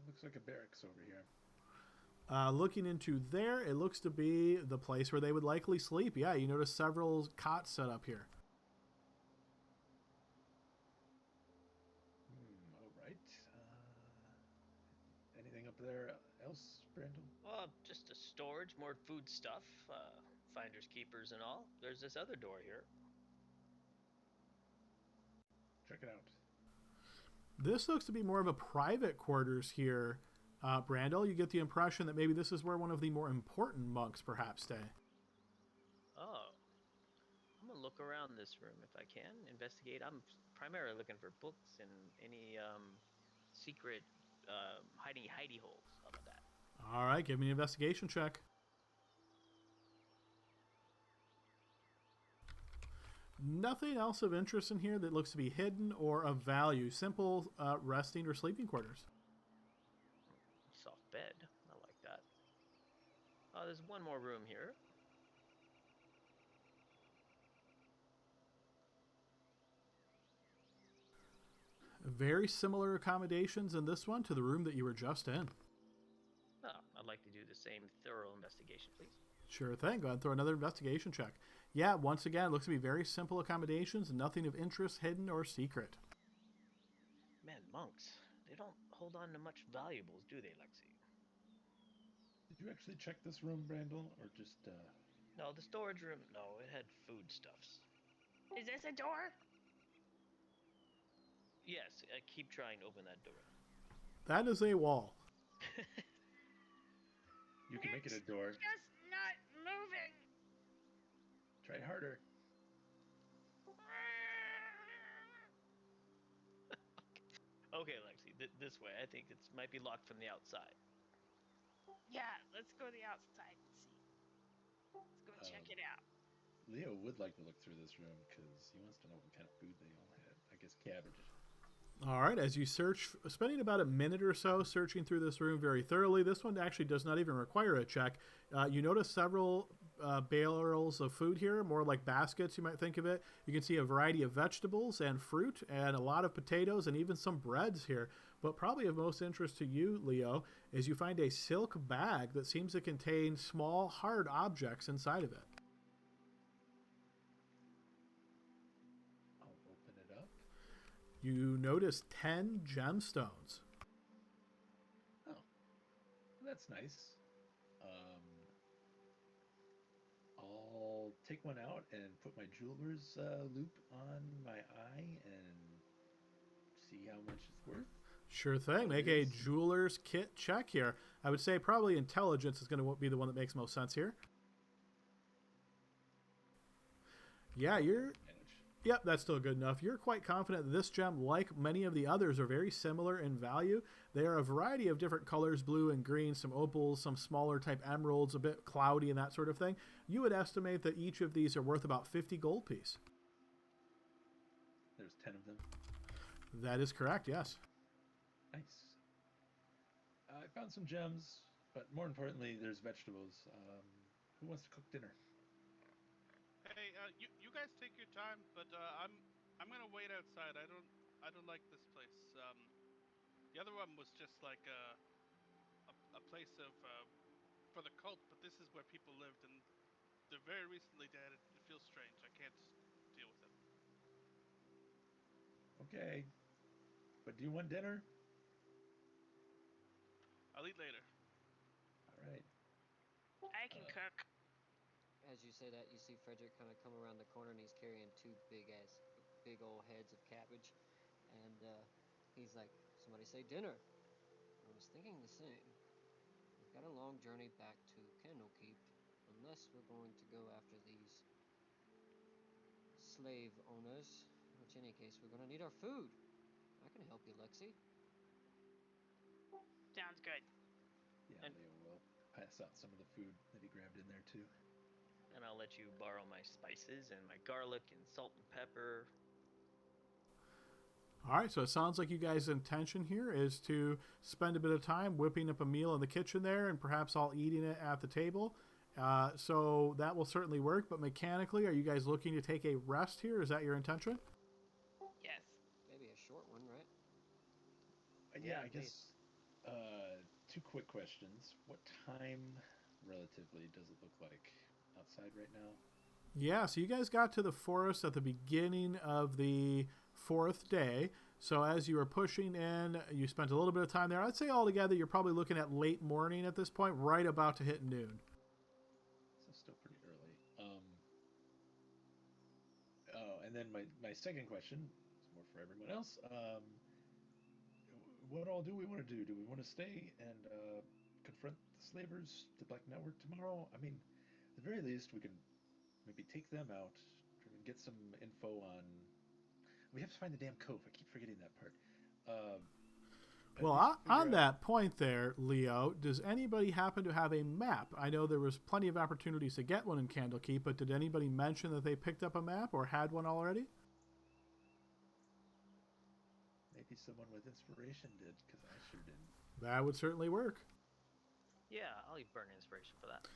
Looks like a barracks over here. Looking into there, it looks to be the place where they would likely sleep. Yeah, you notice several cots set up here. All right. Anything up there else, Brandon? well, just a storage, more food stuff, finders keepers and all. There's this other door here. Check it out. This looks to be more of a private quarters here, Brando. You get the impression that maybe this is where one of the more important monks perhaps stay. Oh, I'm gonna look around this room if I can, investigate. I'm primarily looking for books and any secret hidey holes. How about that? All right, give me an investigation check. Nothing else of interest in here that looks to be hidden or of value. Simple resting or sleeping quarters. Soft bed. I like that. Oh, there's one more room here. Very similar accommodations in this one to the room that you were just in. Oh, I'd like to do the same thorough investigation, please. Sure thing. Go ahead and throw another investigation check. Yeah, once again, it looks to be very simple accommodations, nothing of interest, hidden, or secret. Man, monks, they don't hold on to much valuables, do they, Lexi? Did you actually check this room, Brandon, or just No, the storage room, no, it had foodstuffs. Is this a door? Yes, keep trying to open that door. That is a wall. you can make it a door? Just not moving. Try harder. Okay, Lexi, this way. I think it might be locked from the outside. Yeah, let's go to the outside and see. Let's go check it out. Leo would like to look through this room because he wants to know what kind of food they all had. I guess cabbage. All right, as you search, spending about a minute or so searching through this room very thoroughly, this one actually does not even require a check. You notice several barrels of food here, more like baskets, you might think of it. You can see a variety of vegetables and fruit and a lot of potatoes and even some breads here. But probably of most interest to you, Leo, is you find a silk bag that seems to contain small, hard objects inside of it. I'll open it up. You notice 10 gemstones. Oh, that's nice. I'll take one out and put my jeweler's loop on my eye and see how much it's worth. Sure thing. Make a jeweler's kit check here. I would say probably intelligence is going to be the one that makes most sense here. Yeah, Yep, that's still good enough. You're quite confident that this gem, like many of the others, are very similar in value. They are a variety of different colors, blue and green, some opals, some smaller type emeralds, a bit cloudy and that sort of thing. You would estimate that each of these are worth about 50 gold piece. There's 10 of them. That is correct, yes. Nice. I found some gems, but more importantly, there's vegetables. Who wants to cook dinner? Hey, you guys take your time, but I'm gonna wait outside. I don't like this place. The other one was just like a place of for the cult, but this is where people lived, and they're very recently dead. It feels strange. I can't deal with it. Okay, but do you want dinner? I'll eat later. All right. I can cook. As you say that, you see Frederick kind of come around the corner, and he's carrying two big old heads of cabbage, and he's like, "Somebody say dinner." I was thinking the same. We've got a long journey back to Candlekeep, unless we're going to go after these slave owners. In which any case, we're going to need our food. I can help you, Lexi. Sounds good. Yeah, And- Leo will pass out some of the food that he grabbed in there too. And I'll let you borrow my spices and my garlic and salt and pepper. All right, so it sounds like you guys' intention here is to spend a bit of time whipping up a meal in the kitchen there and perhaps all eating it at the table. So that will certainly work, but mechanically, are you guys looking to take a rest here? Is that your intention? Yes. Maybe a short one, right? Yeah, Yeah, I guess. Two quick questions. What time, relatively, does it look like outside right now? Yeah, so you guys got to the forest at the beginning of the fourth day. So as you were pushing in, you spent a little bit of time there. I'd say altogether you're probably looking at late morning at this point, right about to hit noon. So still pretty early. Oh, and then my second question is more for everyone else. What all do we want to do? Do we want to stay and confront the slavers, the Black Network tomorrow? I mean, at the very least, we can maybe take them out, try and get some info on. We have to find the damn cove. I keep forgetting that part. At Well, least on figure out- that point there, Leo, does anybody happen to have a map? I know there was plenty of opportunities to get one in Candlekeep, but did anybody mention that they picked up a map or had one already? maybe someone with inspiration did, because I sure didn't. That would certainly work. Yeah, I'll leave burn inspiration for that.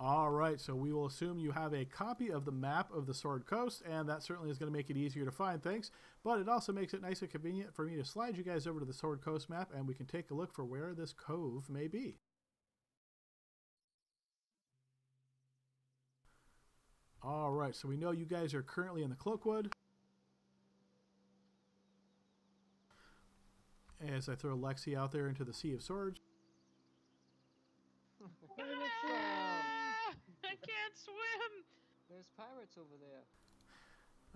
All right, so we will assume you have a copy of the map of the Sword Coast, and that certainly is going to make it easier to find things, but it also makes it nice and convenient for me to slide you guys over to the Sword Coast map, and we can take a look for where this cove may be. All right, so we know you guys are currently in the Cloakwood. As I throw Lexi out there into the Sea of Swords. Ah, I can't swim. There's pirates over there.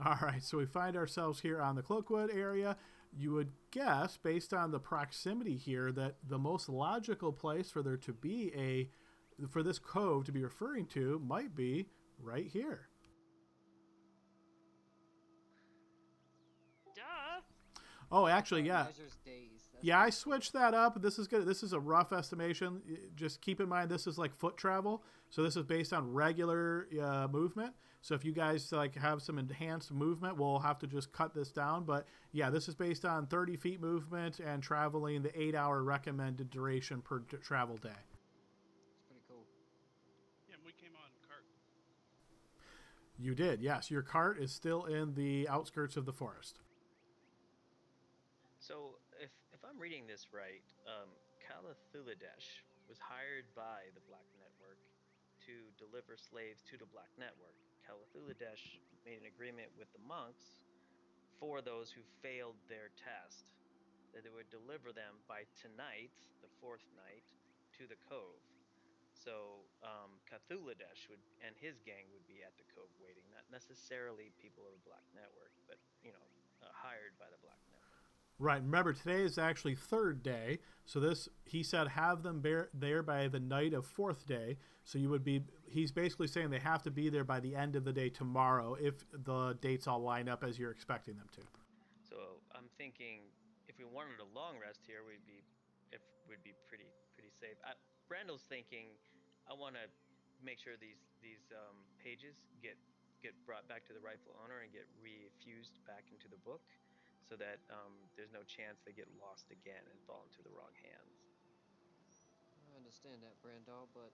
All right, so we find ourselves here on the Cloakwood area. You would guess, based on the proximity here, that the most logical place for there to be for this cove to be referring to might be right here. Duh. Oh, actually, yeah. Measures days. That's Yeah, I pretty cool. switched that up. This is good. This is a rough estimation. Just keep in mind this is like foot travel, so this is based on regular movement. So if you guys like have some enhanced movement, we'll have to just cut this down. But yeah, this is based on 30 feet movement and traveling the 8-hour recommended duration per travel day. It's pretty cool. Yeah, we came on cart. You did, yes. Your cart is still in the outskirts of the forest. So, if I'm reading this right, Calathulidesh was hired by the Black Network to deliver slaves to the Black Network. Calathulidesh made an agreement with the monks for those who failed their test, that they would deliver them by tonight, the fourth night, to the cove. So Cthulhudesh would and his gang would be at the cove waiting, not necessarily people of the Black Network, but hired by the Black Network. Right. Remember, today is actually third day. So he said, have them there by the night of fourth day. So he's basically saying they have to be there by the end of the day tomorrow if the dates all line up as you're expecting them to. So I'm thinking if we wanted a long rest here, we'd be pretty safe. Randall's thinking I want to make sure these pages get brought back to the rightful owner and get refused back into the book, so that there's no chance they get lost again and fall into the wrong hands. I understand that, Brandal, but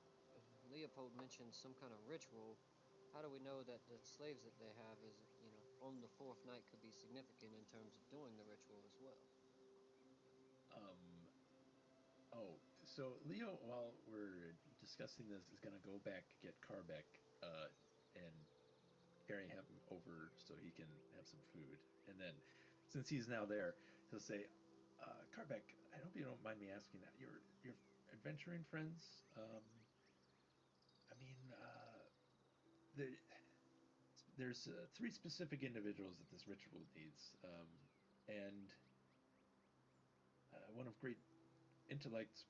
Leopold mentioned some kind of ritual. How do we know that the slaves that they have is, on the fourth night could be significant in terms of doing the ritual as well? So Leo, while we're discussing this, is gonna go back, get Carbeck, and carry him over so he can have some food. And then, since he's now there, he'll say, Carbeck, I hope you don't mind me asking that. Your adventuring friends, there's 3 specific individuals that this ritual needs, and one of great intellect,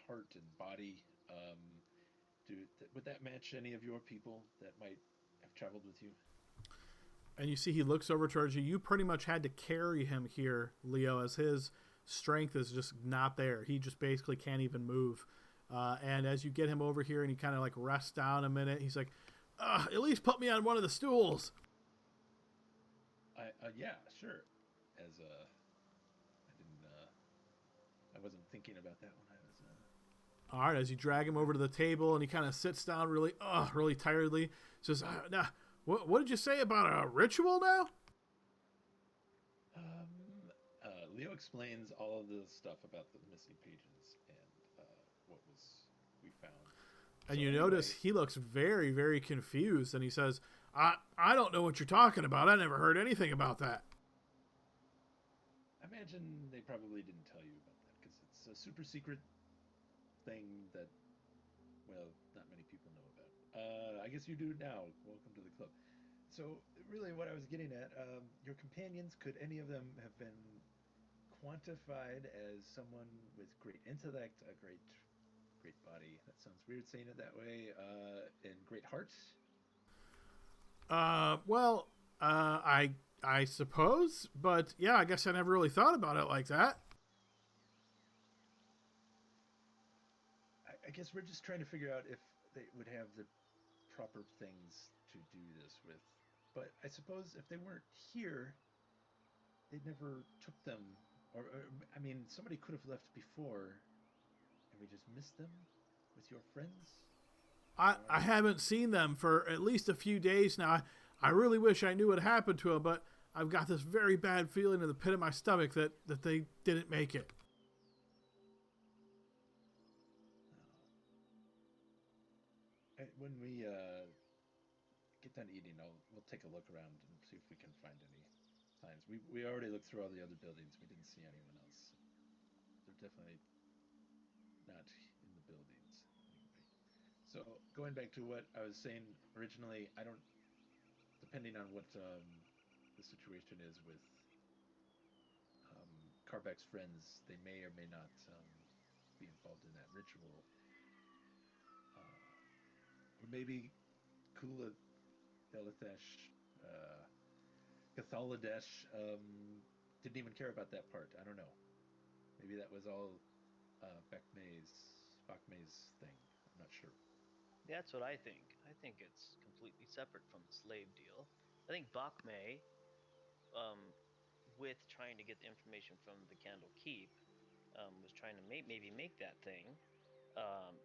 heart, and body. Would that match any of your people that might have traveled with you? And you see he looks over towards you. You pretty much had to carry him here, Leo, as his strength is just not there. He just basically can't even move. And as you get him over here and he kind of like rests down a minute, he's like, at least put me on one of the stools. Yeah, sure. as I wasn't thinking about that when I was. All right, as you drag him over to the table, and he kind of sits down really tiredly, says, "Now, what did you say about a ritual now?" Leo explains all of the stuff about the missing pages and what we found. And So you anyway, notice he looks very, very confused, and he says, I don't know what you're talking about. I never heard anything about that." I imagine they probably didn't tell you about that because it's a super secret thing that, well, not many people know about. I guess you do now. Welcome to the club. So really what I was getting at, your companions, could any of them have been quantified as someone with great intellect, a great body? That sounds weird saying it that way. And great heart. Well, I suppose, but yeah, I guess I never really thought about it like that. I guess we're just trying to figure out if they would have the proper things to do this with. But I suppose if they weren't here, they never took them. Or I mean, somebody could have left before, and we just missed them with your friends. I haven't seen them for at least a few days now. I really wish I knew what happened to them, but I've got this very bad feeling in the pit of my stomach that they didn't make it. When we get done eating, we'll take a look around and see if we can find any signs. We already looked through all the other buildings. We didn't see anyone else. They're definitely not in the buildings anyway. So going back to what I was saying originally, I don't. Depending on what the situation is with Karbek's friends, they may or may not be involved in that ritual. Or maybe Kula Delathesh, Cathaladesh didn't even care about that part. I don't know. Maybe that was all Bachmai's thing. I'm not sure. That's what I think. I think it's completely separate from the slave deal. I think Bachmai, with trying to get the information from the Candlekeep, was trying to maybe make that thing.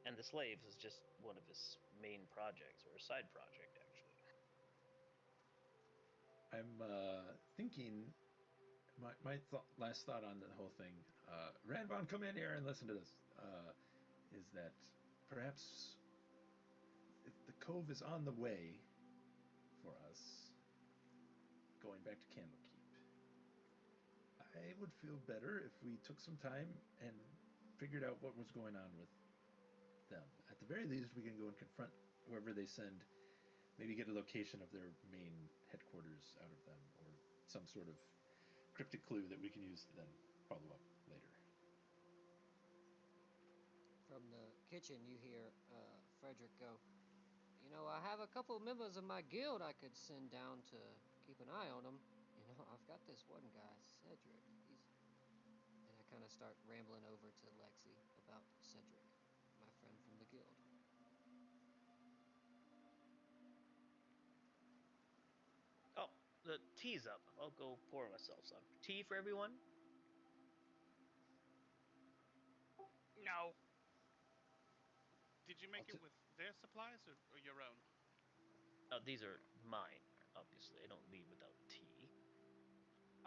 And the slaves is just one of his main projects, or a side project, actually. I'm thinking. My last thought on the whole thing, Ranvon, come in here and listen to this, is that perhaps if the cove is on the way for us, going back to Candlekeep, I would feel better if we took some time and figured out what was going on with them. At the very least, we can go and confront whoever they send, maybe get a location of their main headquarters out of them, or some sort of cryptic clue that we can use to then follow up later. From the kitchen, you hear Frederick go, "You know, I have a couple of members of my guild I could send down to keep an eye on them. You know, I've got this one guy, Cedric. And I kind of start rambling over to Lexi about Cedric, my friend from the guild. Oh, the tea's up. I'll go pour myself some tea for everyone. No. Did you make it with their supplies or your own? These are mine, obviously. I don't leave without tea.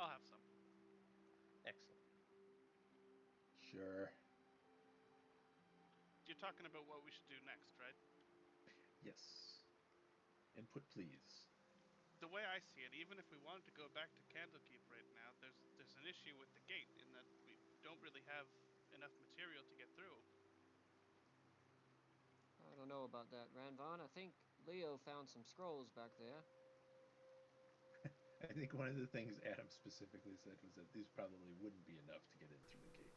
I'll have some. Excellent. Sure. You're talking about what we should do next, right? Yes. Input, please. The way I see it, even if we wanted to go back to Candlekeep right now, there's an issue with the gate in that we don't really have enough material to get through. I don't know about that, Ranvon. I think Leo found some scrolls back there. I think one of the things Adam specifically said was that these probably wouldn't be enough to get in through the gate.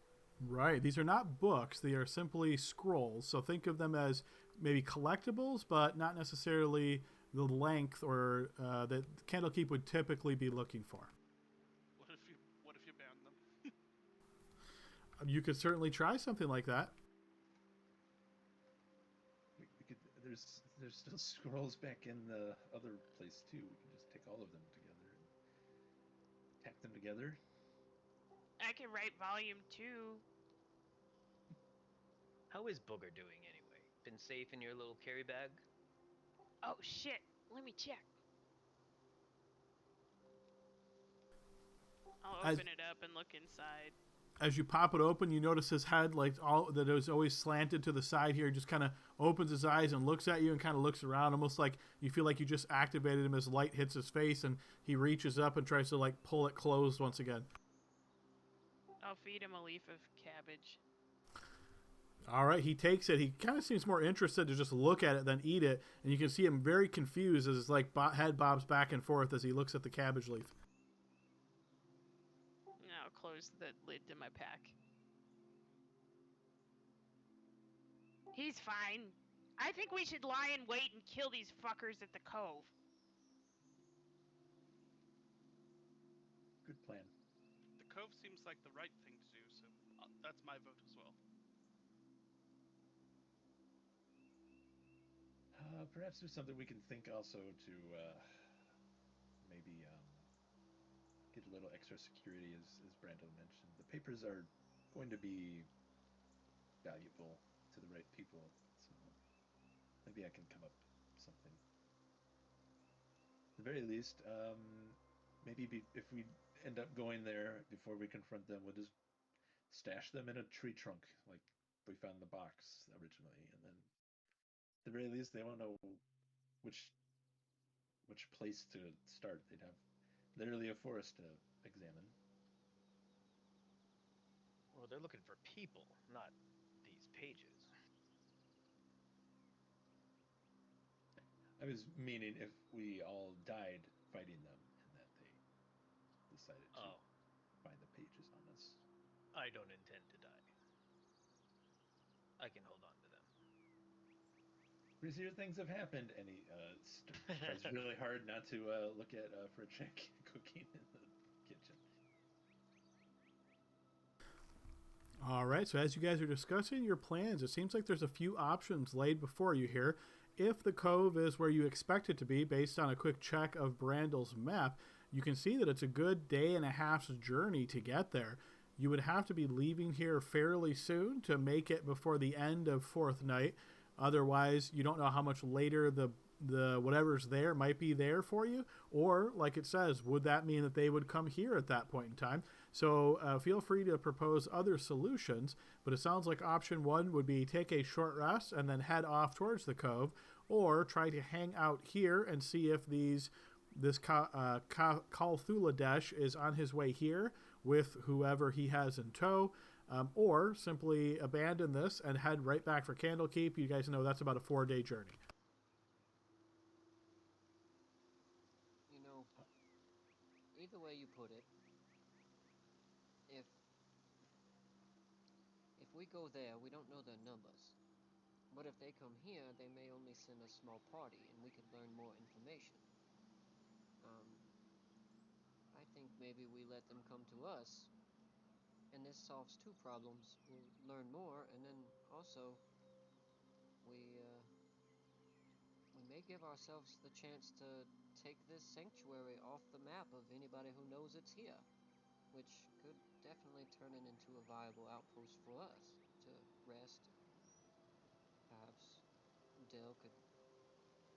Right. These are not books. They are simply scrolls. So think of them as maybe collectibles, but not necessarily the length or that Candlekeep would typically be looking for. What if you banned them? You could certainly try something like that. We could. There's still scrolls back in the other place too. We can just take all of them together and tack them together. I can write volume 2. How is Booger doing anyway? Been safe in your little carry bag? Oh shit, let me check. I'll As open it up and look inside. as you pop it open, you notice his head, like all that is always slanted to the side here, just kind of opens his eyes and looks at you and kind of looks around, almost like you feel like you just activated him as light hits his face, and he reaches up and tries to like pull it closed once again. I'll feed him a leaf of cabbage. All right, he takes it. He kind of seems more interested to just look at it than eat it, and you can see him very confused as his like head bobs back and forth as he looks at the cabbage leaf. I'll close the lid to my pack. He's fine. I think we should lie in wait and kill these fuckers at the cove. Good plan. The cove seems like the right thing to do, so that's my vote as well. Perhaps there's something we can think also to maybe get a little extra security, as Brando mentioned. The papers are going to be valuable to the right people, so maybe I can come up with something. At the very least, maybe if we end up going there before we confront them, we'll just stash them in a tree trunk like we found the box originally, and then at the very least they won't know which place to start. They'd have literally a forest to examine. Well, they're looking for people, not these pages. I was meaning if we all died fighting them and that they decided to Oh, find the pages on us. I don't intend to die. I can hold on to them. Crazier things have happened, and he tries really hard not to look at Frederick cooking in the kitchen. All right, so as you guys are discussing your plans, it seems like there's a few options laid before you here. If the cove is where you expect it to be, based on a quick check of Brandel's map, you can see that it's a good day and a half's journey to get there. You would have to be leaving here fairly soon to make it before the end of fourth night. Otherwise, you don't know how much later the whatever's there might be there for you, or like it says, would that mean that they would come here at that point in time? So feel free to propose other solutions, but it sounds like option one would be take a short rest and then head off towards the cove, or try to hang out here and see if this Kalthuladesh is on his way here with whoever he has in tow, or simply abandon this and head right back for Candlekeep. You guys know that's about a 4-day journey. You know, either way you put it, if we go there, we don't know their numbers. But if they come here, they may only send a small party, and we could learn more information. I think maybe we let them come to us, and this solves two problems. We'll learn more, and then also we may give ourselves the chance to take this sanctuary off the map of anybody who knows it's here, which could definitely turn it into a viable outpost for us to rest. Perhaps Dale could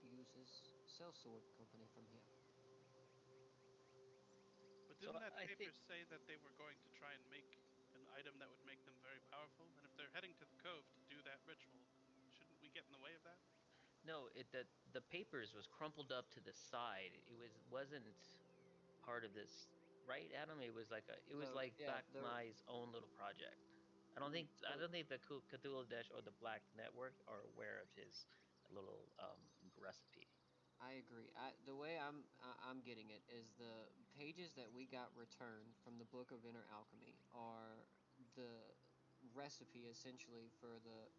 use his sellsword company from here. But So didn't that I paper think say that they were going to try and make an item that would make them very powerful? And if they're heading to the cove to do that ritual, shouldn't we get in the way of that? no, the papers was crumpled up to the side. Wasn't part of this, right, Adam? It was like The Bachmai's own little project. I the don't think the Cthulhu Dash or the Black Network are aware of his little recipe. I agree. The way I'm getting it is the pages that we got returned from the Book of Inner Alchemy are the recipe essentially for the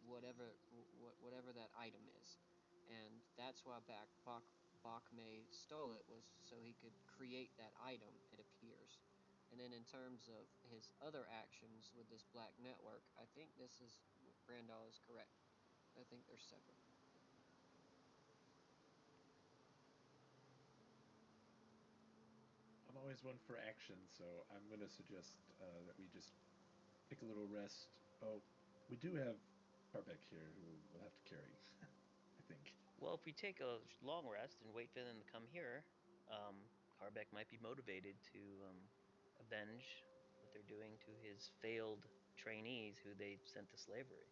whatever that item is, and that's why Bachmai stole it, was so he could create that item. It appears, and then in terms of his other actions with this black network, I think Randall is correct. I think they're separate. I'm always as one for action, so I'm going to suggest that we just take a little rest. Oh, we do have Carbeck here who will have to carry, I think. Well, if we take a long rest and wait for them to come here, Carbeck might be motivated to avenge what they're doing to his failed trainees who they sent to slavery.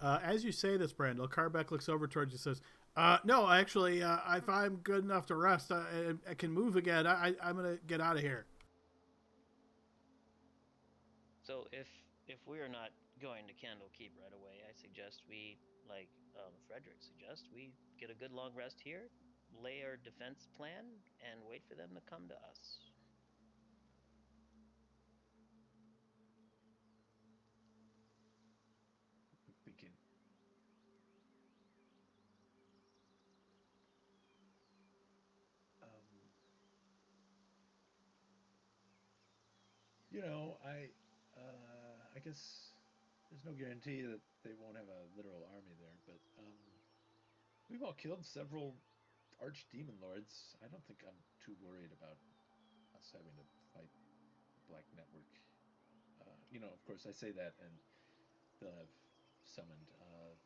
As you say this, Brandel, Carbeck looks over towards you and says, no, actually, if I'm good enough to rest, I can move again. I'm going to get out of here. So if we are not going to Candlekeep right away, I suggest we, like Frederick suggests, we get a good long rest here, lay our defense plan, and wait for them to come to us. I'm thinking. You know, I guess there's no guarantee that they won't have a literal army there, but we've all killed several archdemon lords. I don't think I'm too worried about us having to fight the Black Network. You know, of course, I say that, and they'll have summoned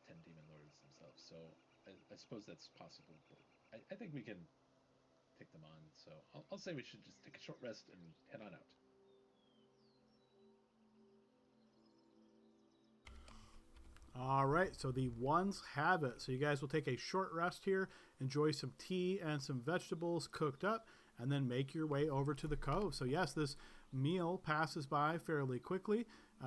10 demon lords themselves, so I suppose that's possible, but I think we can take them on, so I'll say we should just take a short rest and head on out. All right, so the ones have it. So you guys will take a short rest here, enjoy some tea and some vegetables cooked up, and then make your way over to the cove. So yes, this meal passes by fairly quickly.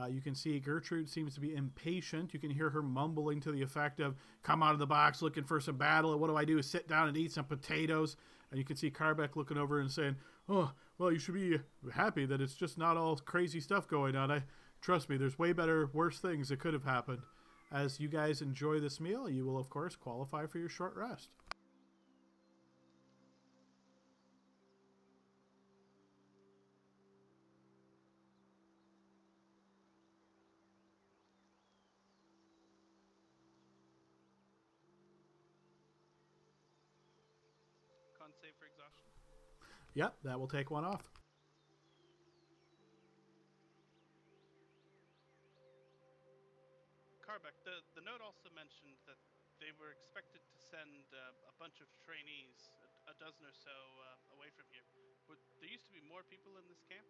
You can see Gertrude seems to be impatient. You can hear her mumbling to the effect of, come out of the box looking for some battle, and what do I do? Sit down and eat some potatoes. And you can see Carbeck looking over and saying, oh, well, you should be happy that it's just not all crazy stuff going on. Trust me, there's way better, worse things that could have happened. As you guys enjoy this meal, you will, of course, qualify for your short rest. Con save for exhaustion. Yep, that will take one off. Carbeck, the note also mentioned that they were expected to send a bunch of trainees, a dozen or so, away from here. There used to be more people in this camp?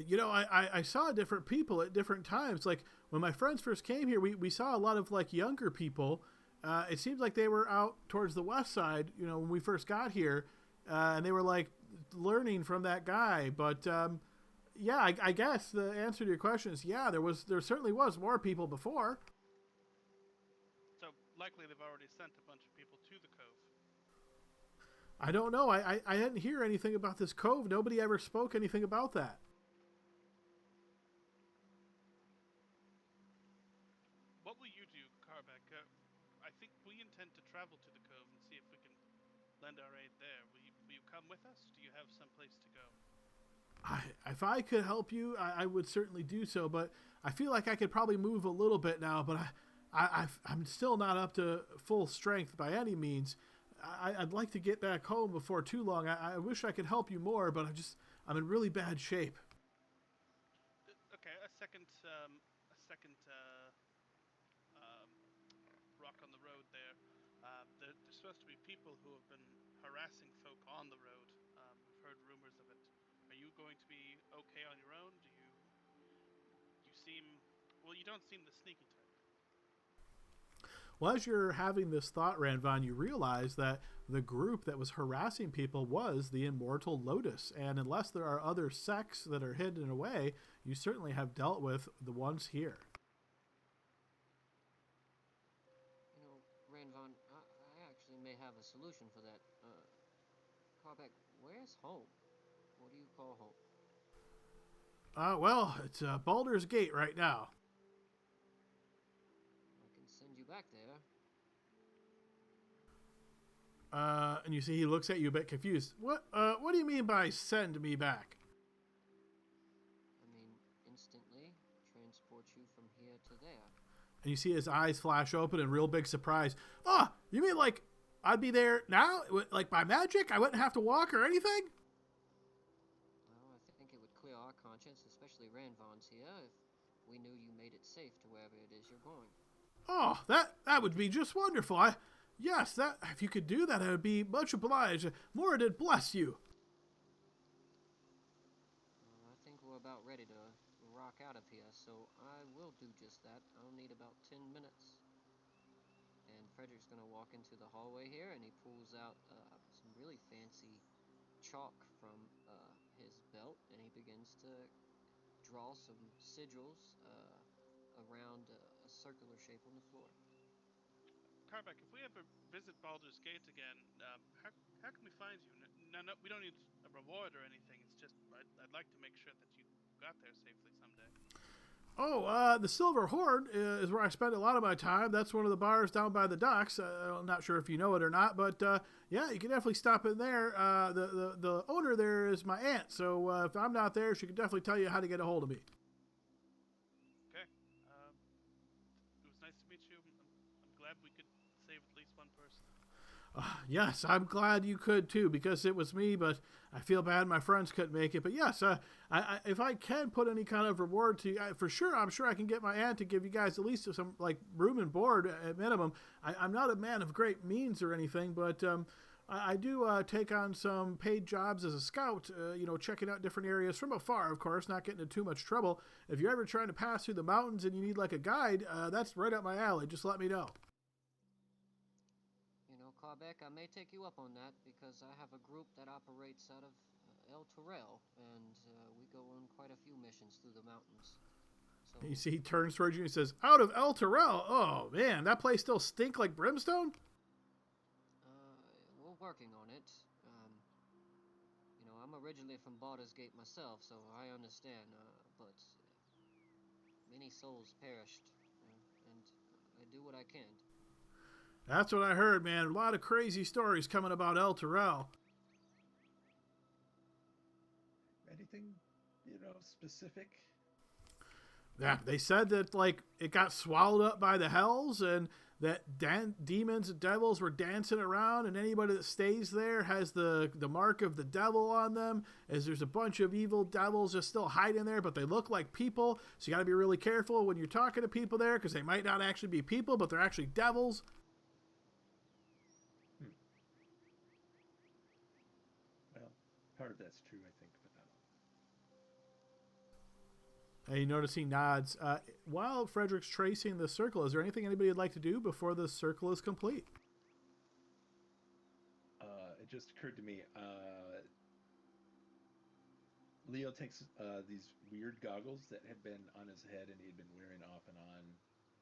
You know, I saw different people at different times. Like, when my friends first came here, we saw a lot of, like, younger people. It seems like they were out towards the west side, you know, when we first got here. And they were, like, learning from that guy. But, yeah, I guess the answer to your question is, yeah, there certainly was more people before. So, likely they've already sent a bunch of people to the cove. I don't know. I didn't hear anything about this cove. Nobody ever spoke anything about that. What will you do, Carbeck? I think we intend to travel to the cove and see if we can lend our aid there. Will you come with us? Do you have some place to go? If I could help you, I would certainly do so, but I feel like I could probably move a little bit now, but I'm still not up to full strength by any means. I'd like to get back home before too long. I wish I could help you more, but I'm in really bad shape. Okay, a second rock on the road there. There's supposed to be people who have been harassing folk on the road. We've heard rumors of it. Are you going to be okay on your own? You seem, well, you don't seem the sneaky type. Well, as you're having this thought, Ranvan, you realize that the group that was harassing people was the Immortal Lotus, and unless there are other sects that are hidden away, you certainly have dealt with the ones here. You know, Ranvan, I actually may have a solution for that. Carbeck, where's home? What do you call home? Well, it's Baldur's Gate right now. I can send you back there. And you see he looks at you a bit confused. What do you mean by send me back? I mean, instantly transport you from here to there. And you see his eyes flash open in real big surprise. Ah, you mean like I'd be there now, like by magic. I wouldn't have to walk or anything. Well, I think it would clear our conscience, especially Ranvon's here, if we knew you made it safe to wherever it is you're going. Oh, that would be just wonderful. Yes, that if you could do that, I would be much obliged. Moradin, bless you. Well, I think we're about ready to rock out of here, so I will do just that. I'll need about 10 minutes. And Frederick's gonna walk into the hallway here, and he pulls out some really fancy chalk from his belt, and he begins to draw some sigils around a circular shape on the floor. Karbek, if we ever visit Baldur's Gate again, how can we find you? No, we don't need a reward or anything. It's just I'd like to make sure that you got there safely someday. Oh, the Silver Horde is where I spend a lot of my time. That's one of the bars down by the docks. I'm not sure if you know it or not, but yeah, you can definitely stop in there. The owner there is my aunt, so if I'm not there, she can definitely tell you how to get a hold of me. Okay. It was nice to meet you. I'm glad we could save at least one person. Yes, I'm glad you could too, because it was me, but I feel bad my friends couldn't make it. But yes, if I can put any kind of reward to you, for sure, I'm sure I can get my aunt to give you guys at least some like room and board at minimum. I'm not a man of great means or anything, but I do take on some paid jobs as a scout, checking out different areas from afar, of course, not getting into too much trouble. If you're ever trying to pass through the mountains and you need like a guide, that's right up my alley. Just let me know. Quebec, I may take you up on that because I have a group that operates out of El Terrell, and we go on quite a few missions through the mountains. So you see, he turns towards you and says, "Out of El Terrell? Oh man, that place still stink like brimstone." We're working on it. I'm originally from Baldur's Gate myself, so I understand. But many souls perished, and I do what I can. That's what I heard, man. A lot of crazy stories coming about El Terrell. Anything, specific? Yeah, they said that like it got swallowed up by the hells, and that demons and devils were dancing around, and anybody that stays there has the mark of the devil on them, as there's a bunch of evil devils just still hiding there, but they look like people, so you got to be really careful when you're talking to people there, because they might not actually be people, but they're actually devils. Well, part of that's true, I think, but not all. And you notice he nods. While Frederick's tracing the circle, is there anything anybody would like to do before the circle is complete? It just occurred to me. Leo takes these weird goggles that had been on his head, and he'd been wearing off and on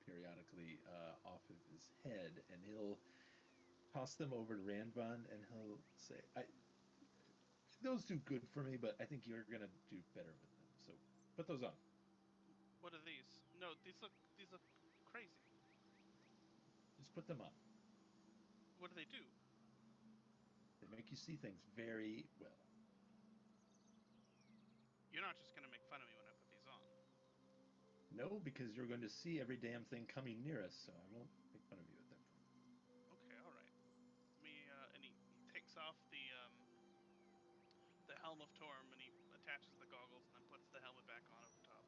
periodically off of his head, and he'll toss them over to Ranvon, and he'll say, those do good for me, but I think you're gonna do better with them. So put those on. What are these? No, these look crazy. Just put them on. What do they do? They make you see things very well. You're not just gonna make fun of me when I put these on. No, because you're going to see every damn thing coming near us, so I won't make fun of you at that point. Okay, all right. And he takes off the helm of Torm, and he attaches the goggles, and then puts the helmet back on over top.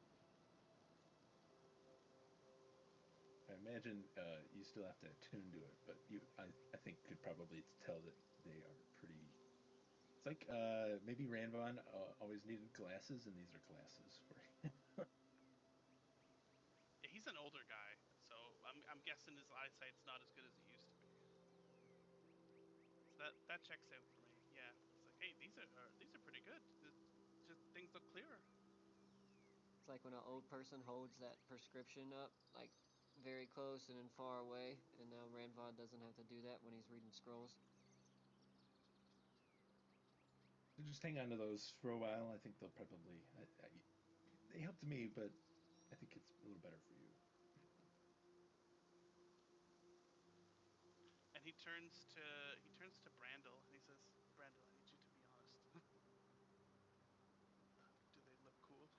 I imagine you still have to attune to it, but I think could probably tell that they are pretty. It's like maybe Ranvon always needed glasses, and these are glasses for him. Yeah, he's an older guy, so I'm guessing his eyesight's not as good as it used to be. So that checks out for me. Yeah, it's like, hey, these are pretty good. Just things look clearer. It's like when an old person holds that prescription up, like very close and then far away, and now Ranvon doesn't have to do that when he's reading scrolls. So just hang on to those for a while. I think they'll probably. They helped me, but I think it's a little better for you. And he turns to Brandel, and he says, "Brandel, I need you to be honest. Do they look cool?"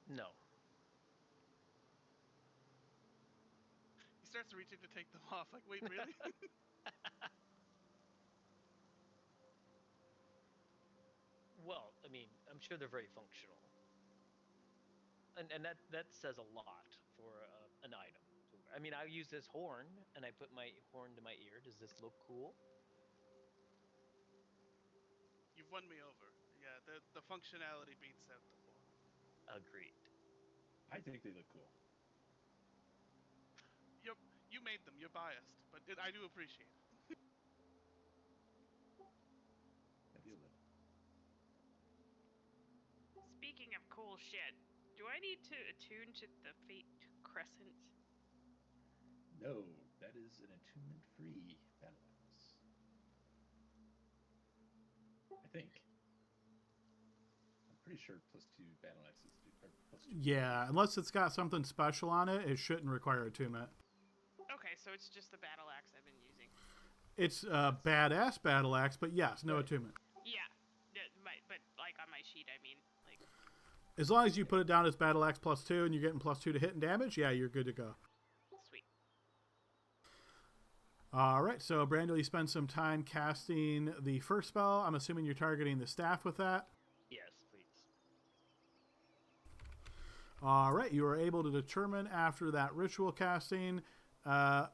No. starts reaching to take them off. Like, wait, really? Well, I mean, I'm sure they're very functional, and that says a lot for an item. I mean, I use this horn, and I put my horn to my ear. Does this look cool? You've won me over. Yeah, the functionality beats out the form. Agreed. I think they look cool. You made them. You're biased, but I do appreciate it. Maybe a little. Speaking of cool shit, do I need to attune to the Fate Crescent? No, that is an attunement-free battle axe. I think. I'm pretty sure +2 battle axes do, or +2. Yeah, unless it's got something special on it, it shouldn't require attunement. Okay, so it's just the battle axe I've been using. It's a badass battle axe, but yes, no Right. attunement. Yeah, but like on my sheet, I mean, like. As long as you put it down as battle axe +2 and you're getting +2 to hit and damage, yeah, you're good to go. Sweet. All right, so Brandel, you spend some time casting the first spell. I'm assuming you're targeting the staff with that. Yes, please. All right, you are able to determine after that ritual casting.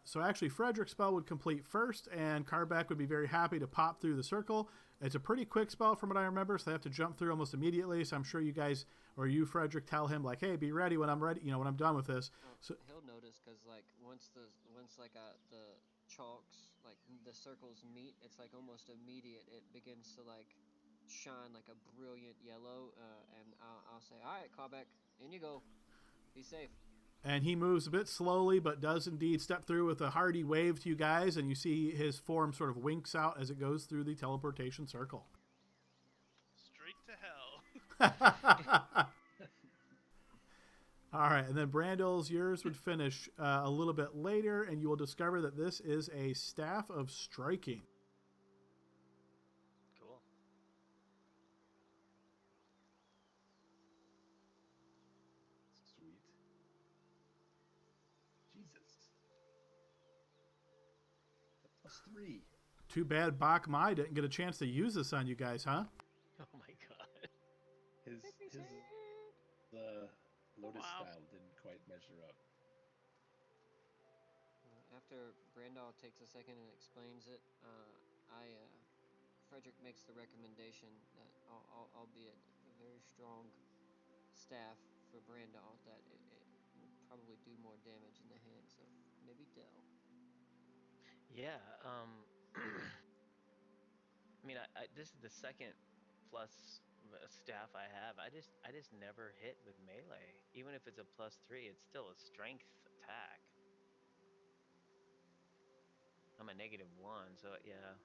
So actually, Frederick's spell would complete first, and Karbeck would be very happy to pop through the circle. It's a pretty quick spell from what I remember, so they have to jump through almost immediately. So I'm sure you guys, or you, Frederick, tell him like, "Hey, be ready when I'm ready. You know, when I'm done with this." Well, So he'll notice because like once the chalks like the circles meet, it's like almost immediate. It begins to like shine like a brilliant yellow, and I'll say, "All right, Karbeck, in you go. Be safe." and he moves a bit slowly, but does indeed step through with a hearty wave to you guys, and you see his form sort of winks out as it goes through the teleportation circle. Straight to hell. All right, and then Brandel's, yours would finish a little bit later, and you will discover that this is a staff of striking. Cool. Sweet. Jesus. A +3. Too bad Bachmai didn't get a chance to use this on you guys, huh? Oh my god. His Lotus Wow. style didn't quite measure up. After Brandal takes a second and explains it, Frederick makes the recommendation that, albeit a very strong staff for Brandal, that it would probably do more damage in the hands of maybe Dell. Yeah. I mean, this is the second plus staff I have. I just never hit with melee. Even if it's a +3, it's still a strength attack. I'm a -1, so yeah.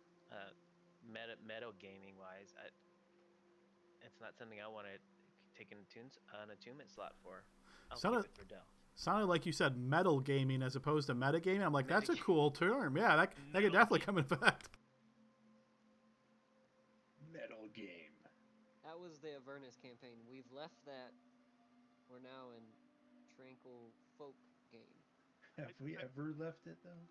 Meta gaming wise, it's not something I want to take an attunement slot for. I'll keep it for Dell. Sounded like you said metal gaming as opposed to metagaming. I'm like, that's a Metagaming. could term. Yeah, that could definitely come in effect. Metal game. That was the Avernus campaign. We've left that. We're now in Tranquil Folk game. Have we ever left it though?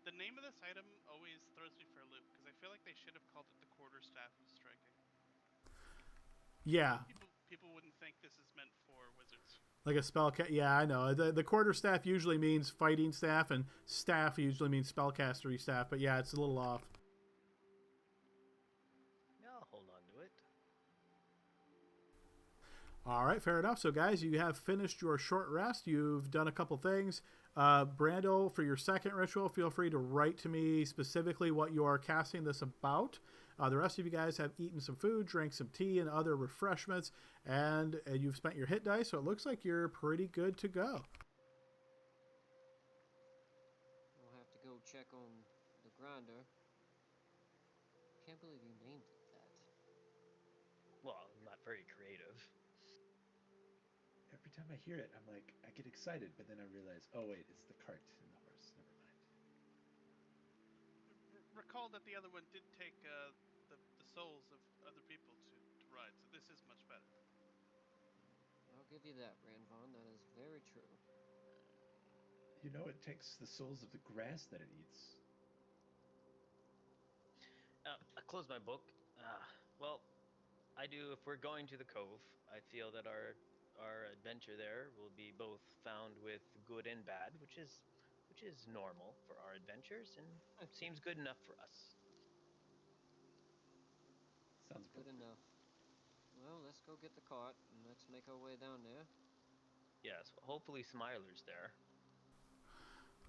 The name of this item always throws me for a loop because I feel like they should have called it the Quarterstaff of Striking. Yeah, People wouldn't think this is meant for wizards. like a spell. Yeah, I know. The quarterstaff usually means fighting staff, and staff usually means spellcastery staff. But yeah, it's a little off. Yeah, I'll hold on to it. All right, fair enough. So, guys, you have finished your short rest. You've done a couple things. Brando, for your second ritual, feel free to write to me specifically what you are casting this about. The rest of you guys have eaten some food, drank some tea, and other refreshments, and you've spent your hit dice, so it looks like you're pretty good to go. We'll have to go check on the grinder. Can't believe you named it that. Well, I'm not very creative. Every time I hear it, I'm like, I get excited, but then I realize, oh wait, it's the cart and the horse. Never mind. Recall that the other one did take the souls of other people to ride, so this is much better. I'll give you that, Ranvon. That is very true. You know it takes the souls of the grass that it eats. I close my book. Well, I do. If we're going to the cove, I feel that our adventure there will be both found with good and bad, which is normal for our adventures and seems good enough for us. Sounds Good appropriate. enough. Well, let's go get the cart and let's make our way down there. Yes, hopefully Smiler's there.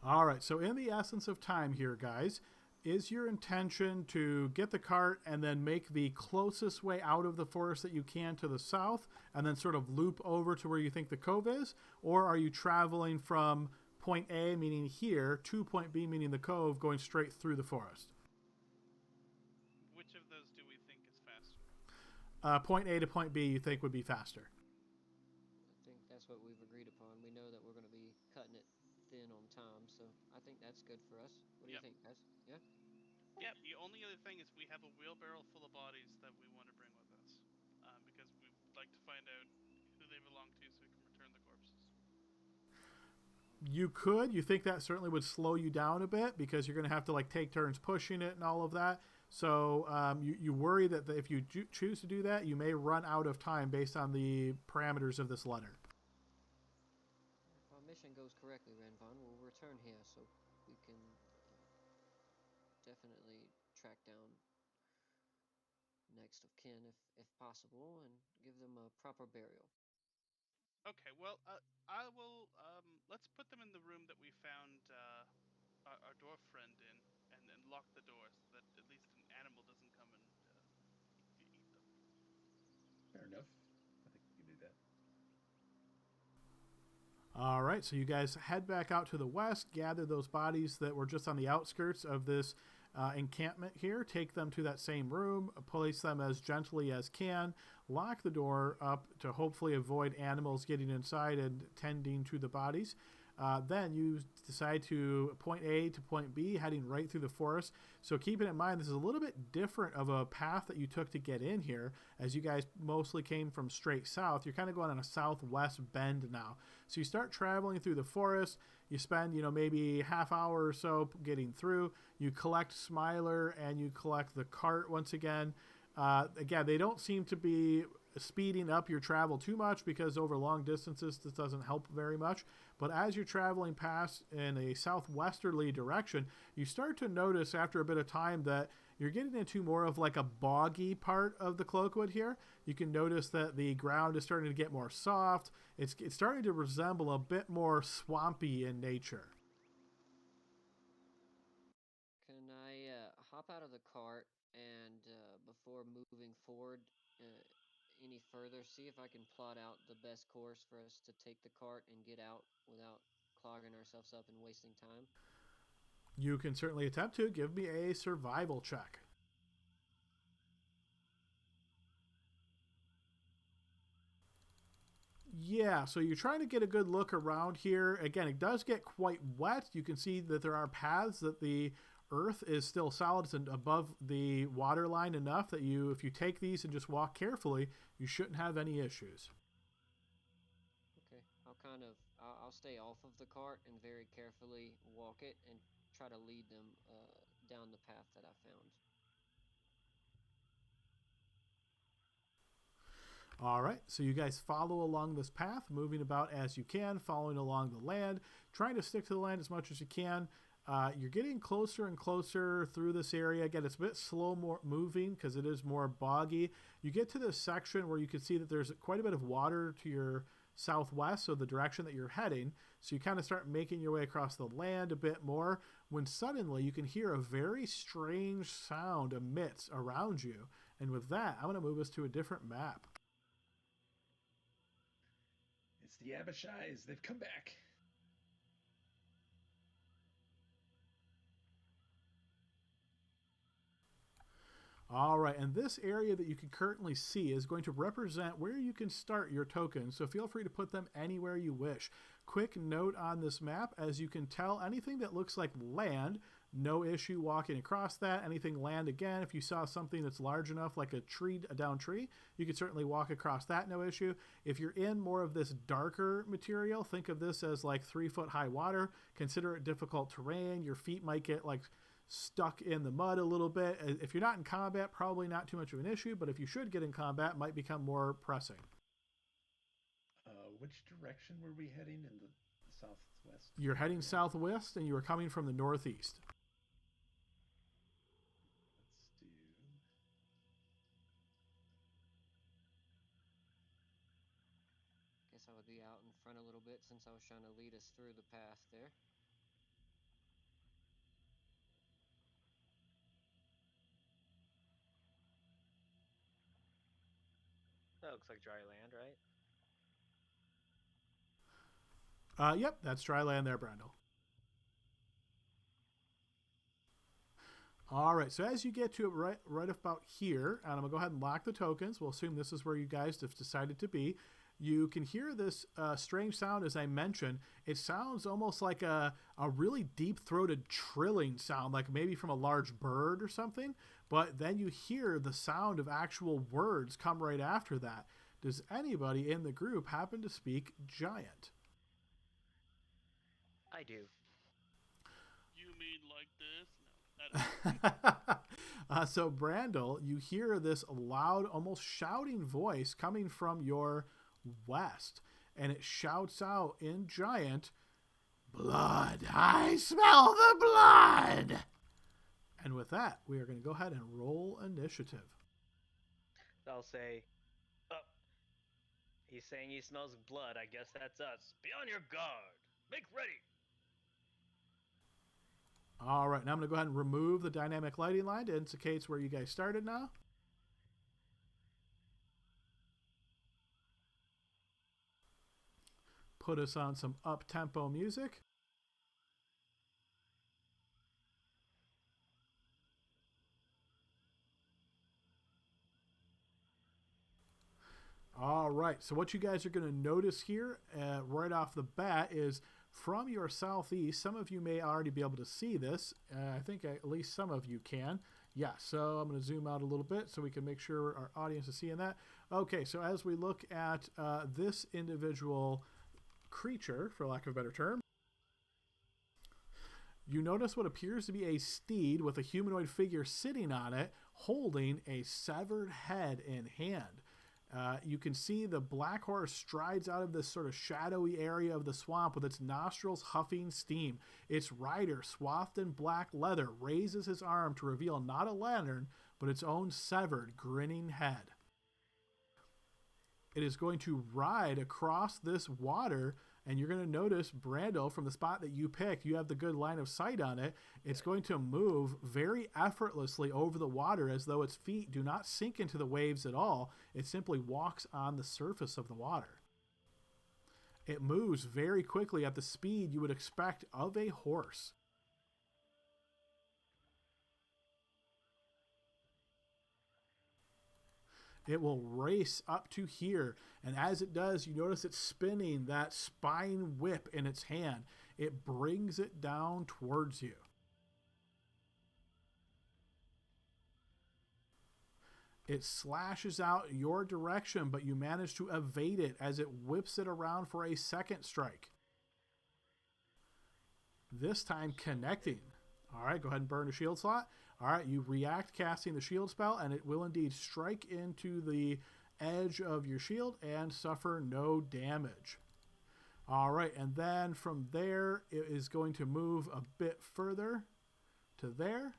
All right, so in the essence of time here, guys, is your intention to get the cart and then make the closest way out of the forest that you can to the south and then sort of loop over to where you think the cove is? Or are you traveling from point A, meaning here, to point B, meaning the cove, going straight through the forest? Which of those do we think is faster? Point A to point B you think would be faster. I think that's what we've agreed upon. We know that we're going to be cutting it thin on time, so I think that's good for us. What do you Yep. think, guys? Yeah? Yeah, the only other thing is we have a wheelbarrow full of bodies that we want to bring with us. Because we'd like to find out who they belong to so we can return the corpses. You could. You think that certainly would slow you down a bit because you're going to have to like take turns pushing it and all of that. So you worry that if you choose to do that, you may run out of time based on the parameters of this letter. If our mission goes correctly, Ranvon, we'll return here so we can definitely track down next of kin if possible and give them a proper burial. Okay, well, I will. Let's put them in the room that we found our dwarf friend in, and lock the door so that at least an animal doesn't come and eat them. Fair enough. I think we can do that. All right, so you guys head back out to the west, gather those bodies that were just on the outskirts of this encampment here, take them to that same room, place them as gently as can, lock the door up to hopefully avoid animals getting inside and tending to the bodies. Then you decide to point A to point B, heading right through the forest. So keeping in mind, this is a little bit different of a path that you took to get in here, as you guys mostly came from straight south. You're kind of going on a southwest bend now. So you start traveling through the forest. You spend, maybe half hour or so getting through. You collect Smiler and you collect the cart once again. Again, they don't seem to be speeding up your travel too much because over long distances this doesn't help very much. But as you're traveling past in a southwesterly direction, you start to notice after a bit of time that you're getting into more of like a boggy part of the Cloakwood here. You can notice that the ground is starting to get more soft. It's starting to resemble a bit more swampy in nature. Can I hop out of the cart and before moving forward any further, see if I can plot out the best course for us to take the cart and get out without clogging ourselves up and wasting time? You can certainly attempt to. Give me a survival check. Yeah, so you're trying to get a good look around here. Again, it does get quite wet. You can see that there are paths that the earth is still solid and above the water line enough that if you take these and just walk carefully, you shouldn't have any issues. Okay, I'll stay off of the cart and very carefully walk it and try to lead them down the path that I found. All right, so you guys follow along this path, moving about as you can, following along the land, trying to stick to the land as much as you can. You're getting closer and closer through this area. Again, it's a bit slow moving because it is more boggy. You get to this section where you can see that there's quite a bit of water to your southwest, so the direction that you're heading. So you kind of start making your way across the land a bit more when suddenly you can hear a very strange sound amidst around you. And with that, I'm going to move us to a different map. It's the Abishais. They've come back. All right, and this area that you can currently see is going to represent where you can start your tokens, so feel free to put them anywhere you wish. Quick note on this map, as you can tell, anything that looks like land no issue walking across that. Anything land again. If you saw something that's large enough, like a down tree, you could certainly walk across that, no issue. If you're in more of this darker material, think of this as like 3-foot high water. Consider it difficult terrain. Your feet might get like stuck in the mud a little bit. If you're not in combat, probably not too much of an issue, but if you should get in combat, it might become more pressing. Which direction were we heading in the southwest? You're heading southwest, and you are coming from the northeast. Let's do... Guess I would be out in front a little bit since I was trying to lead us through the path there. That looks like dry land, right? Yep, that's dry land there, Brandel. All right, so as you get to it right about here, and I'm going to go ahead and lock the tokens. We'll assume this is where you guys have decided to be. You can hear this strange sound, as I mentioned. It sounds almost like a really deep-throated trilling sound, like maybe from a large bird or something. But then you hear the sound of actual words come right after that. Does anybody in the group happen to speak Giant? I do. You mean like this? No, I don't. So, Brandel, you hear this loud, almost shouting voice coming from your west, and it shouts out in Giant, "Blood! I smell the blood!" And with that, we are going to go ahead and roll initiative. I'll say, oh, he's saying he smells blood. I guess that's us. Be on your guard. Make ready. All right, now I'm going to go ahead and remove the dynamic lighting line to indicate where you guys started now. Put us on some up-tempo music. All right, so what you guys are going to notice here right off the bat is from your southeast, some of you may already be able to see this. I think at least some of you can. Yeah, so I'm going to zoom out a little bit so we can make sure our audience is seeing that. Okay, so as we look at this individual creature, for lack of a better term, you notice what appears to be a steed with a humanoid figure sitting on it, holding a severed head in hand. You can see the black horse strides out of this sort of shadowy area of the swamp with its nostrils huffing steam. Its rider, swathed in black leather, raises his arm to reveal not a lantern, but its own severed, grinning head. It is going to ride across this water, and you're going to notice, Brando, from the spot that you picked, you have the good line of sight on it. It's going to move very effortlessly over the water as though its feet do not sink into the waves at all. It simply walks on the surface of the water. It moves very quickly at the speed you would expect of a horse. It will race up to here, and as it does, you notice it spinning that spine whip in its hand. It brings it down towards you. It slashes out your direction, but you manage to evade it as it whips it around for a second strike. This time connecting. All right, go ahead and burn a shield slot. All right, you react casting the shield spell, and it will indeed strike into the edge of your shield and suffer no damage. All right, and then from there, it is going to move a bit further to there.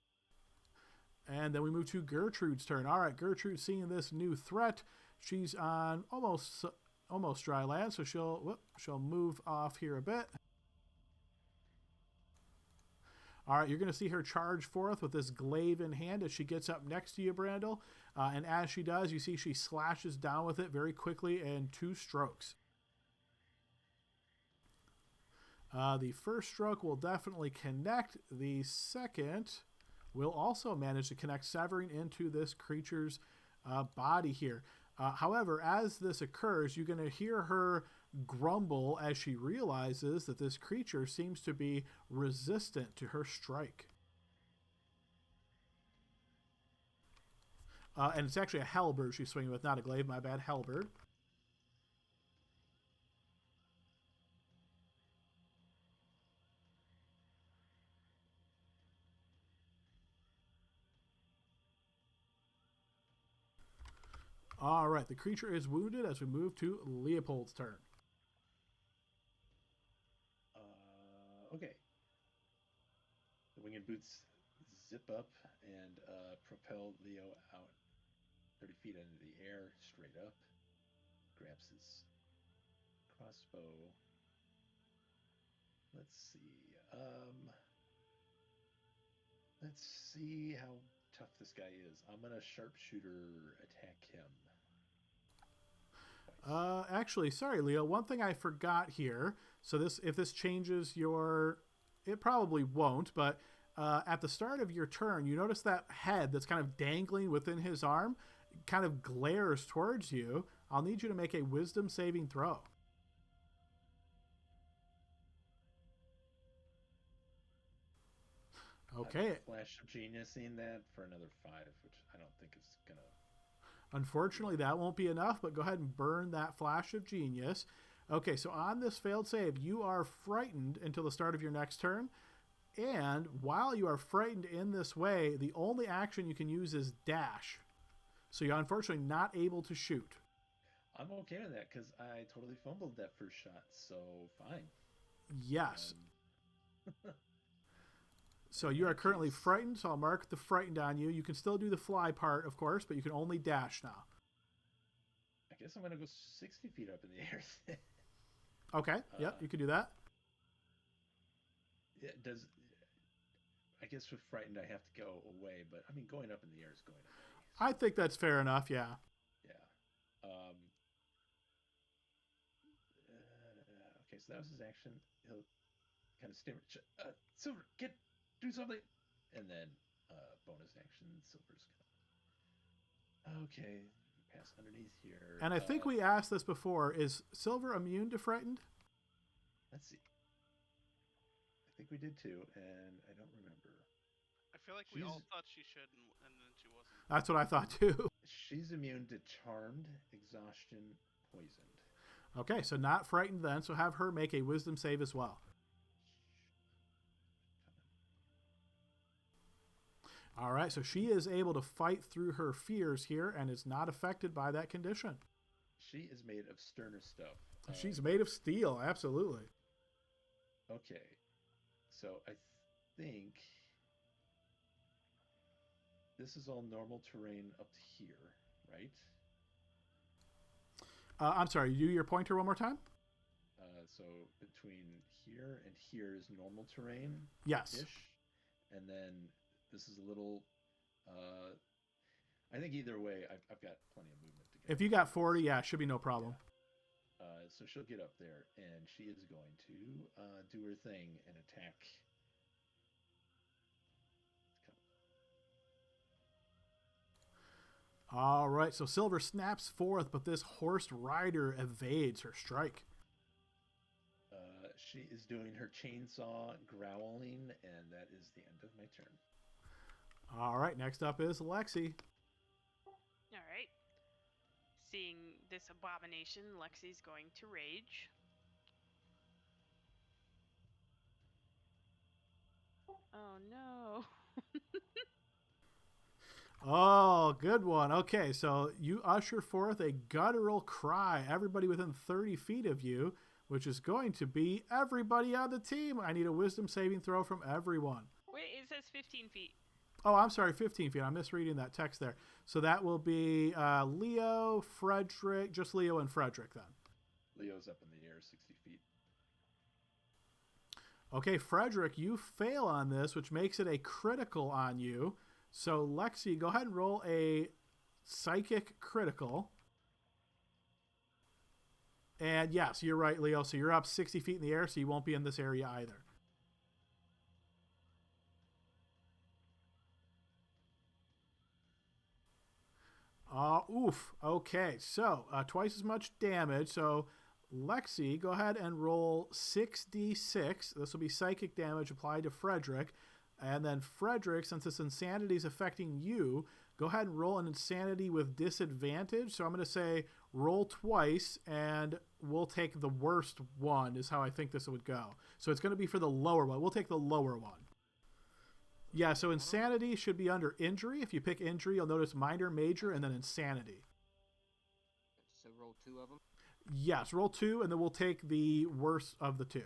And then we move to Gertrude's turn. All right, Gertrude, seeing this new threat, she's on almost dry land, so she'll move off here a bit. All right, you're going to see her charge forth with this glaive in hand as she gets up next to you, Brandel. And as she does, you see she slashes down with it very quickly in 2 strokes. The first stroke will definitely connect. The second will also manage to connect, severing into this creature's body here. However, as this occurs, you're going to hear her grumble as she realizes that this creature seems to be resistant to her strike. And it's actually a halberd she's swinging with, not a glaive. My bad, halberd. All right, the creature is wounded as we move to Leopold's turn. Okay. The winged boots zip up and propel Leo out 30 feet into the air, straight up. Grabs his crossbow. Let's see. Let's see how tough this guy is. I'm gonna sharpshooter attack him. Actually, sorry, Leo. One thing I forgot here. So if this changes your, it probably won't. But at the start of your turn, you notice that head that's kind of dangling within his arm, kind of glares towards you. I'll need you to make a Wisdom saving throw. Okay. Flash of genius seeing that for another 5, which I don't think is gonna. Unfortunately, that won't be enough, but go ahead and burn that flash of genius. Okay, so on this failed save, you are frightened until the start of your next turn. And while you are frightened in this way, the only action you can use is dash. So you're unfortunately not able to shoot. I'm okay with that because I totally fumbled that first shot, so fine. Yes. So you are currently frightened, so I'll mark the frightened on you. You can still do the fly part, of course, but you can only dash now. I guess I'm going to go 60 feet up in the air. Okay, yep, you can do that. Yeah, I guess with frightened I have to go away, but I mean going up in the air is going away. So. I think that's fair enough, yeah. Yeah. Okay, so that was his action. He'll kind of stammer, Silver, do something, and then bonus action. Silver's gonna. Okay, pass underneath here. And I think we asked this before: is Silver immune to frightened? Let's see. I think we did too, and I don't remember. I feel like we all thought she should, and then she wasn't. That's what I thought too. She's immune to charmed, exhaustion, poisoned. Okay, so not frightened then. So have her make a Wisdom save as well. All right, so she is able to fight through her fears here and is not affected by that condition. She is made of sterner stuff. She's made of steel, absolutely. Okay, so I think this is all normal terrain up to here, right? I'm sorry, do your pointer one more time? So between here and here is normal terrain? Yes. Ish. And then this is a little... I think either way, I've got plenty of movement to get. If you got 40, yeah, should be no problem. Yeah. So she'll get up there, and she is going to do her thing and attack. All right, so Silver snaps forth, but this horse rider evades her strike. She is doing her chainsaw growling, and that is the end of my turn. All right, next up is Lexi. All right. Seeing this abomination, Lexi's going to rage. Oh no. Oh, good one. Okay, so you usher forth a guttural cry, everybody within 30 feet of you, which is going to be everybody on the team. I need a Wisdom saving throw from everyone. Wait, it says 15 feet. Oh, I'm sorry, 15 feet. I'm misreading that text there. So that will be Leo, Frederick, just Leo and Frederick then. Leo's up in the air 60 feet. Okay, Frederick, you fail on this, which makes it a critical on you. So Lexi, go ahead and roll a psychic critical. And yes, you're right, Leo. So you're up 60 feet in the air, so you won't be in this area either. Oof. Okay, so twice as much damage. So Lexi, go ahead and roll 6d6. This will be psychic damage applied to Frederick. And then Frederick, since this insanity is affecting you, go ahead and roll an insanity with disadvantage. So I'm going to say roll twice, and we'll take the worst one is how I think this would go. So it's going to be for the lower one. We'll take the lower one. Yeah, so insanity should be under injury. If you pick injury, you'll notice minor, major, and then insanity. So roll 2 of them? Yes, roll 2, and then we'll take the worst of the 2.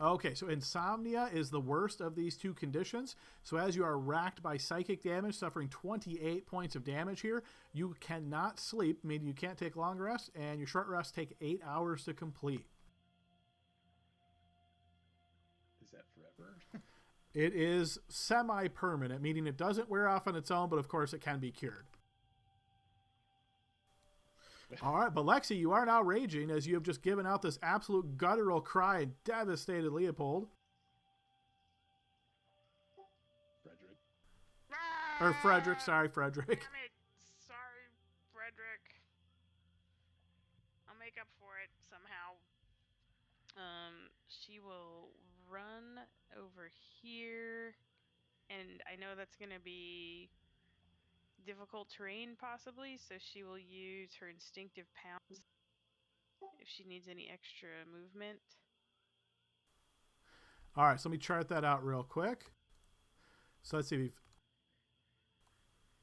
Okay, so insomnia is the worst of these 2 conditions. So as you are racked by psychic damage, suffering 28 points of damage here, you cannot sleep, meaning you can't take long rests, and your short rests take 8 hours to complete. Is that forever? It is semi-permanent, meaning it doesn't wear off on its own, but of course it can be cured. All right, but Lexi, you are now raging as you have just given out this absolute guttural cry and devastated Leopold. Frederick. Or Frederick, sorry, Frederick. Damn it. Sorry, Frederick. I'll make up for it somehow. She will run over here, and I know that's gonna be difficult terrain possibly, so she will use her instinctive pounce if she needs any extra movement. All right, so let me chart that out real quick. So let's see.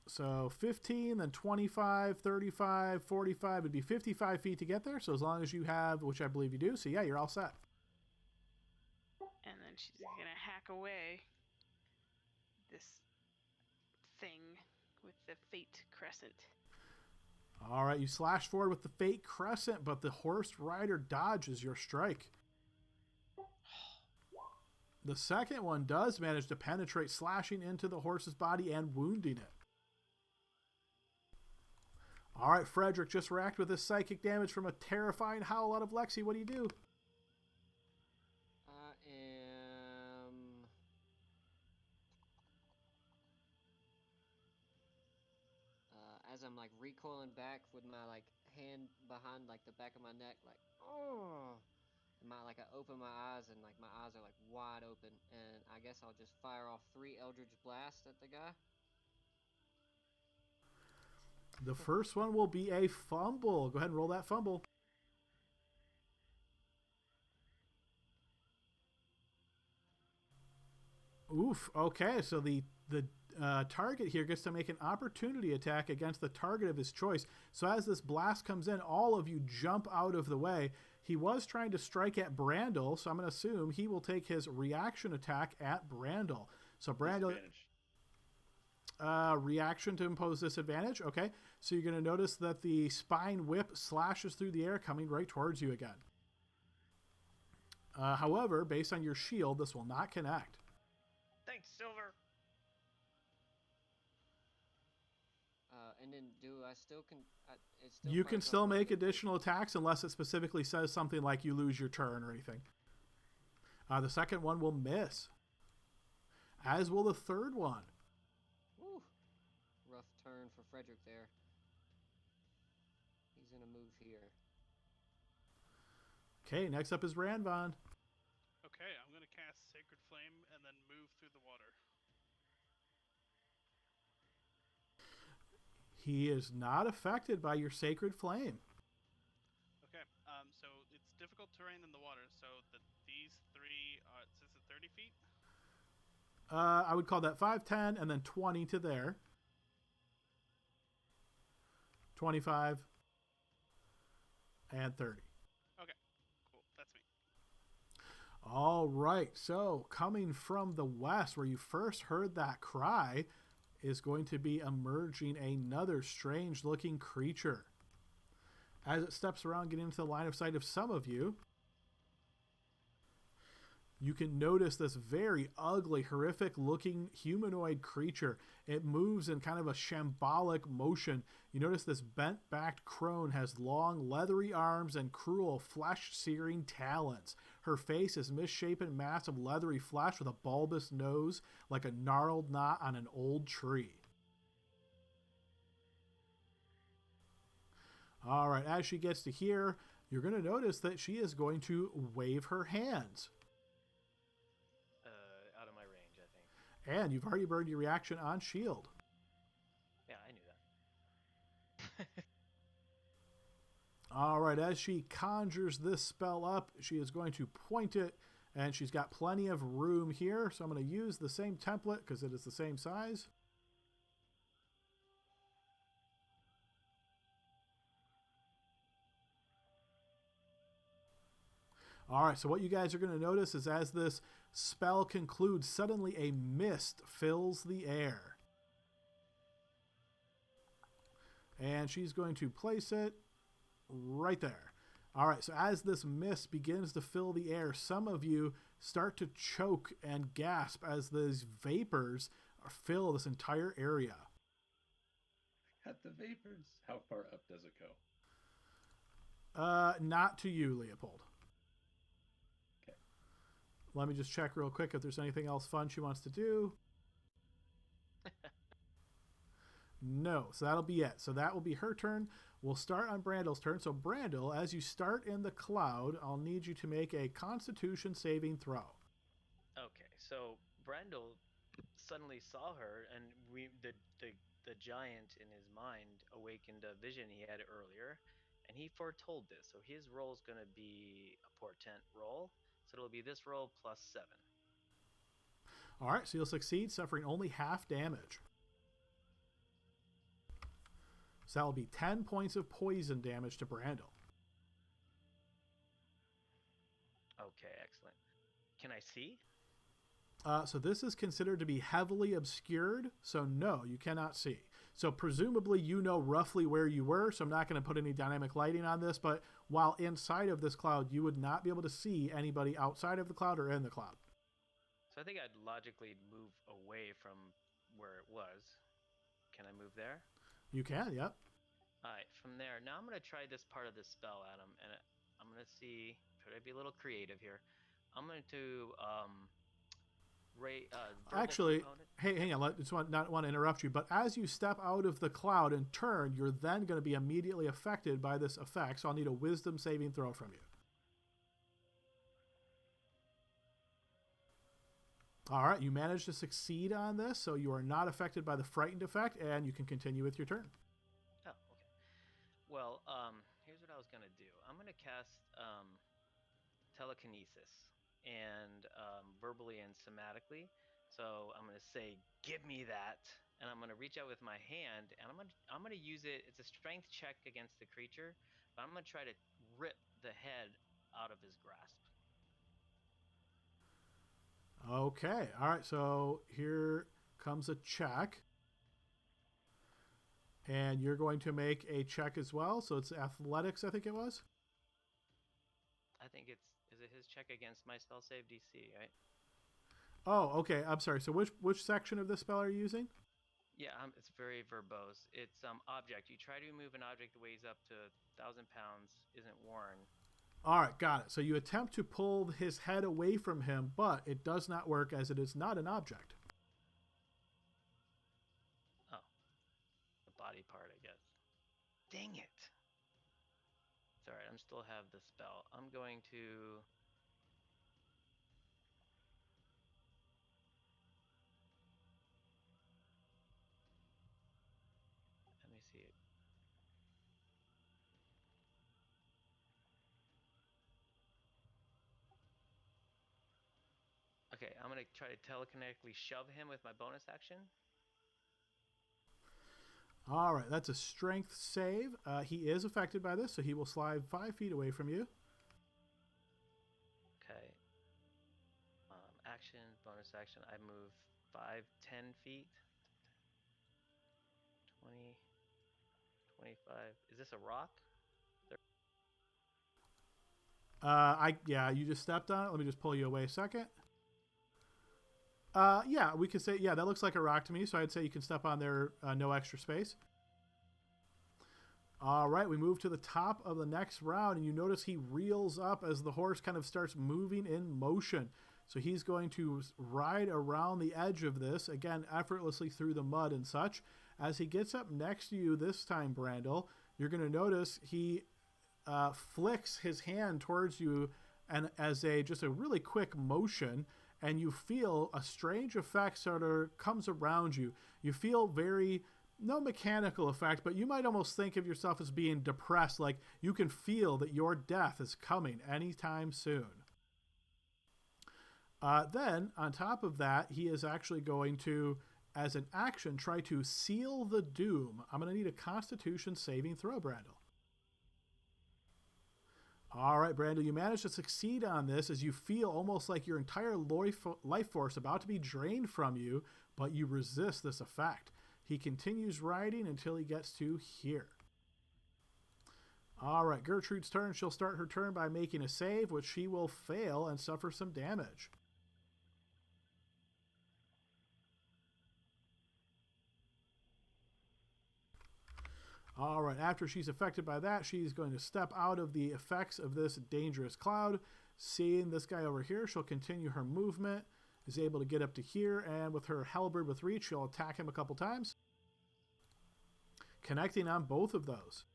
So 15, then 25, 35, 45 would be 55 feet to get there. So as long as you have, which I believe you do, so yeah, you're all set. And then she's gonna hack away this thing with the Fate Crescent. All right, you slash forward with the Fate Crescent, but the horse rider dodges your strike. The second one does manage to penetrate, slashing into the horse's body and wounding it. All right, Frederick just racked with his psychic damage from a terrifying howl out of Lexi. What do you do? I am... as I'm like recoiling back with my like hand behind like the back of my neck, like, oh, and I open my eyes and like my eyes are like wide open, and I guess I'll just fire off 3 Eldritch Blasts at the guy. The first one will be a fumble. Go ahead and roll that fumble. Oof. Okay, so the target here gets to make an opportunity attack against the target of his choice. So as this blast comes in, all of you jump out of the way. He was trying to strike at Brandel, so I'm going to assume he will take his reaction attack at Brandel. So Brandel... reaction to impose disadvantage. Okay, so you're going to notice that the spine whip slashes through the air, coming right towards you again. However, based on your shield, this will not connect. Thanks, Silver. And then do I still can? You can still make additional attacks unless it specifically says something like you lose your turn or anything. The second one will miss, as will the third one. Woo. Rough turn for Frederick there. He's gonna move here. Okay, next up is Ranvon. Okay, I'm gonna cast Sacred Flame and then move through the water. He is not affected by your Sacred Flame. Okay, so it's difficult terrain in the water, so these 3 are, is it 30 feet? I would call that 5, 10, and then 20 to there. 25 and 30. Okay, cool, that's me. All right, so coming from the west where you first heard that cry is going to be emerging another strange looking creature. As it steps around, getting into the line of sight of some of you, you can notice this very ugly, horrific looking humanoid creature. It moves in kind of a shambolic motion. You notice this bent-backed crone has long, leathery arms and cruel, flesh-searing talons. Her face is a misshapen mass of leathery flesh with a bulbous nose like a gnarled knot on an old tree. All right, as she gets to here, you're going to notice that she is going to wave her hands. Out of my range, I think. And you've already burned your reaction on shield. Yeah, I knew that. All right, as she conjures this spell up, she is going to point it, and she's got plenty of room here, so I'm going to use the same template because it is the same size. All right, so what you guys are going to notice is as this spell concludes, suddenly a mist fills the air. And she's going to place it right there. All right, so as this mist begins to fill the air, some of you start to choke and gasp as these vapors fill this entire area. Got the vapors. How far up does it go? Not to you, Leopold. Okay. Let me just check real quick if there's anything else fun she wants to do. No, so that'll be it. So that will be her turn. We'll start on Brandle's turn. So Brandle, as you start in the cloud, I'll need you to make a Constitution saving throw. Okay, so Brandel suddenly saw her, and the giant in his mind awakened a vision he had earlier, and he foretold this. So his roll is going to be a portent roll. So it'll be this roll plus 7. All right, so you'll succeed, suffering only half damage. So that will be 10 points of poison damage to Brandle. Okay, excellent. Can I see? So this is considered to be heavily obscured, so no, you cannot see. So presumably you know roughly where you were, so I'm not going to put any dynamic lighting on this, but while inside of this cloud, you would not be able to see anybody outside of the cloud or in the cloud. So I think I'd logically move away from where it was. Can I move there? You can, yep. All right, from there. Now I'm going to try this part of the spell, Adam, and I'm going to see, try to be a little creative here. I'm going to Actually, component. hey, hang on. I just not want to interrupt you, but as you step out of the cloud and turn, you're then going to be immediately affected by this effect, so I'll need a wisdom saving throw from you. All right, you managed to succeed on this, so you are not affected by the frightened effect, and you can continue with your turn. Oh, okay. Well, here's what I was going to do. I'm going to cast telekinesis, and verbally and somatically. So I'm going to say, "Give me that," and I'm going to reach out with my hand, and I'm going to use it. It's a strength check against the creature, but I'm going to try to rip the head out of his grasp. Okay, all right, so here comes a check. And you're going to make a check as well, so it's athletics, I think it was? I think is it his check against my spell save DC, right? Oh, okay, I'm sorry. So which section of this spell are you using? Yeah, it's very verbose. It's object. You try to move an object that weighs up to 1,000 pounds, isn't worn. All right, got it. So you attempt to pull his head away from him, but it does not work as it is not an object. Oh, the body part, I guess. Dang it. It's all right. I'm still have the spell. I'm going to... Let me see it. Okay, I'm going to try to telekinetically shove him with my bonus action. All right, that's a strength save. He is affected by this, so he will slide 5 feet away from you. Okay. Action, bonus action. I move 5, 10 feet. 20, 25. Is this a rock? Yeah, you just stepped on it. Let me just pull you away a second. Yeah, we could say, yeah, that looks like a rock to me, so I'd say you can step on there, no extra space. All right, we move to the top of the next round, and you notice he reels up as the horse kind of starts moving in motion. So he's going to ride around the edge of this, again, effortlessly through the mud and such. As he gets up next to you this time, Brandle, you're going to notice he flicks his hand towards you, and as just a really quick motion, and you feel a strange effect sort of comes around you. You feel no mechanical effect, but you might almost think of yourself as being depressed, like you can feel that your death is coming anytime soon. Then, on top of that, he is actually going to, as an action, try to seal the doom. I'm going to need a Constitution saving throw, Brandel. All right, Brandel, you managed to succeed on this as you feel almost like your entire life force about to be drained from you, but you resist this effect. He continues riding until he gets to here. All right, Gertrude's turn. She'll start her turn by making a save, which she will fail and suffer some damage. All right, after she's affected by that, she's going to step out of the effects of this dangerous cloud. Seeing this guy over here, she'll continue her movement, is able to get up to here, and with her halberd with reach, she'll attack him a couple times, connecting on both of those.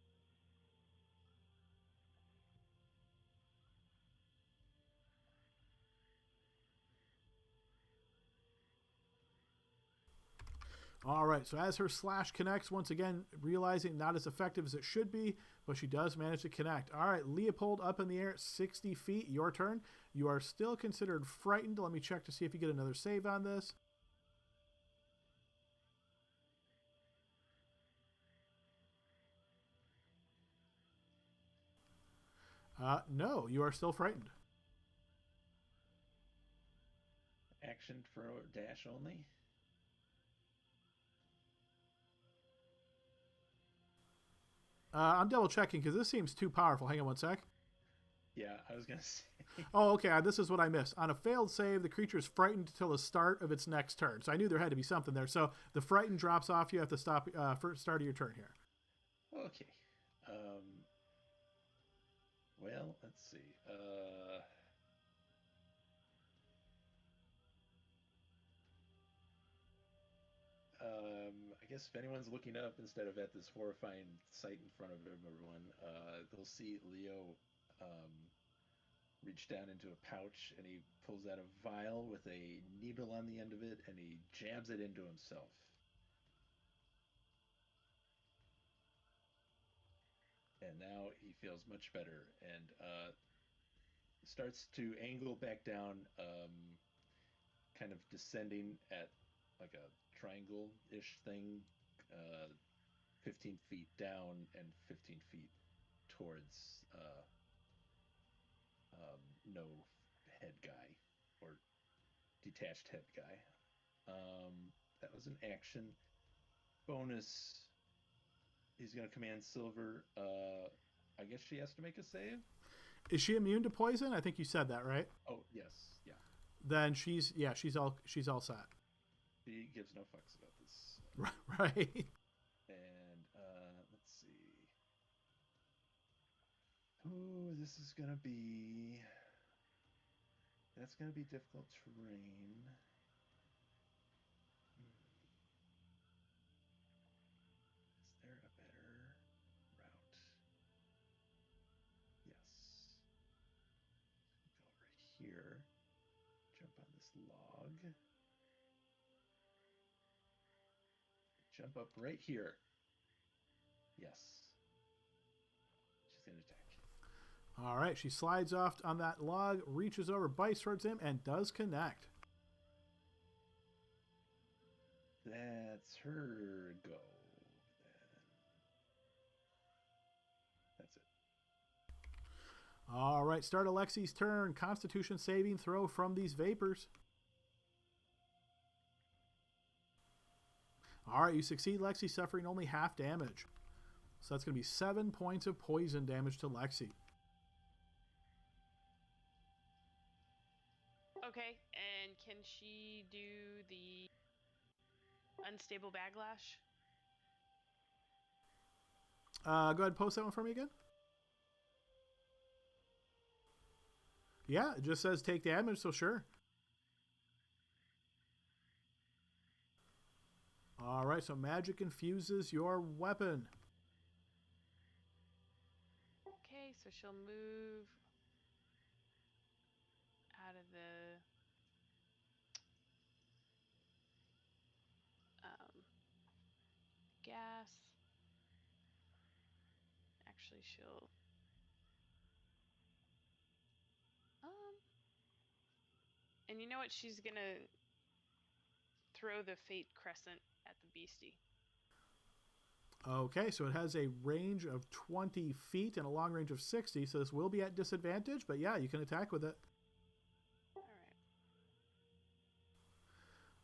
All right, so as her slash connects, once again, realizing not as effective as it should be, but she does manage to connect. All right, Leopold up in the air at 60 feet. Your turn. You are still considered frightened. Let me check to see if you get another save on this. No, you are still frightened. Action for dash only. I'm double checking because this seems too powerful. Hang on one sec. Yeah, I was going to say. Oh, okay. This is what I missed. On a failed save, the creature is frightened until the start of its next turn. So I knew there had to be something there. So the frightened drops off. You have to stop for start of your turn here. Okay. Well, let's see. I guess if anyone's looking up instead of at this horrifying sight in front of everyone, they'll see Leo reach down into a pouch, and he pulls out a vial with a needle on the end of it, and he jabs it into himself. And now he feels much better, and starts to angle back down, kind of descending at like a triangle-ish thing, 15 feet down and 15 feet towards no head guy or detached head guy. That was an action. Bonus, he's going to command Silver. I guess she has to make a save. Is she immune to poison? I think you said that, right? Oh yes, yeah. Then she's all set. She gives no fucks about this. Right. And let's see. Oh, this is gonna be. That's gonna be difficult terrain. Is there a better route? Yes. Go over here. Jump on this log. Jump up right here. Yes. She's gonna attack. All right, she slides off on that log, reaches over, bites towards him, and does connect. That's her go. Then. That's it. All right, start Alexi's turn. Constitution saving throw from these vapors. All right, you succeed, Lexi, suffering only half damage. So that's going to be 7 points of poison damage to Lexi. Okay, and can she do the unstable backlash? Go ahead and post that one for me again. Yeah, it just says take damage, so sure. All right, so magic infuses your weapon. Okay, so So she'll move out of the gas. Actually, she'll and you know what? She's gonna throw the fate crescent at the beastie. Okay, so it has a range of 20 feet and a long range of 60, so this will be at disadvantage, but yeah, you can attack with it. All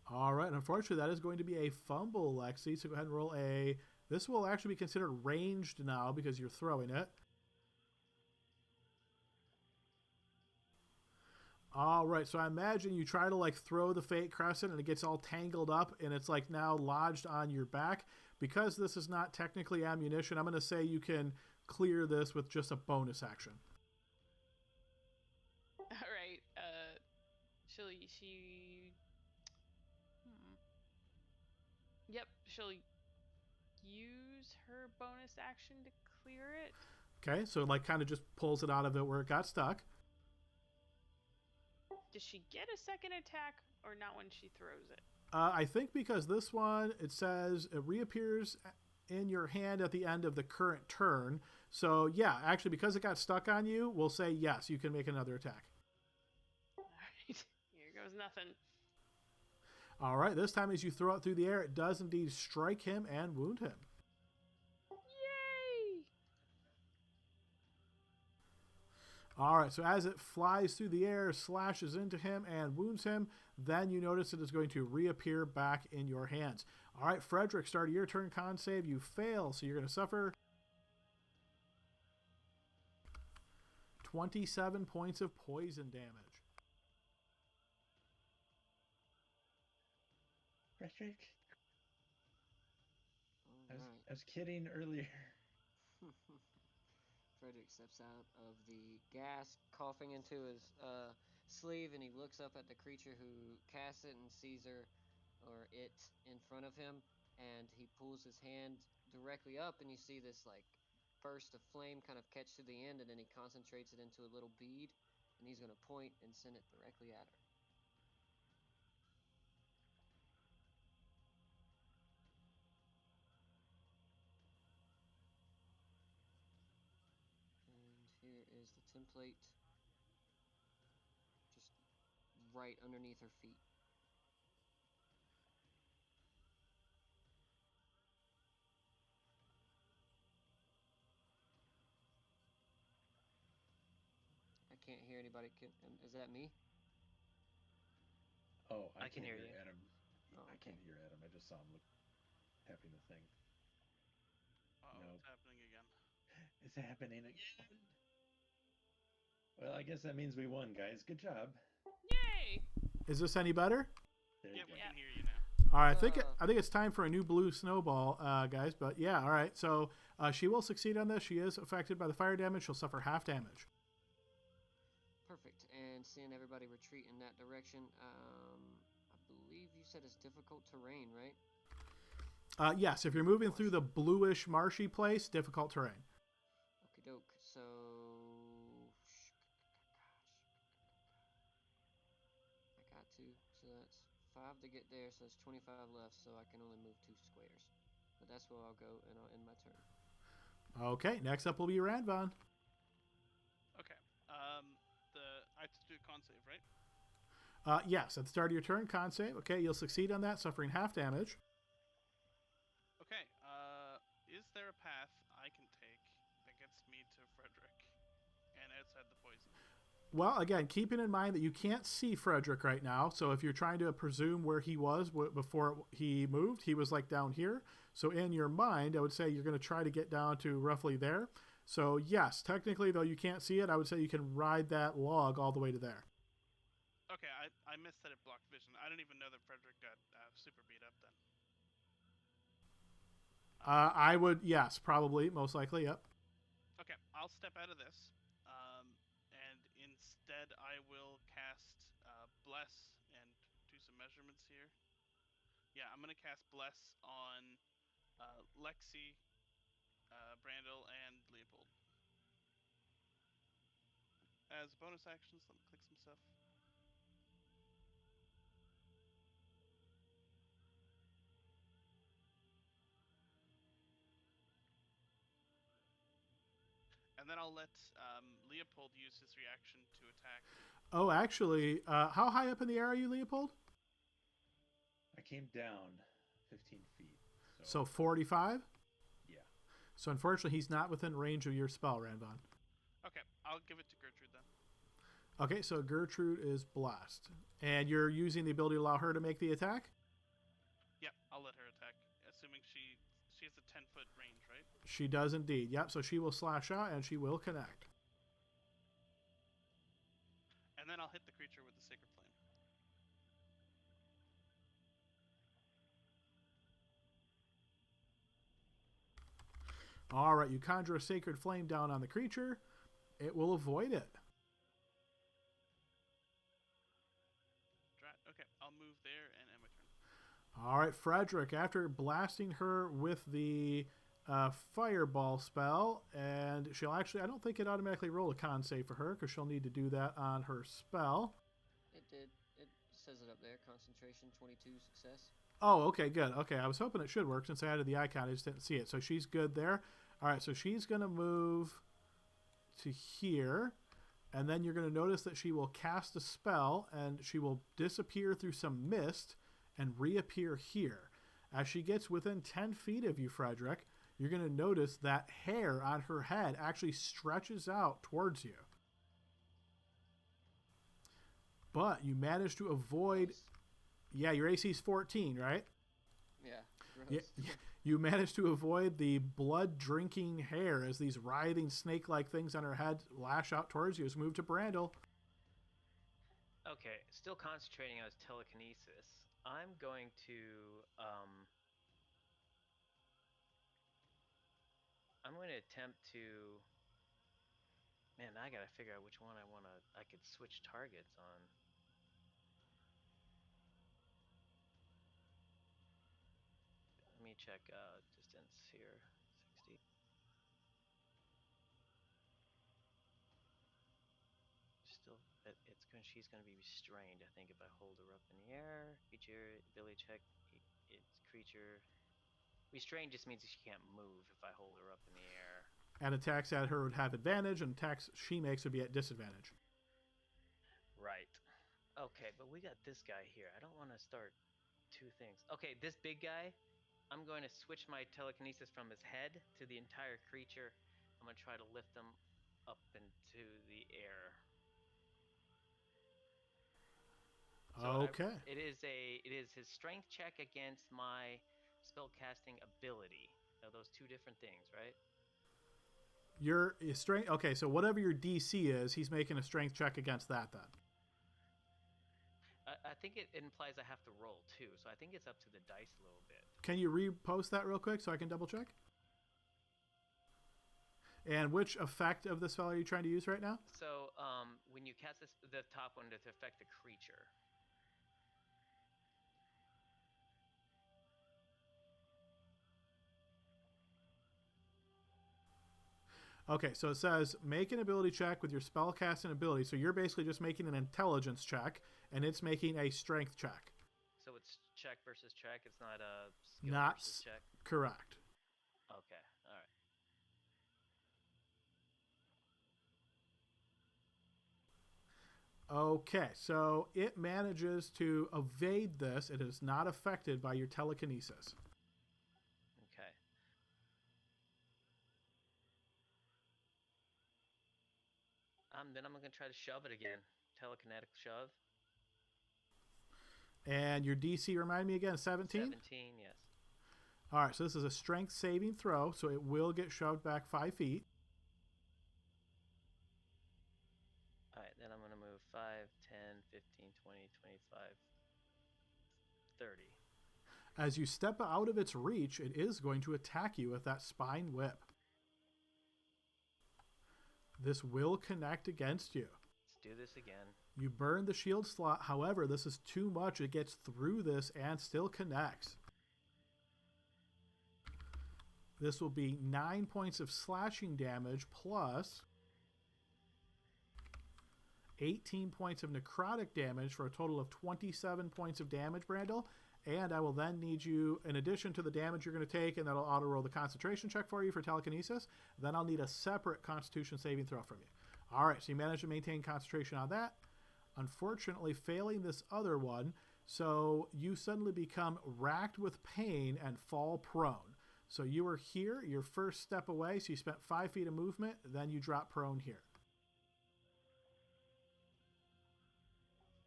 right. All right, unfortunately, that is going to be a fumble, Lexi, so go ahead and roll a... This will actually be considered ranged now because you're throwing it. All right, so I imagine you try to like throw the fate crescent and it gets all tangled up and it's like now lodged on your back. Because this is not technically ammunition, I'm going to say you can clear this with just a bonus action. All right. She. Yep. She'll use her bonus action to clear it. Okay, so like kind of just pulls it out of it where it got stuck. Does she get a second attack or not when she throws it? I think because this one, it says it reappears in your hand at the end of the current turn. So yeah, actually because it got stuck on you, we'll say yes, you can make another attack. All right. Here goes nothing. All right, this time as you throw it through the air, it does indeed strike him and wound him. Yay! All right, so as it flies through the air, slashes into him and wounds him, then you notice it is going to reappear back in your hands. All right, Frederick, start of your turn, con save. You fail, so you're going to suffer 27 points of poison damage. Frederick, All I was kidding earlier. right. Frederick steps out of the gas, coughing into his sleeve, and he looks up at the creature who casts it and sees her or it in front of him, and he pulls his hand directly up, and you see this like burst of flame kind of catch to the end, and then he concentrates it into a little bead, and he's going to point and send it directly at her. And here is the template, just right underneath her feet. I can't hear anybody. Is that me? Oh, I can hear you. Adam. Oh, I okay. can't hear Adam. I just saw him tapping the thing. Uh-oh, Nope. it's happening again. It's happening again. Well, I guess that means we won, guys. Good job. Yay! Is this any better? There Yeah, you go. we can hear you now. All right, I think it's time for a new blue snowball, guys. But yeah, all right. So she will succeed on this. She is affected by the fire damage. She'll suffer half damage. Perfect. And seeing everybody retreat in that direction, I believe you said it's difficult terrain, right? Yes, if you're moving through the bluish marshy place, difficult terrain. Okie doke. So, I got to. So that's 5 to get there. So it's 25 left. So I can only move 2 squares. But that's where I'll go, and I'll end my turn. Okay, next up will be Radvon. Okay. I have to do a con save, right? Yes, at the start of your turn, con save. Okay, you'll succeed on that, suffering half damage. Okay. Is there a path I can take that gets me to Frederick and outside the poison? Well, again, keeping in mind that you can't see Frederick right now, so if you're trying to presume where he was before he moved, he was like down here. So in your mind, I would say you're going to try to get down to roughly there. So yes, technically, though you can't see it, I would say you can ride that log all the way to there. Okay, I missed that it blocked vision. I didn't even know that Frederick got super beat up then. I would, yes, probably, most likely, yep. Okay, I'll step out of this, and instead I will cast Bless and do some measurements here. Yeah, I'm gonna cast Bless on Lexi, Brandel, and Leopold. as bonus actions, let me click some stuff. And then I'll let Leopold use his reaction to attack. Oh, actually, how high up in the air are you, Leopold? I came down 15 feet. So 45? Yeah. So unfortunately, he's not within range of your spell, Ranvon. Okay, I'll give it to Gertrude then. Okay, so Gertrude is blessed. And you're using the ability to allow her to make the attack? Yeah, I'll let her attack, assuming she has a 10-foot range, right? She does indeed. Yep, so she will slash out and she will connect. And then I'll hit the creature with the Sacred Flame. All right, you conjure a Sacred Flame down on the creature. It will avoid it. Drat. Okay, I'll move there and end my turn. All right, Frederick, after blasting her with the fireball spell, and she'll actually, I don't think it automatically roll a con save for her because she'll need to do that on her spell. It did. It says it up there. Concentration 22 success. Oh, okay, good. Okay, I was hoping it should work since I added the icon. I just didn't see it. So she's good there. All right, so she's going to move to here. And then you're going to notice that she will cast a spell and she will disappear through some mist and reappear here. As she gets within 10 feet of you, Frederick, you're going to notice that hair on her head actually stretches out towards you. But you manage to avoid... Gross. Yeah, your AC is 14, right? Yeah. Gross. You manage to avoid the blood-drinking hair as these writhing snake-like things on her head lash out towards you. Let's move to Brandel. Okay, still concentrating on his telekinesis. I'm going to attempt to. Man, I gotta figure out which one I could switch targets on. Let me check distance here. 60. Still, she's gonna be restrained. I think if I hold her up in the air, creature ability check. It's creature. Restrained just means she can't move if I hold her up in the air. And attacks at her would have advantage, and attacks she makes would be at disadvantage. Right. Okay, but we got this guy here. I don't want to start two things. Okay, this big guy, I'm going to switch my telekinesis from his head to the entire creature. I'm going to try to lift him up into the air. So Okay. it is his strength check against my spellcasting ability. Now, those two different things, right? Your strength. Okay, so whatever your DC is, he's making a strength check against that then. I think it implies I have to roll too, so I think it's up to the dice a little bit. Can you repost that real quick so I can double check? And which effect of the spell are you trying to use right now? So when you cast the top one to affect the creature. Okay, so it says make an ability check with your spellcasting ability. So you're basically just making an intelligence check, and it's making a strength check. So it's check versus check. It's not a skill Not versus check. Correct. Okay, all right. Okay, so it manages to evade this. It is not affected by your telekinesis. Okay. Then I'm gonna try to shove it again. Telekinetic shove. And your DC, remind me again, 17? 17, yes. All right, so this is a strength saving throw, so it will get shoved back 5 feet. All right, then I'm gonna move 5, 10, 15, 20, 25, 30. As you step out of its reach, it is going to attack you with that spine whip. This will connect against you. Let's do this again. You burn the shield slot. However, this is too much. It gets through this and still connects. This will be 9 points of slashing damage plus 18 points of necrotic damage for a total of 27 points of damage, Brandel. And I will then need you, in addition to the damage you're going to take, and that'll auto-roll the concentration check for you for telekinesis, then I'll need a separate constitution saving throw from you. All right, so you managed to maintain concentration on that. Unfortunately, failing this other one, so you suddenly become racked with pain and fall prone. So you were here, your first step away, so you spent 5 feet of movement, then you drop prone here.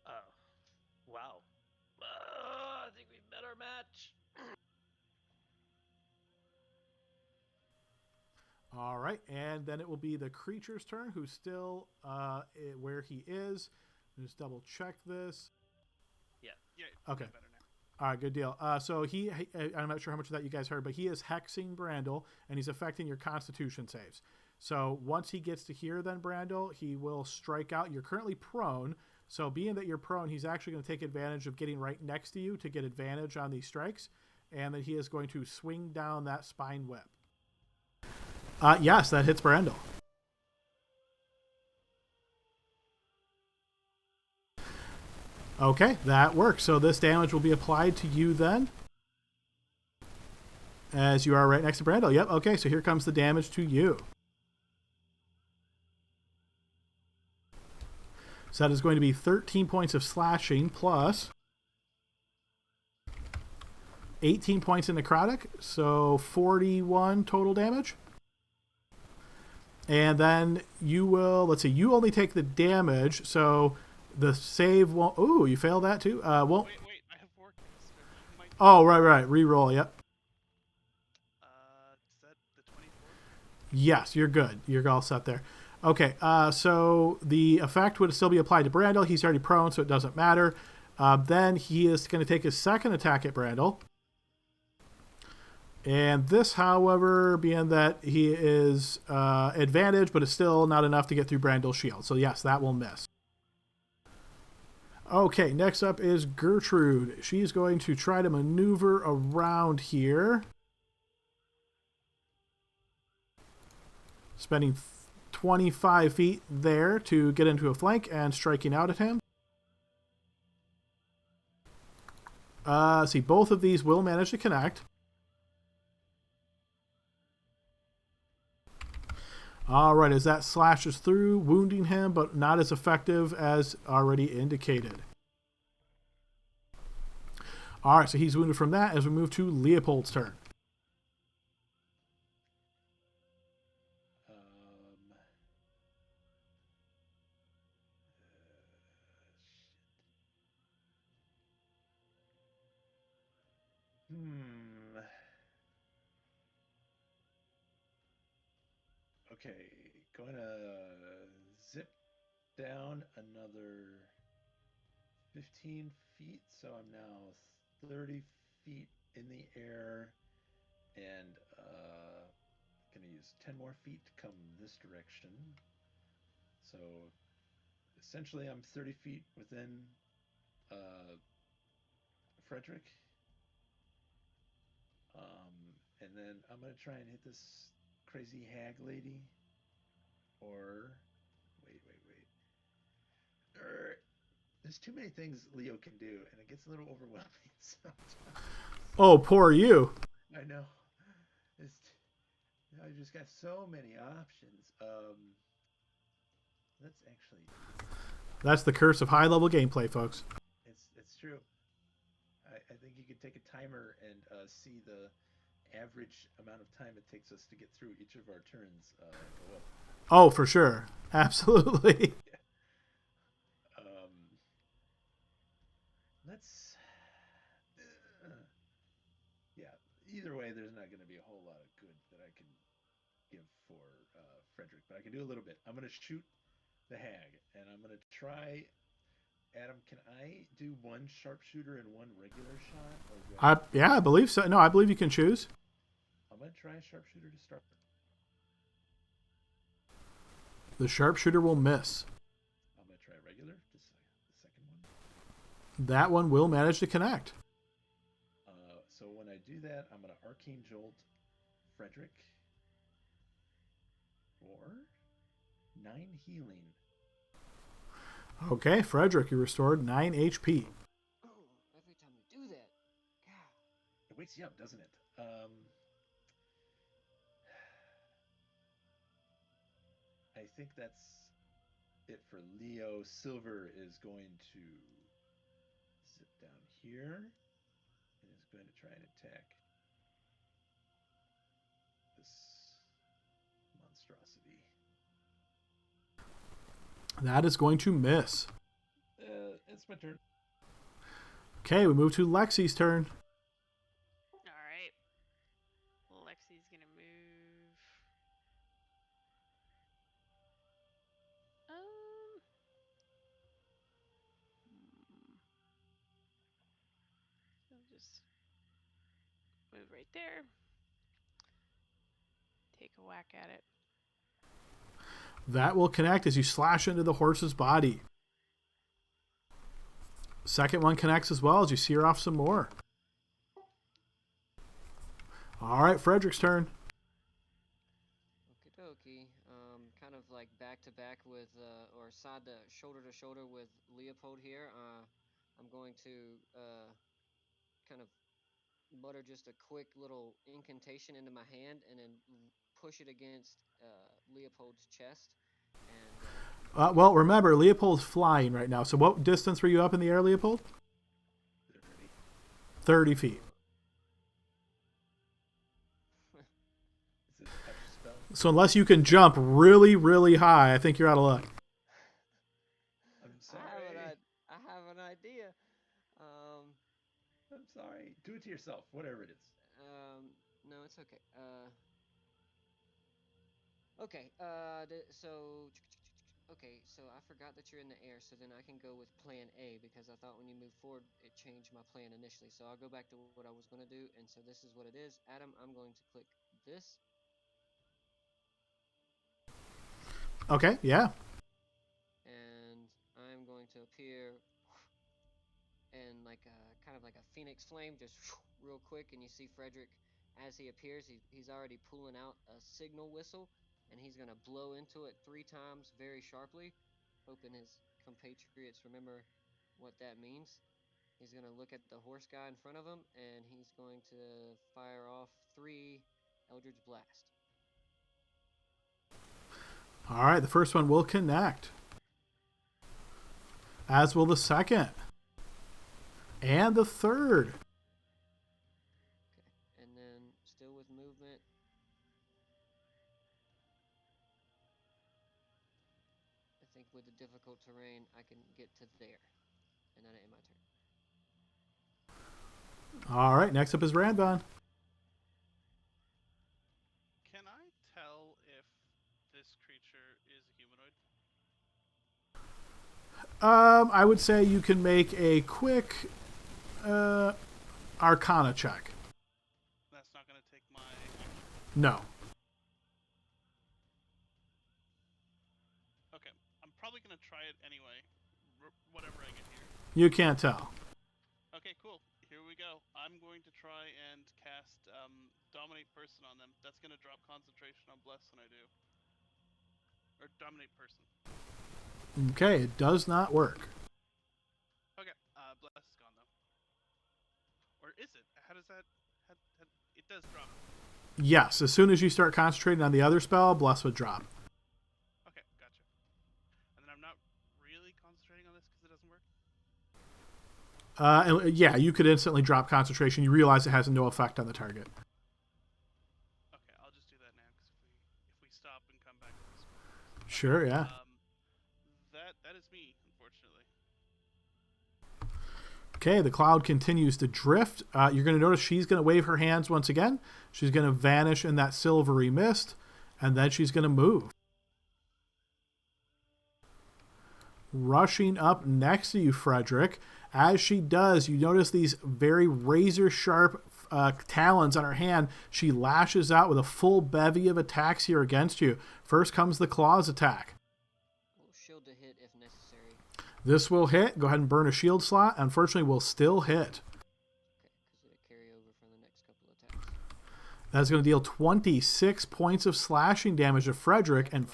Oh, wow. I think we met our match. All right, and then it will be the creature's turn, who's still where he is. Just double check this. Yeah. Okay. Better now. All right, good deal. So he, I'm not sure how much of that you guys heard, but he is hexing Brandel, and he's affecting your Constitution saves. So once he gets to here, then Brandel, he will strike out. You're currently prone, so being that you're prone, he's actually going to take advantage of getting right next to you to get advantage on these strikes, and then he is going to swing down that spine whip. Yes, that hits Brandel. Okay, that works. So this damage will be applied to you then, as you are right next to Brandel. Yep, okay, so here comes the damage to you. So that is going to be 13 points of slashing plus 18 points in necrotic, so 41 total damage. And then you will, let's see, you only take the damage, so the save won't, oh, you failed that too? Won't. Wait, I have 4 kills. You might Oh, right, reroll, yep. is that the 24? Yes, you're good. You're all set there. Okay, so the effect would still be applied to Brandel. He's already prone, so it doesn't matter. Then he is going to take his second attack at Brandel. And this, however, being that he is advantage, but it's still not enough to get through Brandel's shield. So yes, that will miss. Okay, next up is Gertrude. She's going to try to maneuver around here. Spending 25 feet there to get into a flank and striking out at him. See, both of these will manage to connect. All right, as that slashes through, wounding him, but not as effective as already indicated. All right, so he's wounded from that as we move to Leopold's turn. Okay, going to zip down another 15 feet, so I'm now 30 feet in the air, and going to use 10 more feet to come this direction. So essentially I'm 30 feet within Frederick. And then I'm going to try and hit this crazy hag lady. Or, wait. There's too many things Leo can do, and it gets a little overwhelming sometimes. Oh, poor you. I know. I just got so many options. That's the curse of high-level gameplay, folks. It's true. I think you could take a timer and see the average amount of time it takes us to get through each of our turns go up. Oh, for sure. Absolutely. Either way, there's not going to be a whole lot of good that I can give for Frederick, but I can do a little bit. I'm going to shoot the hag, and I'm going to try. Adam, can I do one sharpshooter and one regular shot? Or Yeah, I believe so. No, I believe you can choose. I'm going to try sharpshooter to start. The sharpshooter will miss. I'm going to try regular, just the second one. That one will manage to connect. So when I do that, I'm going to Arcane Jolt Frederick for 9 healing. Okay, Frederick, you restored 9 HP. Oh, every time you do that. God. It wakes you up, doesn't it? I think that's it for Leo. Silver is going to zip down here and is going to try and attack this monstrosity. That is going to miss. It's my turn. Okay, we move to Lexi's turn. All right. Lexi's gonna move. I'll just move right there. Take a whack at it. That will connect as you slash into the horse's body. Second one connects as well as you sear off some more. All right, Frederick's turn. Okie dokie. Kind of like back to back with, or side to shoulder with Leopold here. I'm going to kind of mutter just a quick little incantation into my hand and then push it against Leopold's chest. And Well, remember, Leopold's flying right now. So what distance were you up in the air, Leopold? 30 feet. Is it a touch spell? So unless you can jump really, really high, I think you're out of luck. I'm sorry. I have an idea. I'm sorry. Do it to yourself, whatever it is. No, it's okay. Okay. So I forgot that you're in the air. So then I can go with Plan A because I thought when you moved forward, it changed my plan initially. So I'll go back to what I was going to do, and so this is what it is. Adam, I'm going to click this. Okay, yeah. And I'm going to appear and like kind of like a phoenix flame, just real quick. And you see Frederick, as he appears, he's already pulling out a signal whistle, and he's gonna blow into it 3 times very sharply, hoping his compatriots remember what that means. He's gonna look at the horse guy in front of him, and he's going to fire off 3 Eldritch Blast. All right, the first one will connect. As will the second. And the third. Okay, and then still with movement. I think with the difficult terrain, I can get to there, and then I end my turn. All right, next up is Randon. Can I tell if this creature is a humanoid? I would say you can make a quick Arcana check. That's not going to take my action. No. Okay, I'm probably going to try it anyway, whatever I get here. You can't tell. Okay, cool. Here we go. I'm going to try and cast Dominate Person on them. That's going to drop concentration on Bless when I do. Or Dominate Person. Okay, it does not work. Okay, Bless is gone though. Or is it? How does that... it does drop. Yes, as soon as you start concentrating on the other spell, Bless would drop. Okay, gotcha. And then I'm not really concentrating on this because it doesn't work? Yeah, you could instantly drop concentration. You realize it has no effect on the target. Okay, I'll just do that now because if we stop and come back to this one. Sure, yeah. That is me, unfortunately. Okay, the cloud continues to drift. You're going to notice she's going to wave her hands once again. She's going to vanish in that silvery mist, and then she's going to move. Rushing up next to you, Frederick. As she does, you notice these very razor-sharp talons on her hand. She lashes out with a full bevy of attacks here against you. First comes the claws attack. We'll shield to hit if necessary. This will hit. Go ahead and burn a shield slot. Unfortunately, will still hit. Okay, because it'll carry over from the next couple attacks. That's going to deal 26 points of slashing damage to Frederick. And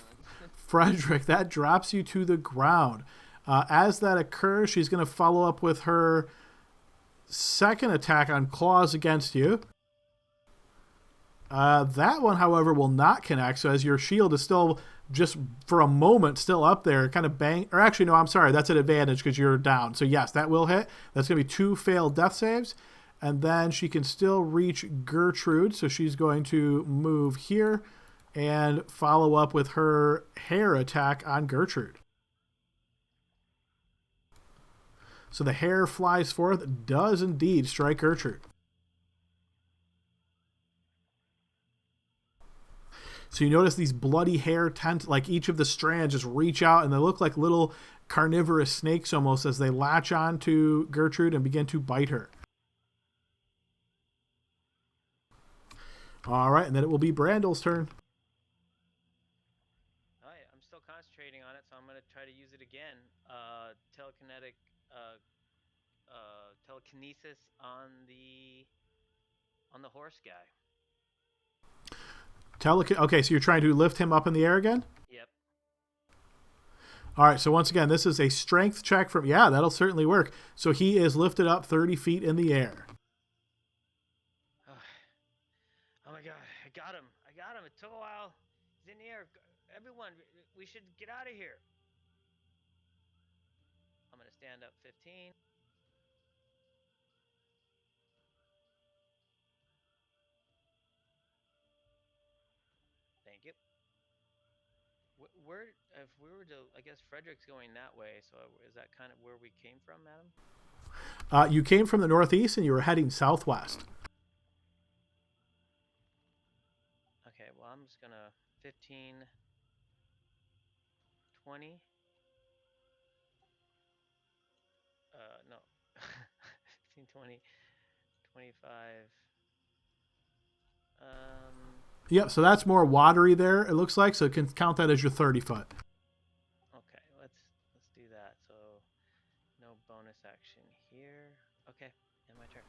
Frederick, that drops you to the ground. As that occurs, she's going to follow up with her second attack on claws against you. That one, however, will not connect. So as your shield is still just for a moment still up there, kind of bang. Or actually, no, I'm sorry. That's an advantage because you're down. So yes, that will hit. That's going to be 2 failed death saves. And then she can still reach Gertrude. So she's going to move here and follow up with her hair attack on Gertrude. So the hair flies forth, does indeed strike Gertrude. So you notice these bloody hair like each of the strands just reach out, and they look like little carnivorous snakes almost as they latch on to Gertrude and begin to bite her. All right, and then it will be Brandel's turn. All right, I'm still concentrating on it, so I'm going to try to use it again. Telekinesis on the horse guy. Okay, so you're trying to lift him up in the air again? Yep. All right, so once again, this is a strength check from... Yeah, that'll certainly work. So he is lifted up 30 feet in the air. Oh my god, I got him. It took a while. He's in the air. Everyone, we should get out of here. I'm going to stand up 15. Thank you. Where, if we were to, I guess Frederick's going that way, so is that kind of where we came from, madam? You came from the northeast and you were heading southwest. Okay, well, I'm just going to 15, 20. No. 15, 20, 25. Yep, so that's more watery there, it looks like, so it can count that as your 30 foot. Okay, let's do that. So no bonus action here. Okay, and my turn.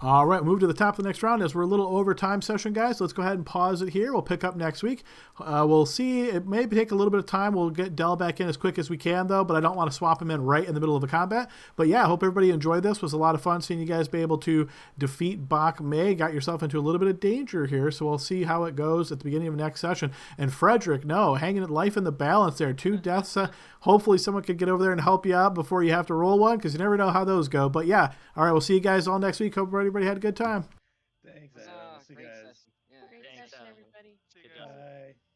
All right, move to the top of the next round as we're a little over time session, guys. Let's go ahead and pause it here. We'll pick up next week. We'll see. It may take a little bit of time. We'll get Dell back in as quick as we can, though, but I don't want to swap him in right in the middle of the combat. But yeah, I hope everybody enjoyed this. It was a lot of fun seeing you guys be able to defeat Bachmai. Got yourself into a little bit of danger here, so we'll see how it goes at the beginning of next session. And Frederick, no, hanging life in the balance there. 2 deaths. Hopefully someone could get over there and help you out before you have to roll one, because you never know how those go. But yeah, all right, we'll see you guys all next week. Hope everybody had a good time. Thanks, It was Adam. a See you great guys. session. Yeah. Great Thanks, session, Adam. everybody. See you Good guys. job. Bye.